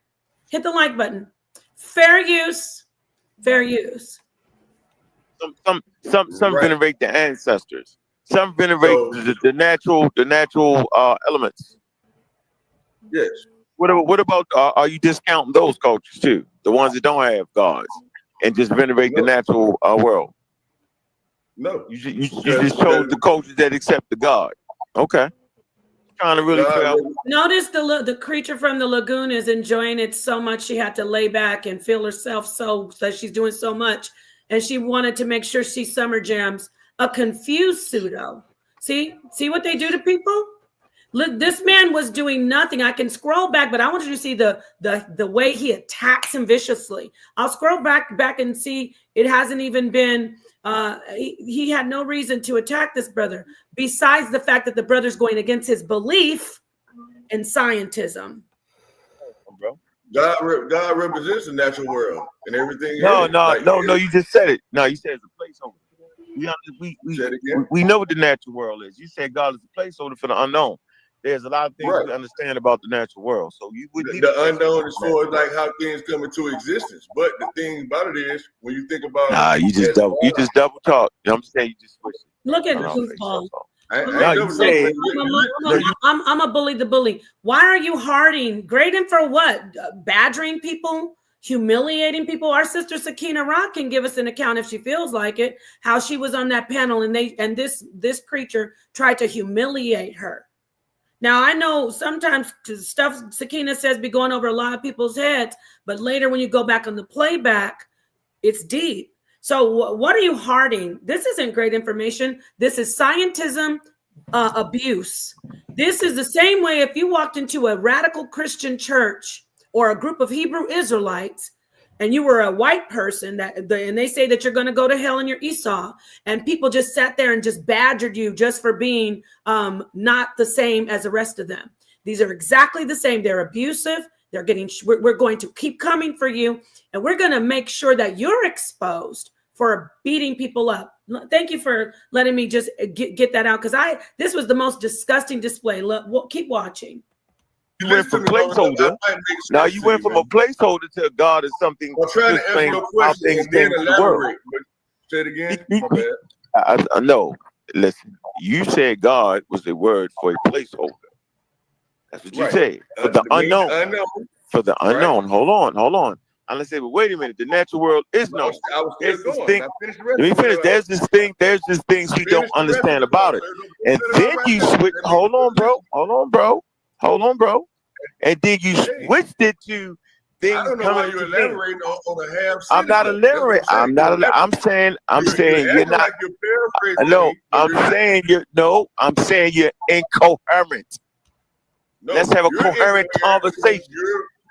Hit the like button. Fair use. Fair use. Some right. Venerate the ancestors. Some venerate the natural elements. Yes. What about are you discounting those cultures too? The ones that don't have gods and just venerate the natural world? No. You just chose the cultures that accept the God. Okay. Kind of really fair. Notice the creature from the lagoon is enjoying it so much she had to lay back and feel herself so that she's doing so much. And she wanted to make sure she summer jams a confused pseudo. See what they do to people? Look, this man was doing nothing. I can scroll back, but I want you to see the way he attacks him viciously. I'll scroll back and see it hasn't even been, he had no reason to attack this brother, besides the fact that the brother's going against his belief in scientism. God represents the natural world and everything. No, you just said it. No, you said it's a placeholder. We know what the natural world is. You said God is a placeholder for the unknown. There's a lot of things to understand about the natural world. So you would the unknown as far as like how things come into existence. But the thing about it is when you think about you just double talk. You know what I'm saying? You just switch it. Look at the goofball. I'm a bully the bully. Why are you harding? Grading for what? Badgering people? Humiliating people? Our sister Sakina Rock can give us an account if she feels like it, how she was on that panel and this creature tried to humiliate her. Now, I know sometimes stuff Sakina says be going over a lot of people's heads, but later when you go back on the playback, it's deep. So what are you harding? This isn't great information. This is scientism abuse. This is the same way if you walked into a radical Christian church or a group of Hebrew Israelites and you were a white person and they say that you're going to go to hell and you're Esau, and people just sat there and just badgered you just for being not the same as the rest of them. These are exactly the same. They're abusive. They're getting, we're going to keep coming for you, and we're going to make sure that you're exposed for beating people up. Thank you for letting me just get that out, because this was the most disgusting display. Keep watching. You went from placeholder. Now you went from a placeholder to God is something. I'm trying to answer your question and then elaborate. Say it again. My bad. No, listen. You said God was a word for a placeholder. That's what you said. For the unknown. For the unknown. Right. Hold on. I'm gonna say, but wait a minute. The natural world is known. There's this thing. Let me finish. There's this things we don't understand about it. And then you switch. Hold on, bro. And then you switched it to things. I don't know why you're elaborating on a half. I'm not elaborating. I'm saying you're not. Like you're no, I'm saying you're incoherent. No, let's have a coherent conversation.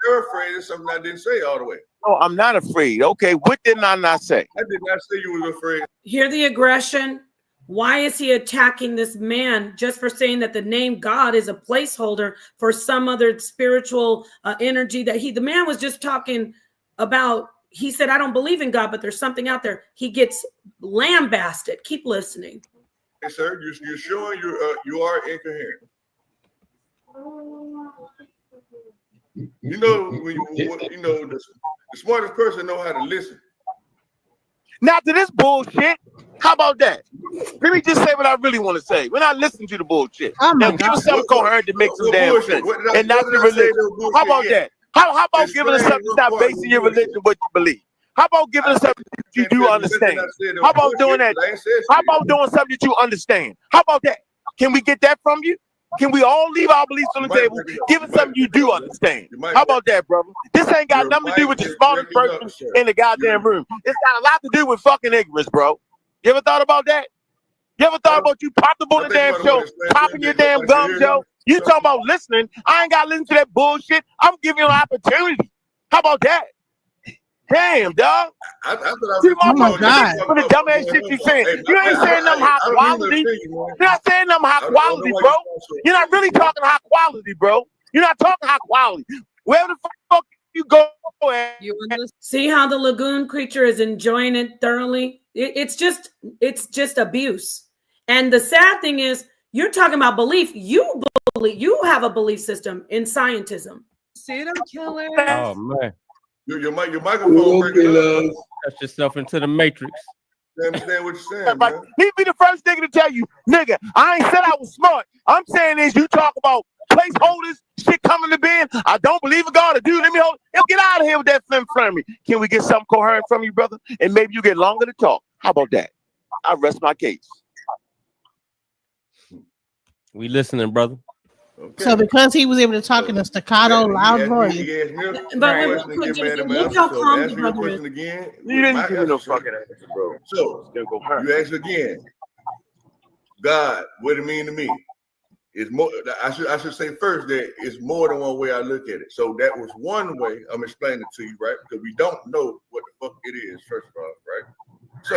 You're afraid of something I didn't say all the way. No, I'm not afraid. Okay, what did I not say? I did not say you were afraid. Hear the aggression. Why is he attacking this man just for saying that the name God is a placeholder for some other spiritual energy that the man was just talking about? He said, I don't believe in God, but there's something out there. He gets lambasted. Keep listening. Hey, sir, you're showing you are incoherent. You know, the smartest person know how to listen. Not to this bullshit. How about that? Let me just say what I really want to say. We're not listening to the bullshit. Now give us something coherent to make some damn sense. And not your religion. How about that? How about giving us something that's not basing your religion on what you believe? How about giving us something that you do understand? How about doing that? How about doing something that you understand? How about that? Can we get that from you? Can we all leave our beliefs on the table? Give us something you do understand. How about that, brother? This ain't got nothing to do with the smartest person in the goddamn room. It's got a lot to do with fucking ignorance, bro. You ever thought about that? You ever thought about you popped up on the damn show, popping your damn gum, Joe? You talking about listening? I ain't got to listen to that bullshit. I'm giving you an opportunity. How about that? Damn, dog. Oh my God. For the dumbass shit you saying. You ain't saying nothing high quality. You're not saying nothing high quality, bro. You're not really talking high quality, bro. You're not talking high quality. Where the fuck you go at? See how the lagoon creature is enjoying it thoroughly? It's just abuse. And the sad thing is, you're talking about belief. You have a belief system in scientism. See them killers. Oh man. Your microphone breaking up. Touch yourself into the matrix. You understand what you're saying, man? He'd be the first nigga to tell you, nigga, I ain't said I was smart. I'm saying is you talk about placeholders, shit coming to being. I don't believe in God. Dude, let me hold. Get out of here with that flim from me. Can we get something coherent from you, brother? And maybe you get longer to talk. How about that? I rest my case. We listening, brother. Okay. So because he was able to talk in a staccato, loud voice. You didn't give me no fucking answer, bro. So you asked again, God, what it mean to me? It's more. I should say first that it's more than one way I look at it. So that was one way I'm explaining it to you, right? Because we don't know what the fuck it is, first of all,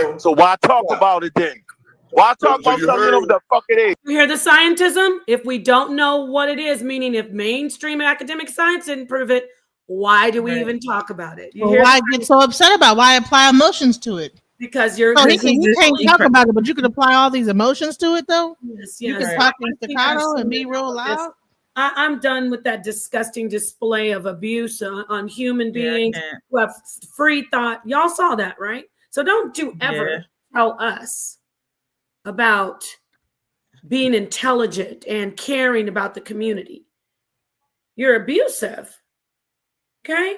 right? So why talk about it then? Why talk about something over the fuck it is? You hear the scientism? If we don't know what it is, meaning if mainstream academic science didn't prove it, why do we even talk about it? Why get so upset about it? Why apply emotions to it? Because you're he can't talk about it, but you can apply all these emotions to it though. Yes. You can talk in staccato and be real loud. I'm done with that disgusting display of abuse on human beings who have free thought. Y'all saw that, right? So don't you ever tell us about being intelligent and caring about the community. You're abusive. Okay?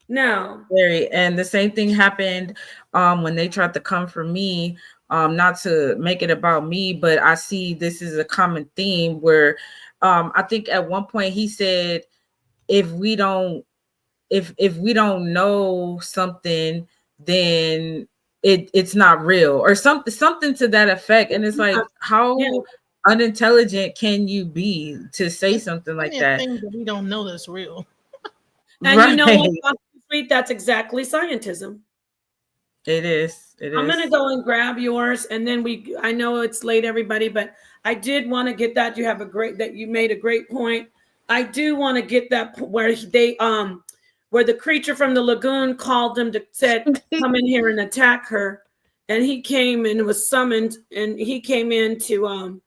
Now. And the same thing happened when they tried to come for me, not to make it about me, but I see this is a common theme where I think at one point he said, if we don't know something, then it's not real, or something to that effect. And it's like, how unintelligent can you be to say something like that? Things that we don't know that's real. And you know what? That's exactly scientism. It is. I'm gonna go and grab yours, and then I know it's late, everybody, but I did want to get that. You made a great point. I do want to get that where where the creature from the lagoon called him said, come in here and attack her. And he came and was summoned, and he came in to,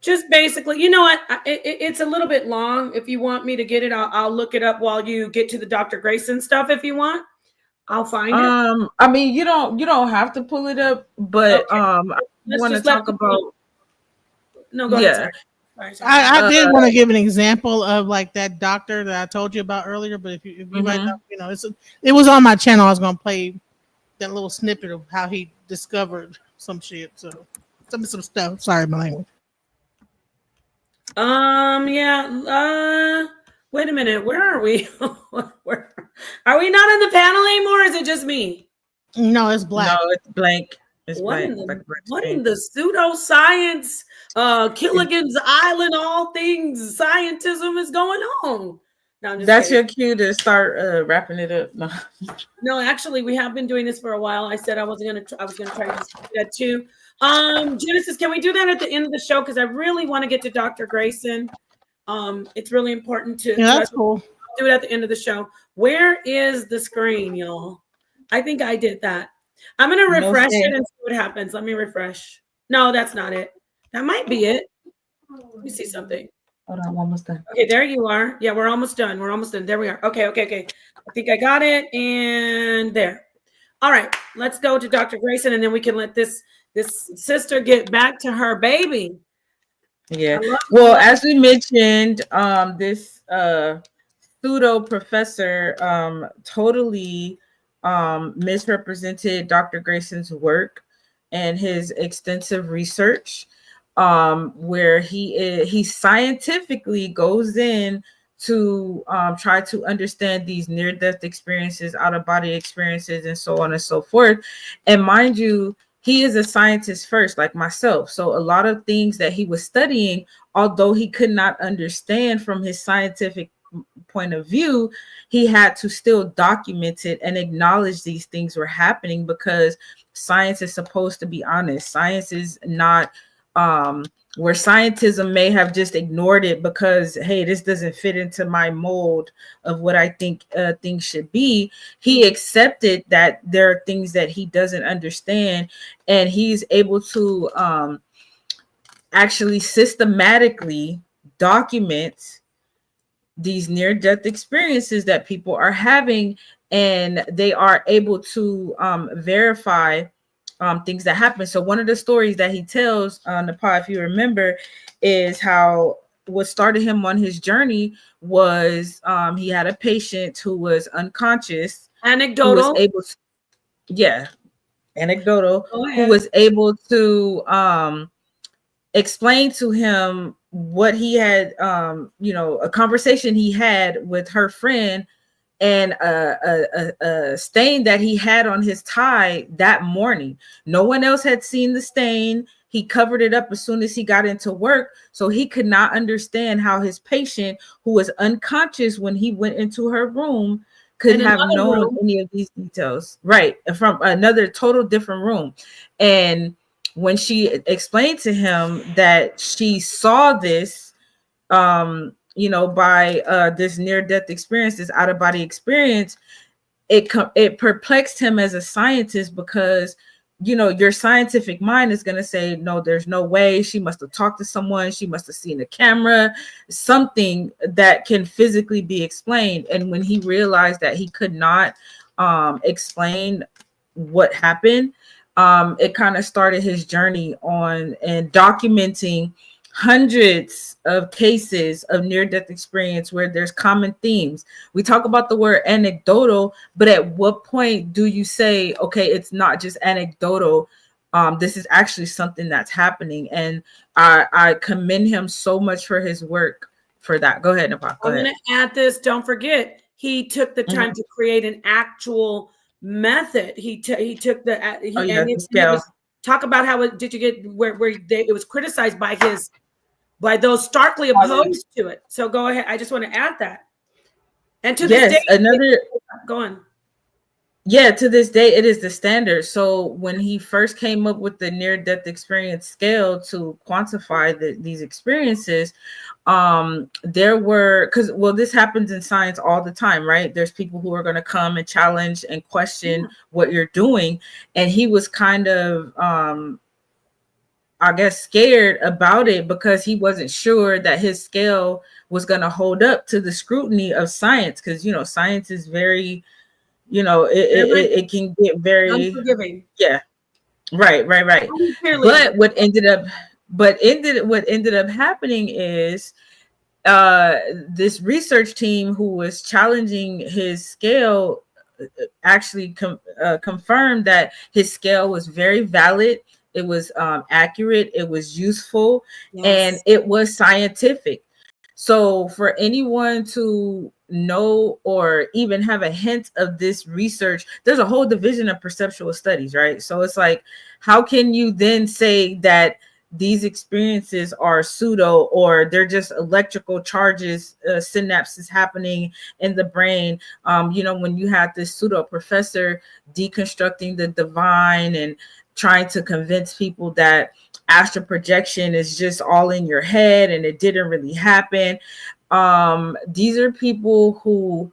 just basically, you know what? It's a little bit long. If you want me to get it, I'll look it up while you get to the Dr. Grayson stuff. If you want, I'll find it. I mean, you don't have to pull it up, but okay. I want to talk about. No, go ahead. Sorry. I did want to give an example of like that doctor that I told you about earlier, but if you might know, it was on my channel. I was gonna play that little snippet of how he discovered some shit. So some stuff. Sorry, my language. Wait a minute. Where are we? Are we not in the panel anymore? Or is it just me? No, it's black. No, it's blank. What in the pseudoscience, Killigan's Island, all things scientism is going on? No, that's your cue to start wrapping it up. No, actually, we have been doing this for a while. I said I was gonna try to do that too. Genesis, can we do that at the end of the show? Because I really want to get to Dr. Grayson. It's really important to. Yeah, that's cool. Do it at the end of the show. Where is the screen, y'all? I think I did that. I'm going to refresh it and see what happens. Let me refresh. No, that's not it. That might be it. Let me see something. Hold on, almost done. Okay, there you are. Yeah, we're almost done. There we are. Okay. I think I got it. And there. All right, let's go to Dr. Grayson, and then we can let this sister get back to her baby. Yeah. Well, as we mentioned, this pseudo professor totally misrepresented Dr. Grayson's work and his extensive research, where he scientifically goes in to try to understand these near-death experiences, out-of-body experiences, and so on and so forth. And mind you, he is a scientist first, like myself. So a lot of things that he was studying, although he could not understand from his scientific point of view, he had to still document it and acknowledge these things were happening, because science is supposed to be honest. Science is not where scientism may have just ignored it because, hey, this doesn't fit into my mold of what I think things should be. He accepted that there are things that he doesn't understand, and he's able to actually systematically document these near-death experiences that people are having, and they are able to verify things that happen. So one of the stories that he tells on the pod, if you remember, is how what started him on his journey was he had a patient who was unconscious. Anecdotal. Who was who was able to explain to him what he had, a conversation he had with her friend, and a stain that he had on his tie that morning. No one else had seen the stain. He covered it up as soon as he got into work. So he could not understand how his patient, who was unconscious when he went into her room, could have known any of these details. Right. From another total different room. And when she explained to him that she saw this, by this near-death experience, this out-of-body experience, it perplexed him as a scientist, because, your scientific mind is going to say, no, there's no way. She must have talked to someone. She must have seen a camera, something that can physically be explained. And when he realized that he could not explain what happened, it kind of started his journey on and documenting hundreds of cases of near-death experience where there's common themes. We talk about the word anecdotal, but at what point do you say, okay, it's not just anecdotal, this is actually something that's happening? And I commend him so much for his work for that. Go ahead, Nepal. I'm going to add this. Don't forget, he took the time to create an actual method. He took the Talk about how did you get where it was criticized by those starkly opposed to it. So go ahead. I just want to add that. And to this day, go on. Yeah, to this day, it is the standard. So when he first came up with the near-death experience scale to quantify these experiences, there were, this happens in science all the time, right? There's people who are going to come and challenge and question what you're doing. And he was kind of, I guess, scared about it because he wasn't sure that his scale was going to hold up to the scrutiny of science. Because, science is very, it can get very unforgiving. Yeah. Right. But what ended up happening is this research team who was challenging his scale actually confirmed that his scale was very valid. It was accurate. It was useful, and it was scientific. So for anyone to know or even have a hint of this research, there's a whole division of perceptual studies, right? So it's like, how can you then say that these experiences are pseudo, or they're just electrical charges, synapses happening in the brain? When you had this pseudo professor deconstructing the divine and trying to convince people that astral projection is just all in your head and it didn't really happen. These are people who,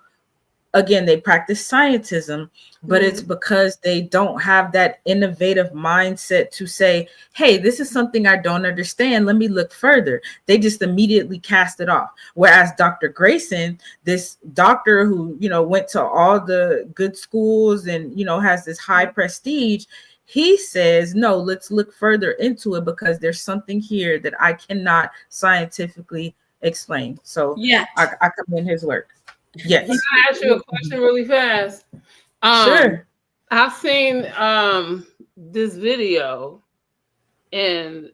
again, they practice scientism, but it's because they don't have that innovative mindset to say, hey, this is something I don't understand. Let me look further. They just immediately cast it off. Whereas Dr. Grayson, this doctor who, went to all the good schools and, has this high prestige, he says, no, let's look further into it because there's something here that I cannot scientifically explain. So I commend his work. Yes. Can I ask you a question really fast? Sure. I've seen this video and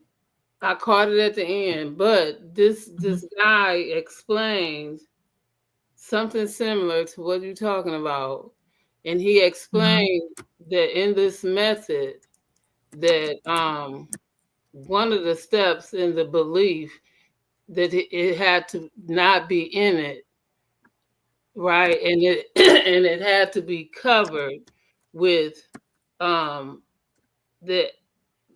I caught it at the end, but this guy explains something similar to what you're talking about. And he explained that in this method that one of the steps in the belief that it had to not be in it, right? And it had to be covered with that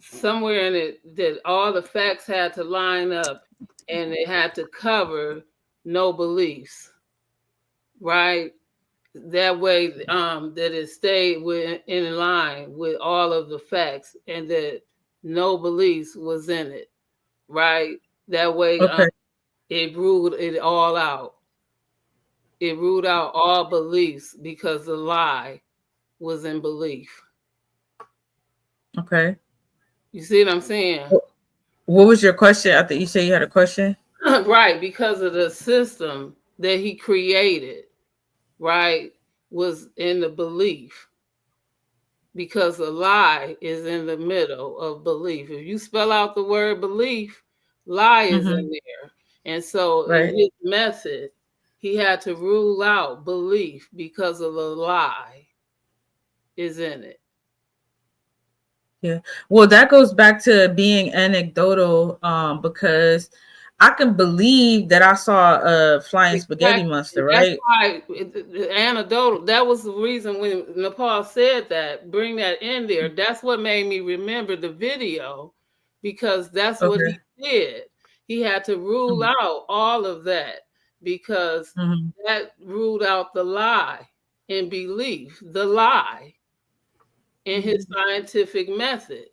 somewhere in it that all the facts had to line up and it had to cover no beliefs, right? That way that it stayed in line with all of the facts and that no beliefs was in it, right? That way it ruled it all out. It ruled out all beliefs because the lie was in belief. Okay. You see what I'm saying? What was your question? I think you said you had a question. Right, because of the system that he created, right, was in the belief. Because the lie is in the middle of belief. If you spell out the word belief, lie is in there. And so in his method, he had to rule out belief because of the lie is in it. Yeah. Well, that goes back to being anecdotal, because I can believe that I saw a flying spaghetti monster, right? That's why anecdotal. That was the reason when Nepal said that, bring that in there. That's what made me remember the video, because that's what he did. He had to rule out all of that because that ruled out the lie in belief, the lie in his scientific method.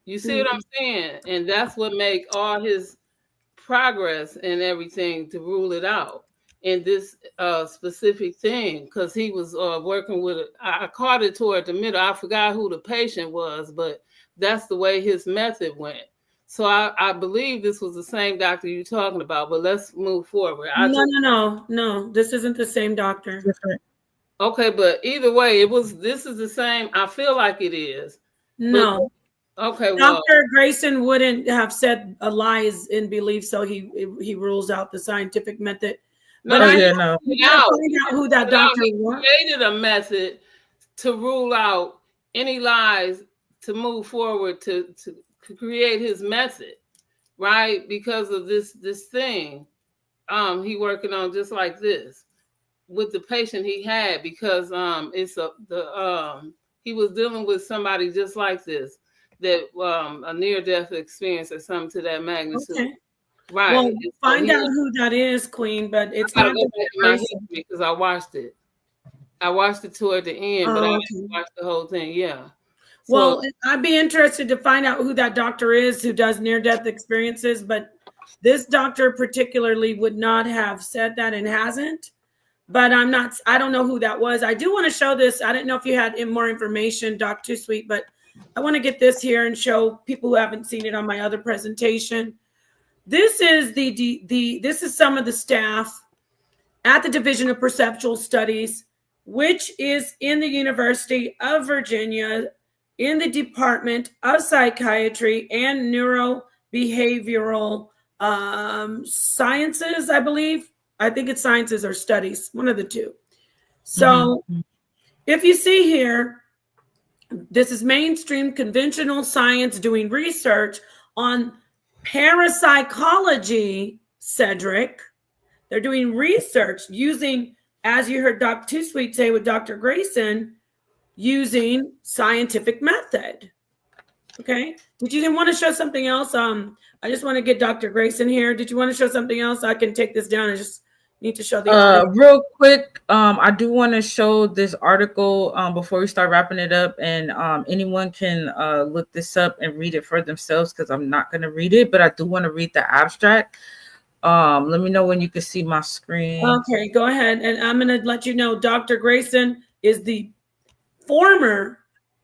You see what I'm saying? And that's what make all his progress and everything to rule it out in this specific thing, because he was working with it. I caught it toward the middle. I forgot who the patient was, but that's the way his method went. So I believe this was the same doctor you're talking about, but let's move forward. No, this isn't the same doctor. Okay, but either way, this is the same. I feel like it is. No. But, okay, Dr. Grayson wouldn't have said a lie is in belief, so he rules out the scientific method. No, but find out who that doctor was. He created a method to rule out any lies to move forward to create his method, right? Because of this thing he working on just like this with the patient he had, because he was dealing with somebody just like this, that a near-death experience or something to that magnitude. Okay. Right. Well, find out who that is, Queen, but it's not go back in my history because I watched it. I watched it toward the end, but I didn't watch the whole thing. Yeah. Well, I'd be interested to find out who that doctor is who does near-death experiences, but this doctor particularly would not have said that and hasn't. But I don't know who that was. I do want to show this. I didn't know if you had more information, Doc Too Sweet, but I want to get this here and show people who haven't seen it on my other presentation. This is this is some of the staff at the Division of Perceptual Studies, which is in the University of Virginia, in the Department of Psychiatry and Neurobehavioral Sciences, I believe. I think it's Sciences or Studies, one of the two. So if you see here, this is mainstream conventional science doing research on parapsychology, Cedric. They're doing research using, as you heard Dr. Too Sweet say with Dr. Grayson, using scientific method. Okay. Did you want to show something else? I just want to get Dr. Grayson here. Did you want to show something else? I can take this down and just need to show the real quick. I do want to show this article before we start wrapping it up, and anyone can look this up and read it for themselves because I'm not going to read it, but I do want to read the abstract. Let me know when you can see my screen. Okay, go ahead. And I'm going to let you know Dr. Grayson is the former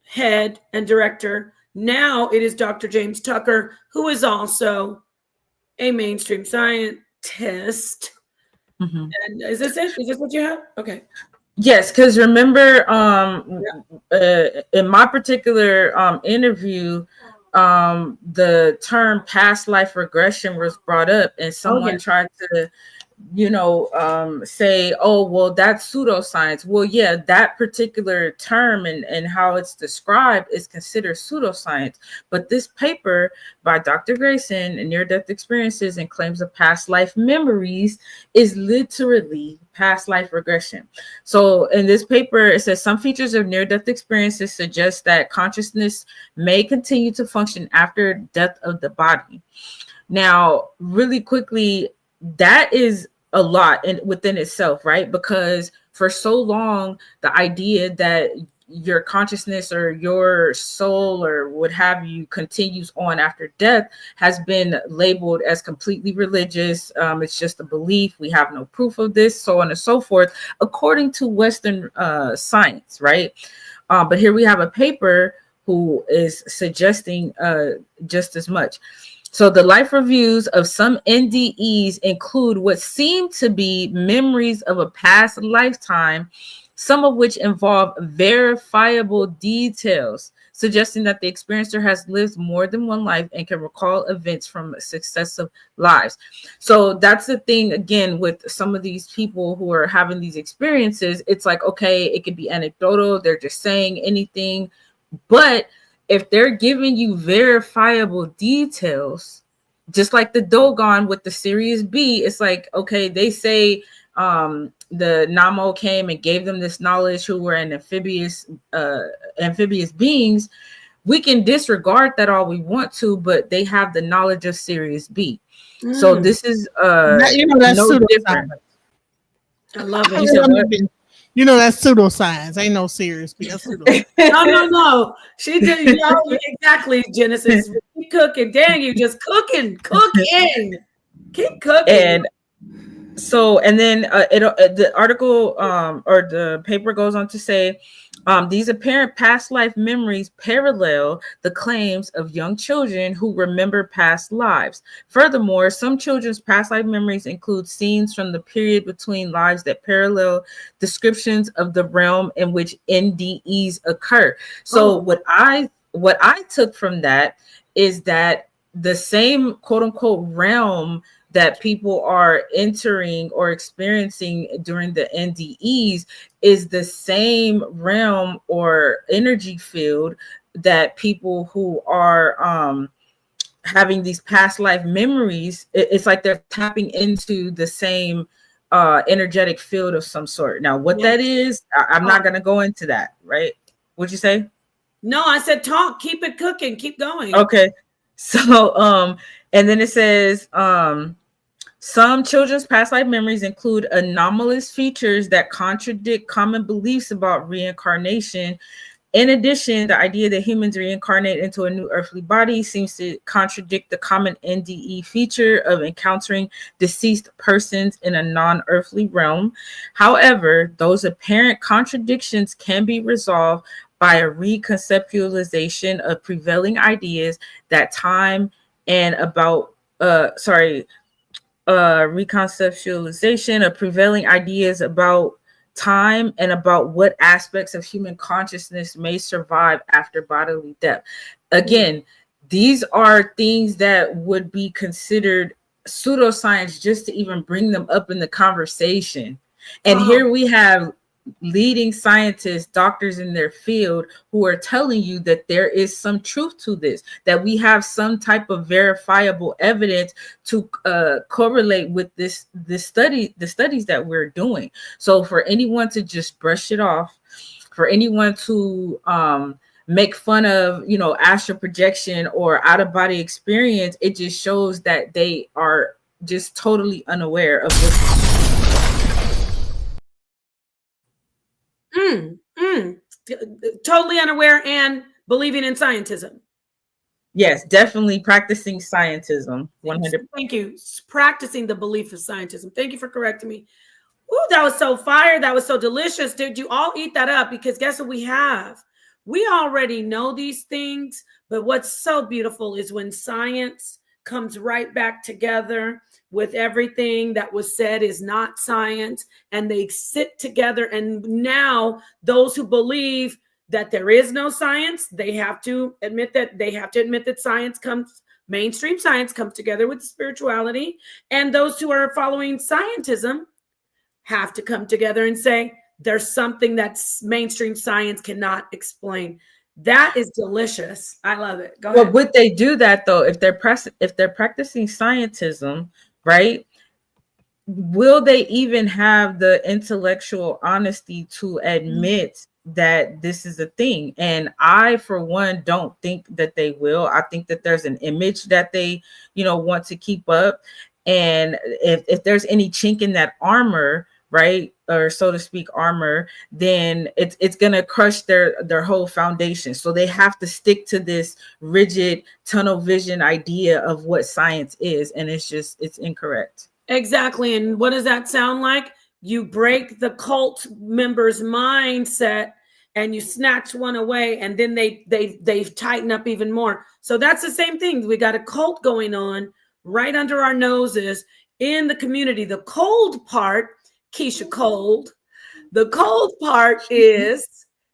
head and director. Now it is Dr. James Tucker, who is also a mainstream scientist. And is this it? Is this what you have? Okay. Yes, because remember, in my particular interview, the term past life regression was brought up, and someone tried to, say, oh, well, that's pseudoscience. Well, yeah, that particular term and how it's described is considered pseudoscience. But this paper by Dr. Grayson and near-death experiences and claims of past life memories is literally past life regression. So in this paper, it says some features of near-death experiences suggest that consciousness may continue to function after death of the body. Now, really quickly, that is a lot within itself, right? Because for so long, the idea that your consciousness or your soul or what have you continues on after death has been labeled as completely religious. It's just a belief. We have no proof of this, so on and so forth, according to Western science, right? But here we have a paper who is suggesting just as much. So the life reviews of some NDEs include what seem to be memories of a past lifetime, some of which involve verifiable details, suggesting that the experiencer has lived more than one life and can recall events from successive lives. So that's the thing, again, with some of these people who are having these experiences. It's like, okay, it could be anecdotal. They're just saying anything. But if they're giving you verifiable details, just like the Dogon with the Sirius B, it's like, okay, they say the Namo came and gave them this knowledge who were an amphibious beings. We can disregard that all we want to, but they have the knowledge of Sirius B. So this is that's no different. I love it. That's pseudoscience. Ain't no serious. That's pseudoscience. No. She did exactly, Genesis. Keep cooking. Dang, you just cooking. Keep cooking. And so, and then the article or the paper goes on to say, these apparent past life memories parallel the claims of young children who remember past lives. Furthermore, some children's past life memories include scenes from the period between lives that parallel descriptions of the realm in which NDEs occur. So what I took from that is that the same quote unquote realm that people are entering or experiencing during the NDEs is the same realm or energy field that people who are having these past life memories, it's like they're tapping into the same energetic field of some sort. Now, what that is, I'm not going to go into that, right? What'd you say? No, I said talk. Keep it cooking. Keep going. Okay. So, and then it says, some children's past life memories include anomalous features that contradict common beliefs about reincarnation. In addition, the idea that humans reincarnate into a new earthly body seems to contradict the common NDE feature of encountering deceased persons in a non-earthly realm. However, those apparent contradictions can be resolved by a reconceptualization of prevailing ideas that time and about reconceptualization of prevailing ideas about time and about what aspects of human consciousness may survive after bodily death. Again, these are things that would be considered pseudoscience just to even bring them up in the conversation. And here we have leading scientists, doctors in their field, who are telling you that there is some truth to this, that we have some type of verifiable evidence to correlate with the studies that we're doing. So for anyone to just brush it off, for anyone to make fun of, astral projection or out of body experience, it just shows that they are just totally unaware of what's totally unaware and believing in scientism. Yes, definitely practicing scientism. 100%. Thank you. Practicing the belief of scientism. Thank you for correcting me. Ooh, that was so fire. That was so delicious. Did you all eat that up? Because guess what we have? We already know these things, but what's so beautiful is when science comes right back together with everything that was said is not science, and they sit together. And now those who believe that there is no science, they have to admit that science comes, mainstream science comes together with spirituality. And those who are following scientism have to come together and say, there's something that mainstream science cannot explain. That is delicious. I love it. Go ahead. But would they do that though? If they're practicing scientism, right? Will they even have the intellectual honesty to admit that this is a thing? And I, for one, don't think that they will. I think that there's an image that they, want to keep up. And if there's any chink in that armor, right, or so to speak armor, then it's gonna crush their whole foundation. So they have to stick to this rigid tunnel vision idea of what science is, and it's incorrect. Exactly. And what does that sound like? You break the cult member's mindset and you snatch one away, and then they tighten up even more. So that's the same thing. We got a cult going on right under our noses in the community. The cold part, Keisha Cold, the cold part is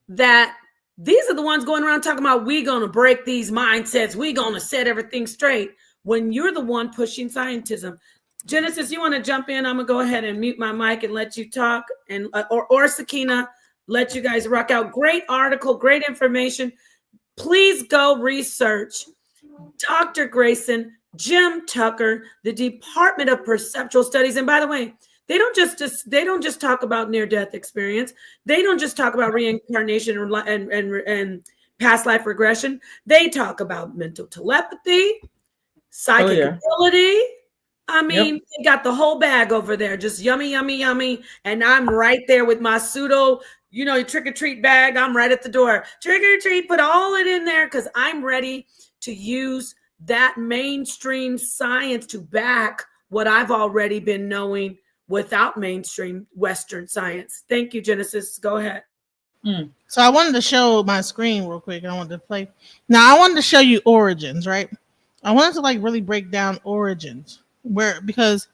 that these are the ones going around talking about, we going to break these mindsets, we going to set everything straight, when you're the one pushing scientism. Genesis, you want to jump in? I'm gonna go ahead and mute my mic and let you talk, and or Sakina, let you guys rock out. Great article, great information. Please go research Dr. Grayson, Jim Tucker, the Department of Perceptual Studies. And by the way, they don't just talk about near-death experience. They don't just talk about reincarnation and past life regression. They talk about mental telepathy, psychic ability. I mean, They got the whole bag over there, just yummy, yummy, yummy. And I'm right there with my pseudo, trick-or-treat bag. I'm right at the door. Trick-or-treat, put all it in there, because I'm ready to use that mainstream science to back what I've already been knowing without mainstream Western science. Thank you, Genesis. Go ahead. So I wanted to show my screen real quick. I wanted to play. Now I wanted to show you origins, right? I wanted to really break down origins, because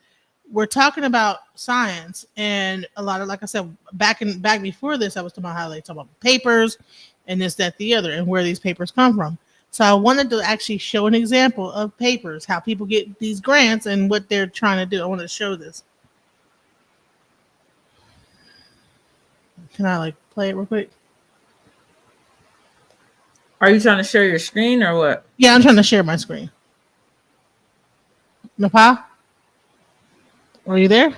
we're talking about science, and a lot of, like I said, back before this, I was talking about how they talk about papers and this, that, the other, and where these papers come from. So I wanted to actually show an example of papers, how people get these grants and what they're trying to do. I want to show this. Can I play it real quick? Are you trying to share your screen or what? Yeah, I'm trying to share my screen. Nepal? Are you there?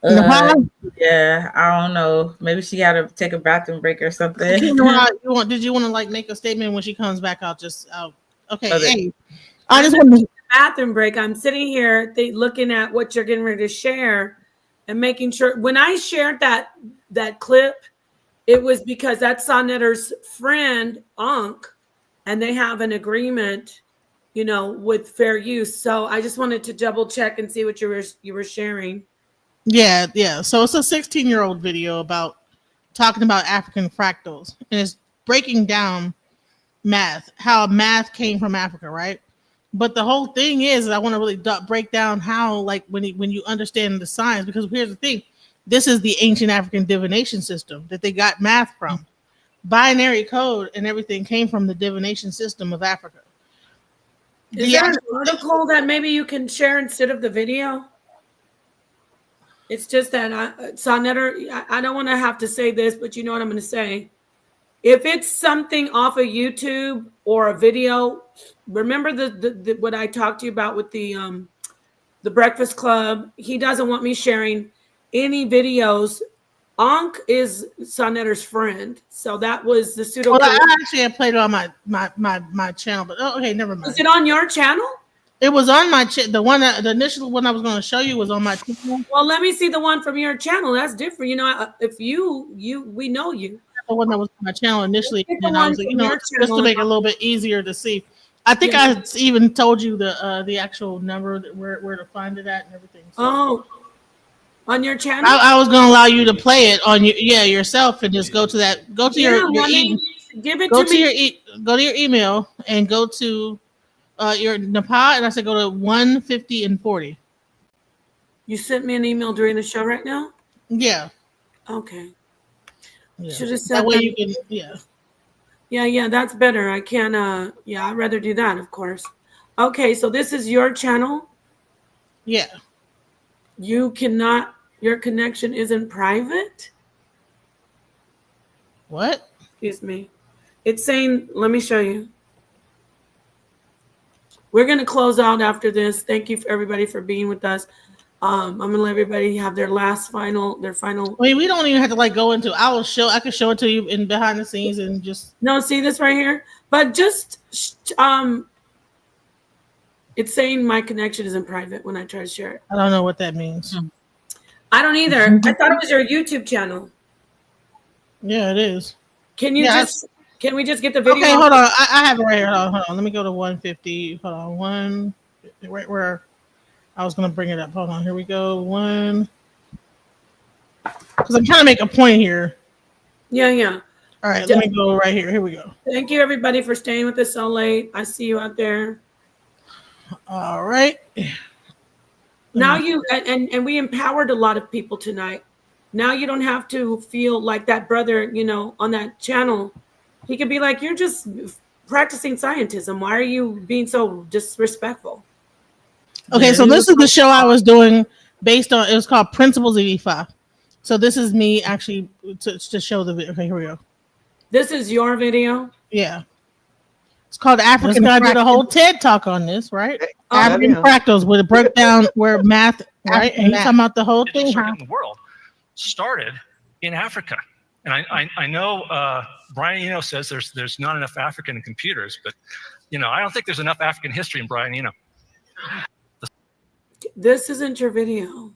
Yeah, I don't know. Maybe she got to take a bathroom break or something. Did you want to like make a statement when she comes back? I'll okay. Hey, I just want to bathroom break. I'm sitting here looking at what you're getting ready to share and making sure. When I shared that clip, it was because that's sa.neter's friend Ankh, and they have an agreement, with fair use. So I just wanted to double check and see what you were sharing. Yeah. So it's a 16-year-old video about talking about African fractals, and it's breaking down math, how math came from Africa, right? But the whole thing is, I want to really break down how, like, when you understand the science, because here's the thing: this is the ancient African divination system that they got math from. Binary code and everything came from the divination system of Africa. Is there an article that maybe you can share instead of the video? It's just that sa.neter, I don't want to have to say this, but you know what I'm going to say. If it's something off of YouTube or a video, remember the what I talked to you about with the Breakfast Club. He doesn't want me sharing any videos. Ankh is sa.neter's friend, so that was the pseudo. Well, I actually played it on my channel, but okay, never mind. Is it on your channel? It was on my the initial one I was going to show you was on my channel. Well, let me see the one from your channel. That's different. If we know you. The one that was on my channel initially, and I was like, just to make it a little bit easier to see. I think I even told you the actual number where to find it at and everything. So. Oh, on your channel. I was going to allow you to play it on yourself and just go to that. Go to your give it to me. Go to your email and go to. Your Nepal, and I said go to 150 and 40. You sent me an email during the show right now? Yeah. Okay. Yeah. Should have said that way you can, yeah. Yeah, that's better. I can I'd rather do that, of course. Okay, so this is your channel? Yeah. Your connection isn't private? What? Excuse me. It's saying, let me show you. We're going to close out after this. Thank you for everybody for being with us. I'm going to let everybody have their final. I mean, we don't even have to go into. I can show it to you in behind the scenes and just. No, see this right here, but just it's saying my connection isn't private when I try to share it. I don't know what that means. I don't either. I thought it was your YouTube channel. Yeah, it is. Can we just get the video? Okay, hold on. I have it right here. Hold on. Let me go to 150. Hold on. Right where I was going to bring it up. Hold on. Here we go. Because I'm trying to make a point here. Yeah. All right. Let me go right here. Here we go. Thank you, everybody, for staying with us so late. I see you out there. All right. Now and we empowered a lot of people tonight. Now you don't have to feel like that brother, on that channel. He could be like, you're just practicing scientism. Why are you being so disrespectful? Okay, so this is the show I was doing based on, it was called Principles of Ifa. So this is me actually to show the video. Okay, here we go. This is your video? Yeah. It's called African. I did a whole TED talk on this, right? African fractals with a breakdown where math, right? And he's talking about the whole thing. The world started in Africa. And I know Brian Eno says there's not enough African in computers, but I don't think there's enough African history in Brian Eno. This isn't your video.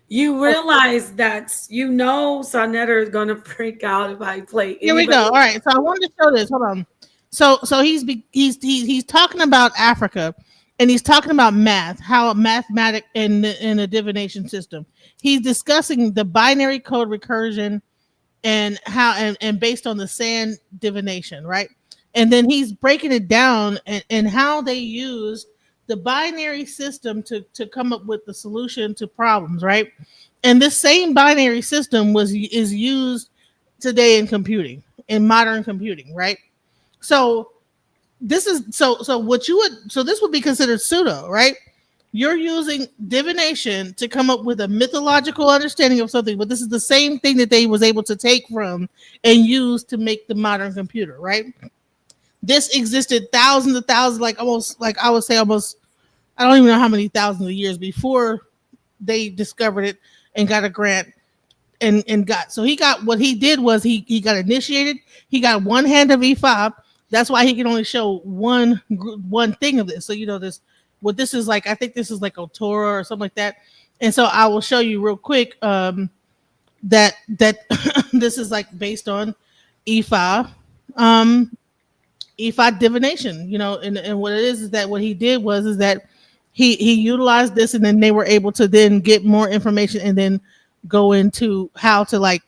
You realize that sa.neter is gonna freak out if I play. Here we go. All right, so I wanted to show this. Hold on. So he's talking about Africa, and he's talking about math, how mathematic in a divination system. He's discussing the binary code recursion and how and based on the sand divination, right? And then he's breaking it down and how they use the binary system to come up with the solution to problems, right? And this same binary system is used today in computing, in modern computing, right? So this is so this would be considered pseudo, right? You're using divination to come up with a mythological understanding of something, but this is the same thing that they was able to take from and use to make the modern computer, right? This existed thousands of thousands, like almost, like I would say almost, I don't even know how many thousands of years before they discovered it and got a grant and got, so he got, what he did was he got initiated. He got one hand of E5. That's why he can only show one thing of this. So, you know, this, what this is like, I think this is like a Torah or something like that. And so I will show you real quick that this is like based on E5 divination, you know, and what it is that what he did is that he utilized this, and then they were able to then get more information and then go into how to like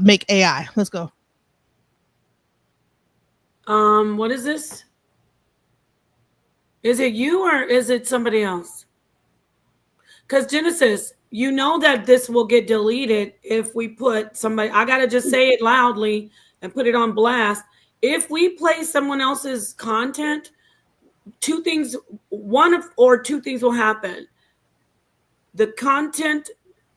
make AI. Let's go. What is this? Is it you or is it somebody else? Because Genesis, you know that this will get deleted if we put somebody, I gotta just say it loudly and put it on blast. If we play someone else's content, two things will happen. The content,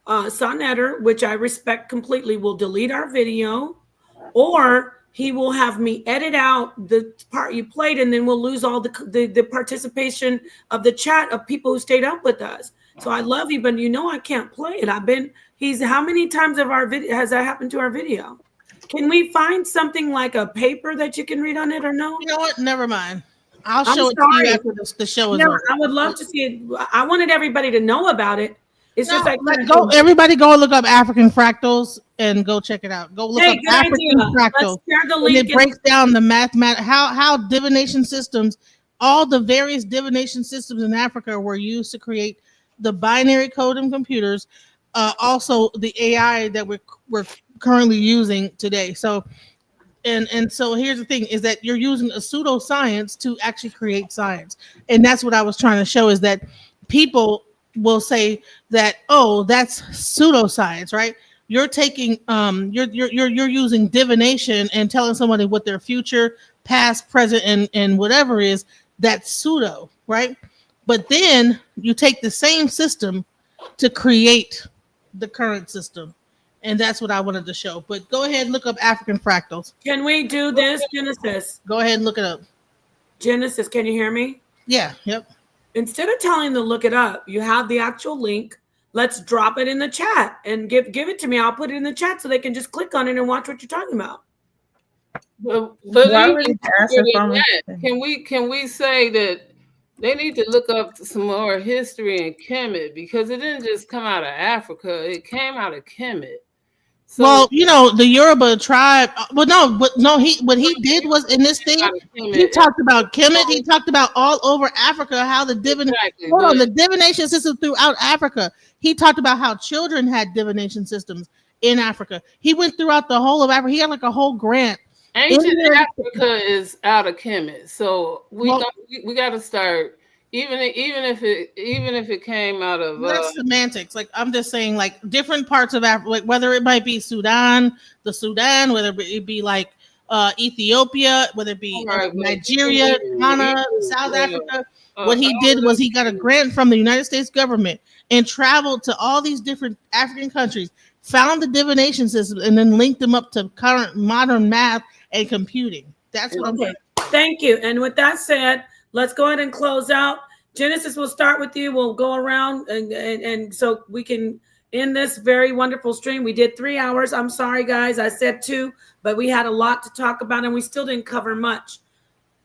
sa.neter, which I respect completely, will delete our video, or he will have me edit out the part you played, and then we'll lose all the participation of the chat of people who stayed up with us. So I love you, but you know I can't play it. How many times has that happened to our video? Can we find something like a paper that you can read on it or no? You know what? Never mind. I'll show it to you after the show is over. I would love to see it. I wanted everybody to know about it. It's just like everybody go look up African fractals and go check it out. Go look up African fractals. And it breaks down the mathematics, how divination systems, all the various divination systems in Africa were used to create the binary code in computers. Also the AI that we're currently using today. So so here's the thing, is that you're using a pseudoscience to actually create science. And that's what I was trying to show, is that people will say that, oh, that's pseudoscience, right? You're taking you're using divination and telling somebody what their future, past, present, and whatever is. That's pseudo, right? But then you take the same system to create the current system. And that's what I wanted to show. But go ahead and look up African fractals. Can we do this, Genesis? Go ahead and look it up. Genesis, can you hear me? Yeah, yep. Instead of telling them to look it up, you have the actual link. Let's drop it in the chat and give it to me. I'll put it in the chat so they can just click on it and watch what you're talking about. But can we say that they need to look up some more history in Kemet, because it didn't just come out of Africa; it came out of Kemet. So, well, you know, the Yoruba tribe. What he did was, in this thing, he talked about Kemet. He talked about all over Africa how the the divination system throughout Africa. He talked about how children had divination systems in Africa. He went throughout the whole of Africa. He had like a whole grant. Ancient Africa is out of Kemet, so we got to start. Even if it came out of that's semantics. Like, I'm just saying, like, different parts of Africa, like whether it might be Sudan, whether it be like Ethiopia, whether it be Nigeria, Ghana, South Africa. What he did was he got a grant from the United States government and traveled to all these different African countries, found the divination system, and then linked them up to current modern math and computing. That's what I'm saying. Thank you. And with that said, let's go ahead and close out. Genesis, we'll start with you. We'll go around and so we can end this very wonderful stream. We did 3 hours. I'm sorry, guys. I said 2, but we had a lot to talk about and we still didn't cover much.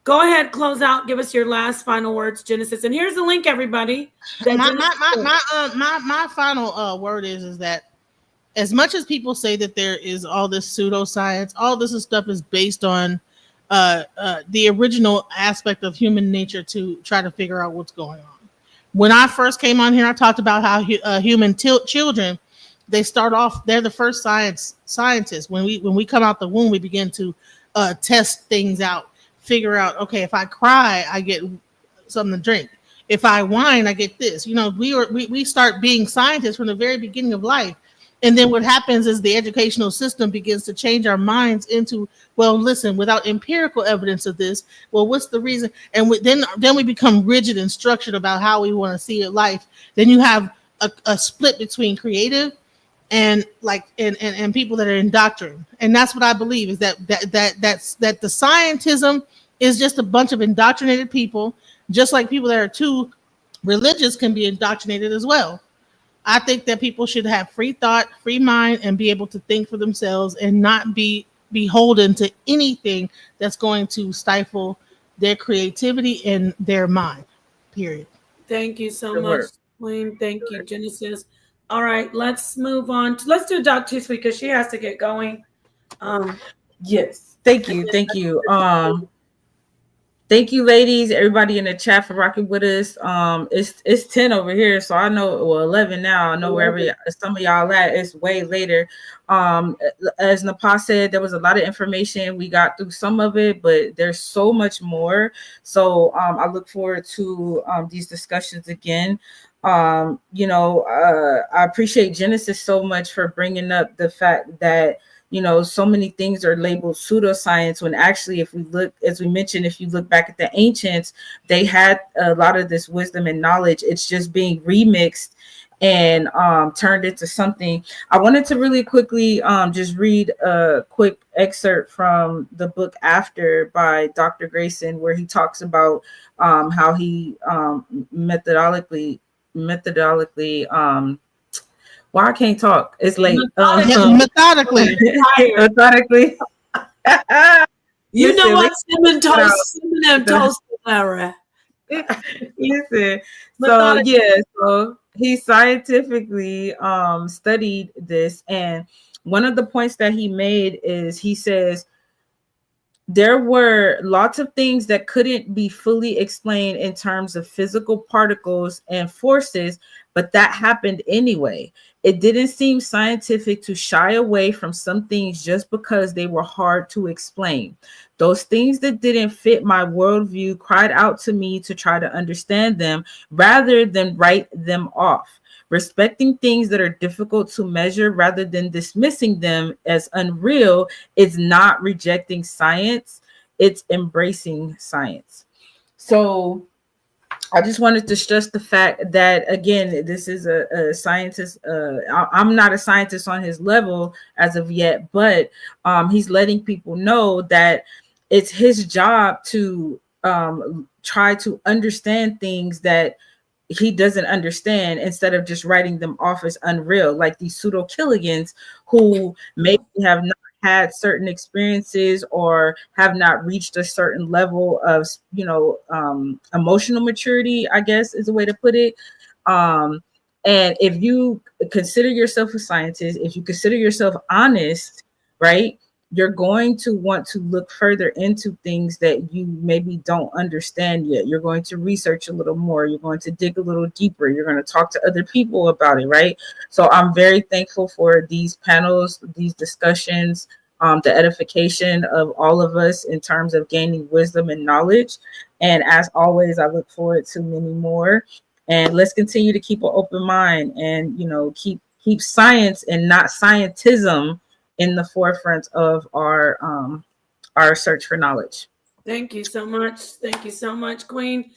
Go ahead, close out. Give us your last final words, Genesis. And here's the link, everybody. My final word is that as much as people say that there is all this pseudoscience, all this stuff is based on the original aspect of human nature to try to figure out what's going on. When I first came on here, I talked about how human children, they start off, they're the first scientists. When we come out the womb, we begin to test things out, figure out, okay, if I cry, I get something to drink. If I whine, I get this. You know, we start being scientists from the very beginning of life. And then what happens is the educational system begins to change our minds into, well, listen, without empirical evidence of this, well, what's the reason? And then we become rigid and structured about how we want to see it life. Then you have a split between creative and and people that are indoctrinated. And that's what I believe is that the scientism is just a bunch of indoctrinated people, just like people that are too religious can be indoctrinated as well. I think that people should have free thought, free mind, and be able to think for themselves and not be beholden to anything that's going to stifle their creativity and their mind. Period. Thank you so much, Queen. Thank you, Genesis. All right, let's move on. Let's do Doc Tuesday because she has to get going. Yes, thank you. Thank you, ladies, everybody in the chat for rocking with us. It's 10 over here, so I know, well, 11 now. I know wherever some of y'all at, it's way later. As Napa said, there was a lot of information. We got through some of it, but there's so much more. So I look forward to these discussions again. I appreciate Genesis so much for bringing up the fact that so many things are labeled pseudoscience when actually, if we look, as we mentioned, if you look back at the ancients, they had a lot of this wisdom and knowledge. It's just being remixed and turned into something. I wanted to really quickly just read a quick excerpt from the book After by Dr. Grayson, where he talks about how he methodologically why I can't talk? It's late. Methodically. Methodically. You know what? Cinnamon toast, Lara. Listen. So he scientifically studied this, and one of the points that he made is he says there were lots of things that couldn't be fully explained in terms of physical particles and forces, but that happened anyway. It didn't seem scientific to shy away from some things just because they were hard to explain. Those things that didn't fit my worldview cried out to me to try to understand them rather than write them off. Respecting things that are difficult to measure rather than dismissing them as unreal is not rejecting science, it's embracing science. So I just wanted to stress the fact that, again, this is a scientist. I'm not a scientist on his level as of yet, but he's letting people know that it's his job to try to understand things that he doesn't understand instead of just writing them off as unreal, like these pseudo killigans who maybe have not had certain experiences or have not reached a certain level of emotional maturity, I guess is a way to put it. And if you consider yourself a scientist, if you consider yourself honest, right, you're going to want to look further into things that you maybe don't understand yet. You're going to research a little more. You're going to dig a little deeper. You're going to talk to other people about it, right? So I'm very thankful for these panels, these discussions, the edification of all of us in terms of gaining wisdom and knowledge. And as always, I look forward to many more. And let's continue to keep an open mind and, keep science and not scientism in the forefront of our search for knowledge. Thank you so much. Thank you so much, Queen.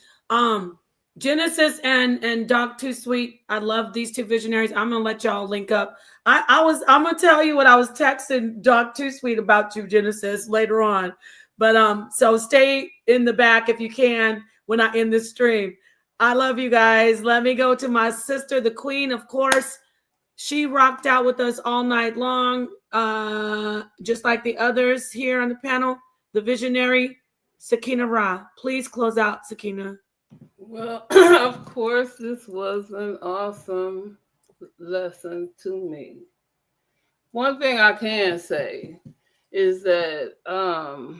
Genesis and Doc Too Sweet. I love these two visionaries. I'm gonna let y'all link up. I'm gonna tell you what I was texting Doc Too Sweet about you, Genesis, later on. But so stay in the back if you can when I end this stream. I love you guys. Let me go to my sister, the Queen, of course. She rocked out with us all night long, just like the others here on the panel. The visionary, Sakina Ra. Please close out, Sakina. Well, of course, this was an awesome lesson to me. One thing I can say is that I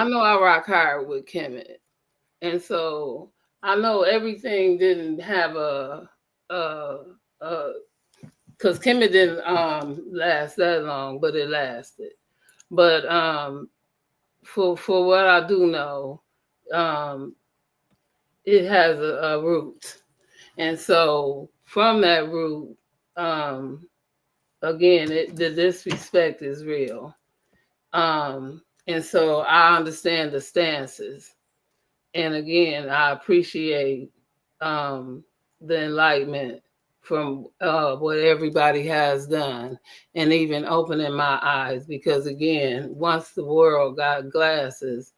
know I rock hard with Kemet. And so I know everything didn't have because Kemet didn't last that long, but it lasted. But for what I do know, it has a root. And so from that root, again, the disrespect is real. And so I understand the stances. And again, I appreciate the enlightenment from what everybody has done, and even opening my eyes, because again, once the world got glasses,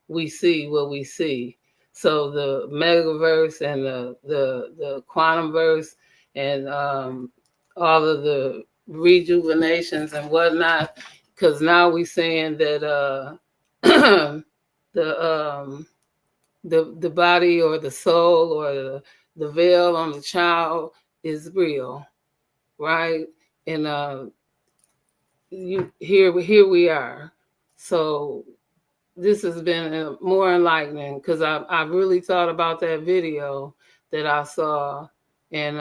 we see what we see. So the megaverse and the quantum verse and all of the rejuvenations and whatnot, because now we're saying that the body or the soul or the veil on the child is real, right? And here we are. So this has been more enlightening, because I really thought about that video that I saw, and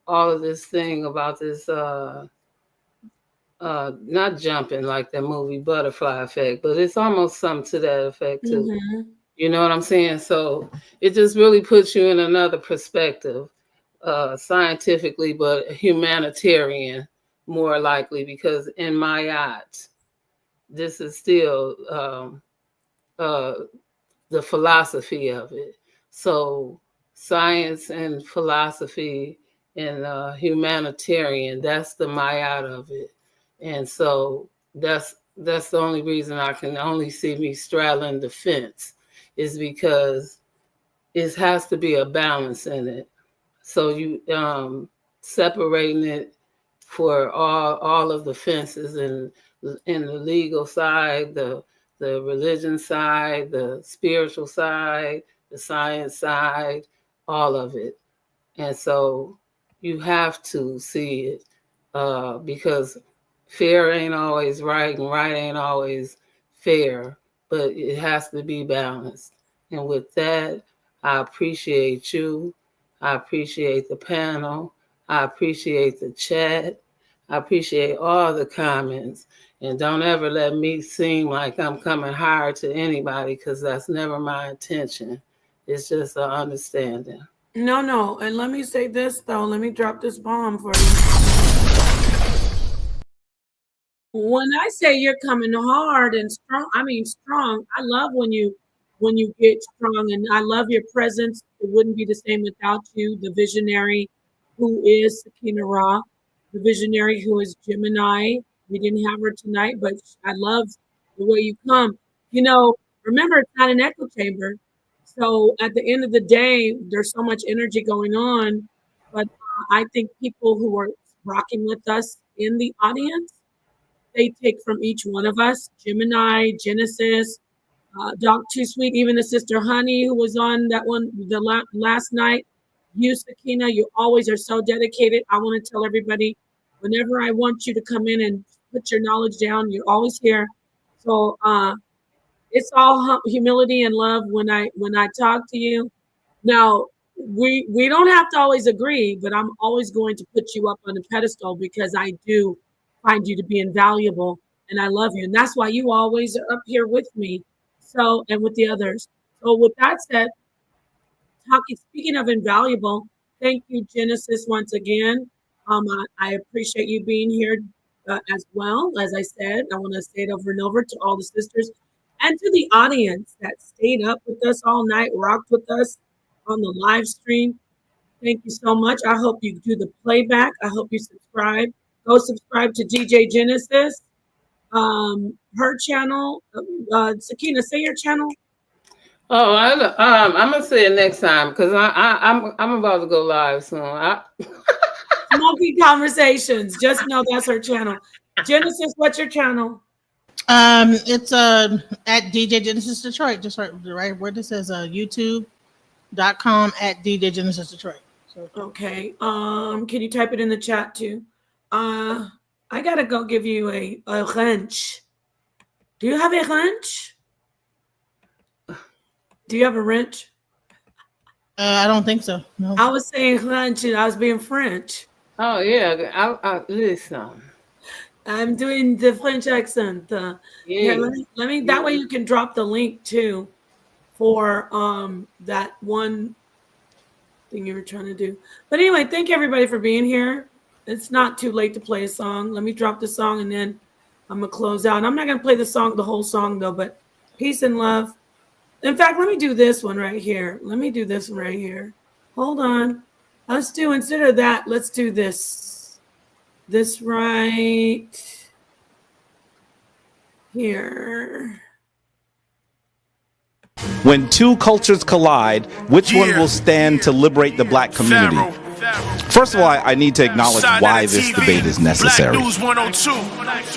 all of this thing about this not jumping like that movie Butterfly Effect, but it's almost something to that effect too. Mm-hmm. You know what I'm saying? So it just really puts you in another perspective, scientifically, but humanitarian more likely, because in my eyes, this is still the philosophy of it. So science and philosophy and humanitarian, that's the mayat of it. And so that's the only reason I can only see me straddling the fence, is because it has to be a balance in it. So you separating it for all of the fences, and in the legal side, the religion side, the spiritual side, the science side, all of it. And so you have to see it, because fair ain't always right and right ain't always fair, but it has to be balanced. And with that, I appreciate you. I appreciate the panel. I appreciate the chat. I appreciate all the comments. And don't ever let me seem like I'm coming hard to anybody, because that's never my intention. It's just an understanding. No. And let me say this, though. Let me drop this bomb for you. When I say you're coming hard and strong, I mean strong. I love when you get strong, and I love your presence. It wouldn't be the same without you. The visionary who is Sakina Ra, the visionary who is Gemini. We didn't have her tonight, but I love the way you come. You know, remember, it's not an echo chamber. So at the end of the day, there's so much energy going on. But I think people who are rocking with us in the audience, they take from each one of us, Gemini, Genesis, Doc Too Sweet, even the sister Honey who was on that one last night. You, Sakina, you always are so dedicated. I want to tell everybody, whenever I want you to come in and put your knowledge down, you're always here. So it's all humility and love when I talk to you. Now, we don't have to always agree, but I'm always going to put you up on a pedestal, because I do find you to be invaluable, and I love you. And that's why you always are up here with me. So, and with the others. So with that said, speaking of invaluable, thank you, Genesis, once again. I appreciate you being here as well. As I said, I want to say it over and over to all the sisters and to the audience that stayed up with us all night, rocked with us on the live stream. Thank you so much. I hope you do the playback. I hope you subscribe. Go subscribe to DJ Genesis, her channel. Sakina, say your channel. Oh, I'm gonna say it next time, because I'm about to go live soon. Smoky Conversations. Just know that's her channel. Genesis, what's your channel? It's at DJ Genesis Detroit. Just right where this says YouTube.com at DJ Genesis Detroit. So, okay. Can you type it in the chat too? I gotta go give you a wrench. Do you have a wrench? Do you have a wrench? I don't think so. No. I was saying wrench and I was being French. Oh yeah, I listen. I'm doing the French accent. Yeah, let me. That way you can drop the link too, for that one thing you were trying to do. But anyway, thank you everybody for being here. It's not too late to play a song. Let me drop the song and then I'm going to close out. And I'm not going to play the whole song though, but peace and love. In fact, let me do this one right here. Hold on. Let's do, instead of that, let's do this. This right here. When two cultures collide, which one will stand to liberate the black community? First of all, I need to acknowledge why this debate is necessary. News 102.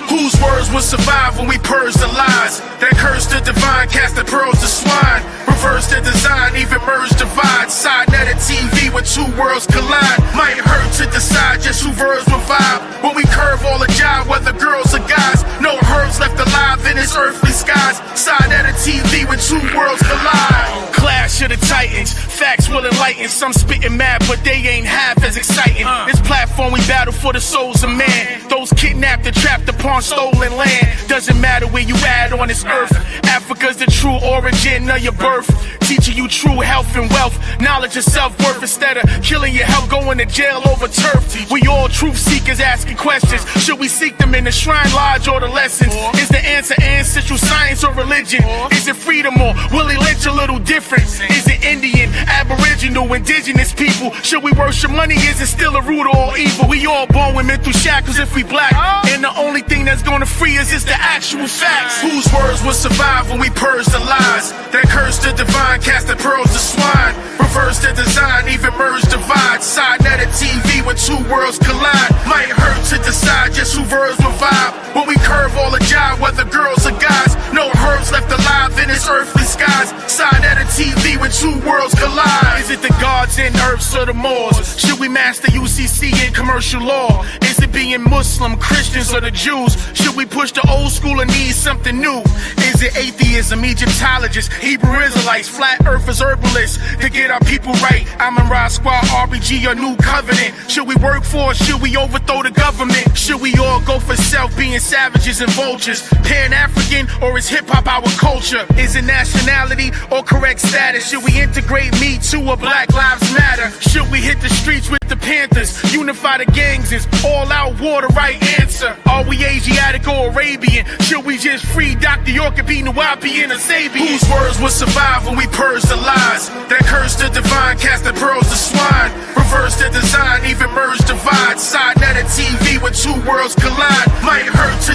Whose words will survive when we purge the lies? That curse the divine, cast the pearls to swine. Reverse the design, even merge divide. sa.neter TV when two worlds collide. Might hurt to decide just who verbs will vibe. When we curve all the jive, whether girls or guys. No herbs left alive in its earthly skies. sa.neter TV when two worlds collide. Clash of the titans, facts will enlighten. Some spitting mad, but they ain't half as exciting. This platform we battle for the souls of man. Those kidnapped and trapped upon stolen land. Doesn't matter where you at on this earth. Africa's the true origin of your birth. Teaching you true health and wealth. Knowledge of self-worth instead of killing your health, going to jail over turf. We all truth seekers asking questions. Should we seek them in the shrine lodge or the lessons? Is the answer ancestral science or religion? Is it freedom or Willie Lynch a little different? Is it Indian, Aboriginal, indigenous people? Should we worship money? Is it still a root of all evil? We all born with mental shackles if we black. And the only thing that's gonna free us is the actual facts. Whose words will survive when we purge the lies? That curse the divine, cast the pearls to swine. Reverse the design, even merge divide. sa.neter TV when two worlds collide. Might hurt to decide just who verbs will vibe. When we curve all the jive, whether girls or guys. No herbs left alive in its earthly skies. sa.neter TV when two worlds collide. Is it the gods and earths or the Moors? Should we master UCC in commercial law? Is it being Muslim, Christians, or the Jews? Should we push the old school and need something new? Is it atheism, Egyptologists, Hebrew Israelites, flat earthers, herbalists? To get our people right, I'm in Rod Squad, RBG, or New Covenant. Should we work for it? Should we overthrow the government? Should we all go for self, being savages and vultures? Pan-African, or is hip-hop our culture? Is it nationality or correct status? Should we integrate Me Too or Black Lives Matter? Should we hit the streets with the Panthers? Unify the gangs, is all-out war the right answer? Are we Asiatic or Arabian? Should we just free Dr. York and be Nuwapi and a Sabian? Whose words will survive when we purge the lies? That curse the divine, cast the pearls to swine. Reverse the design, even merge divide. sa.neter TV when two worlds collide. Might hurt to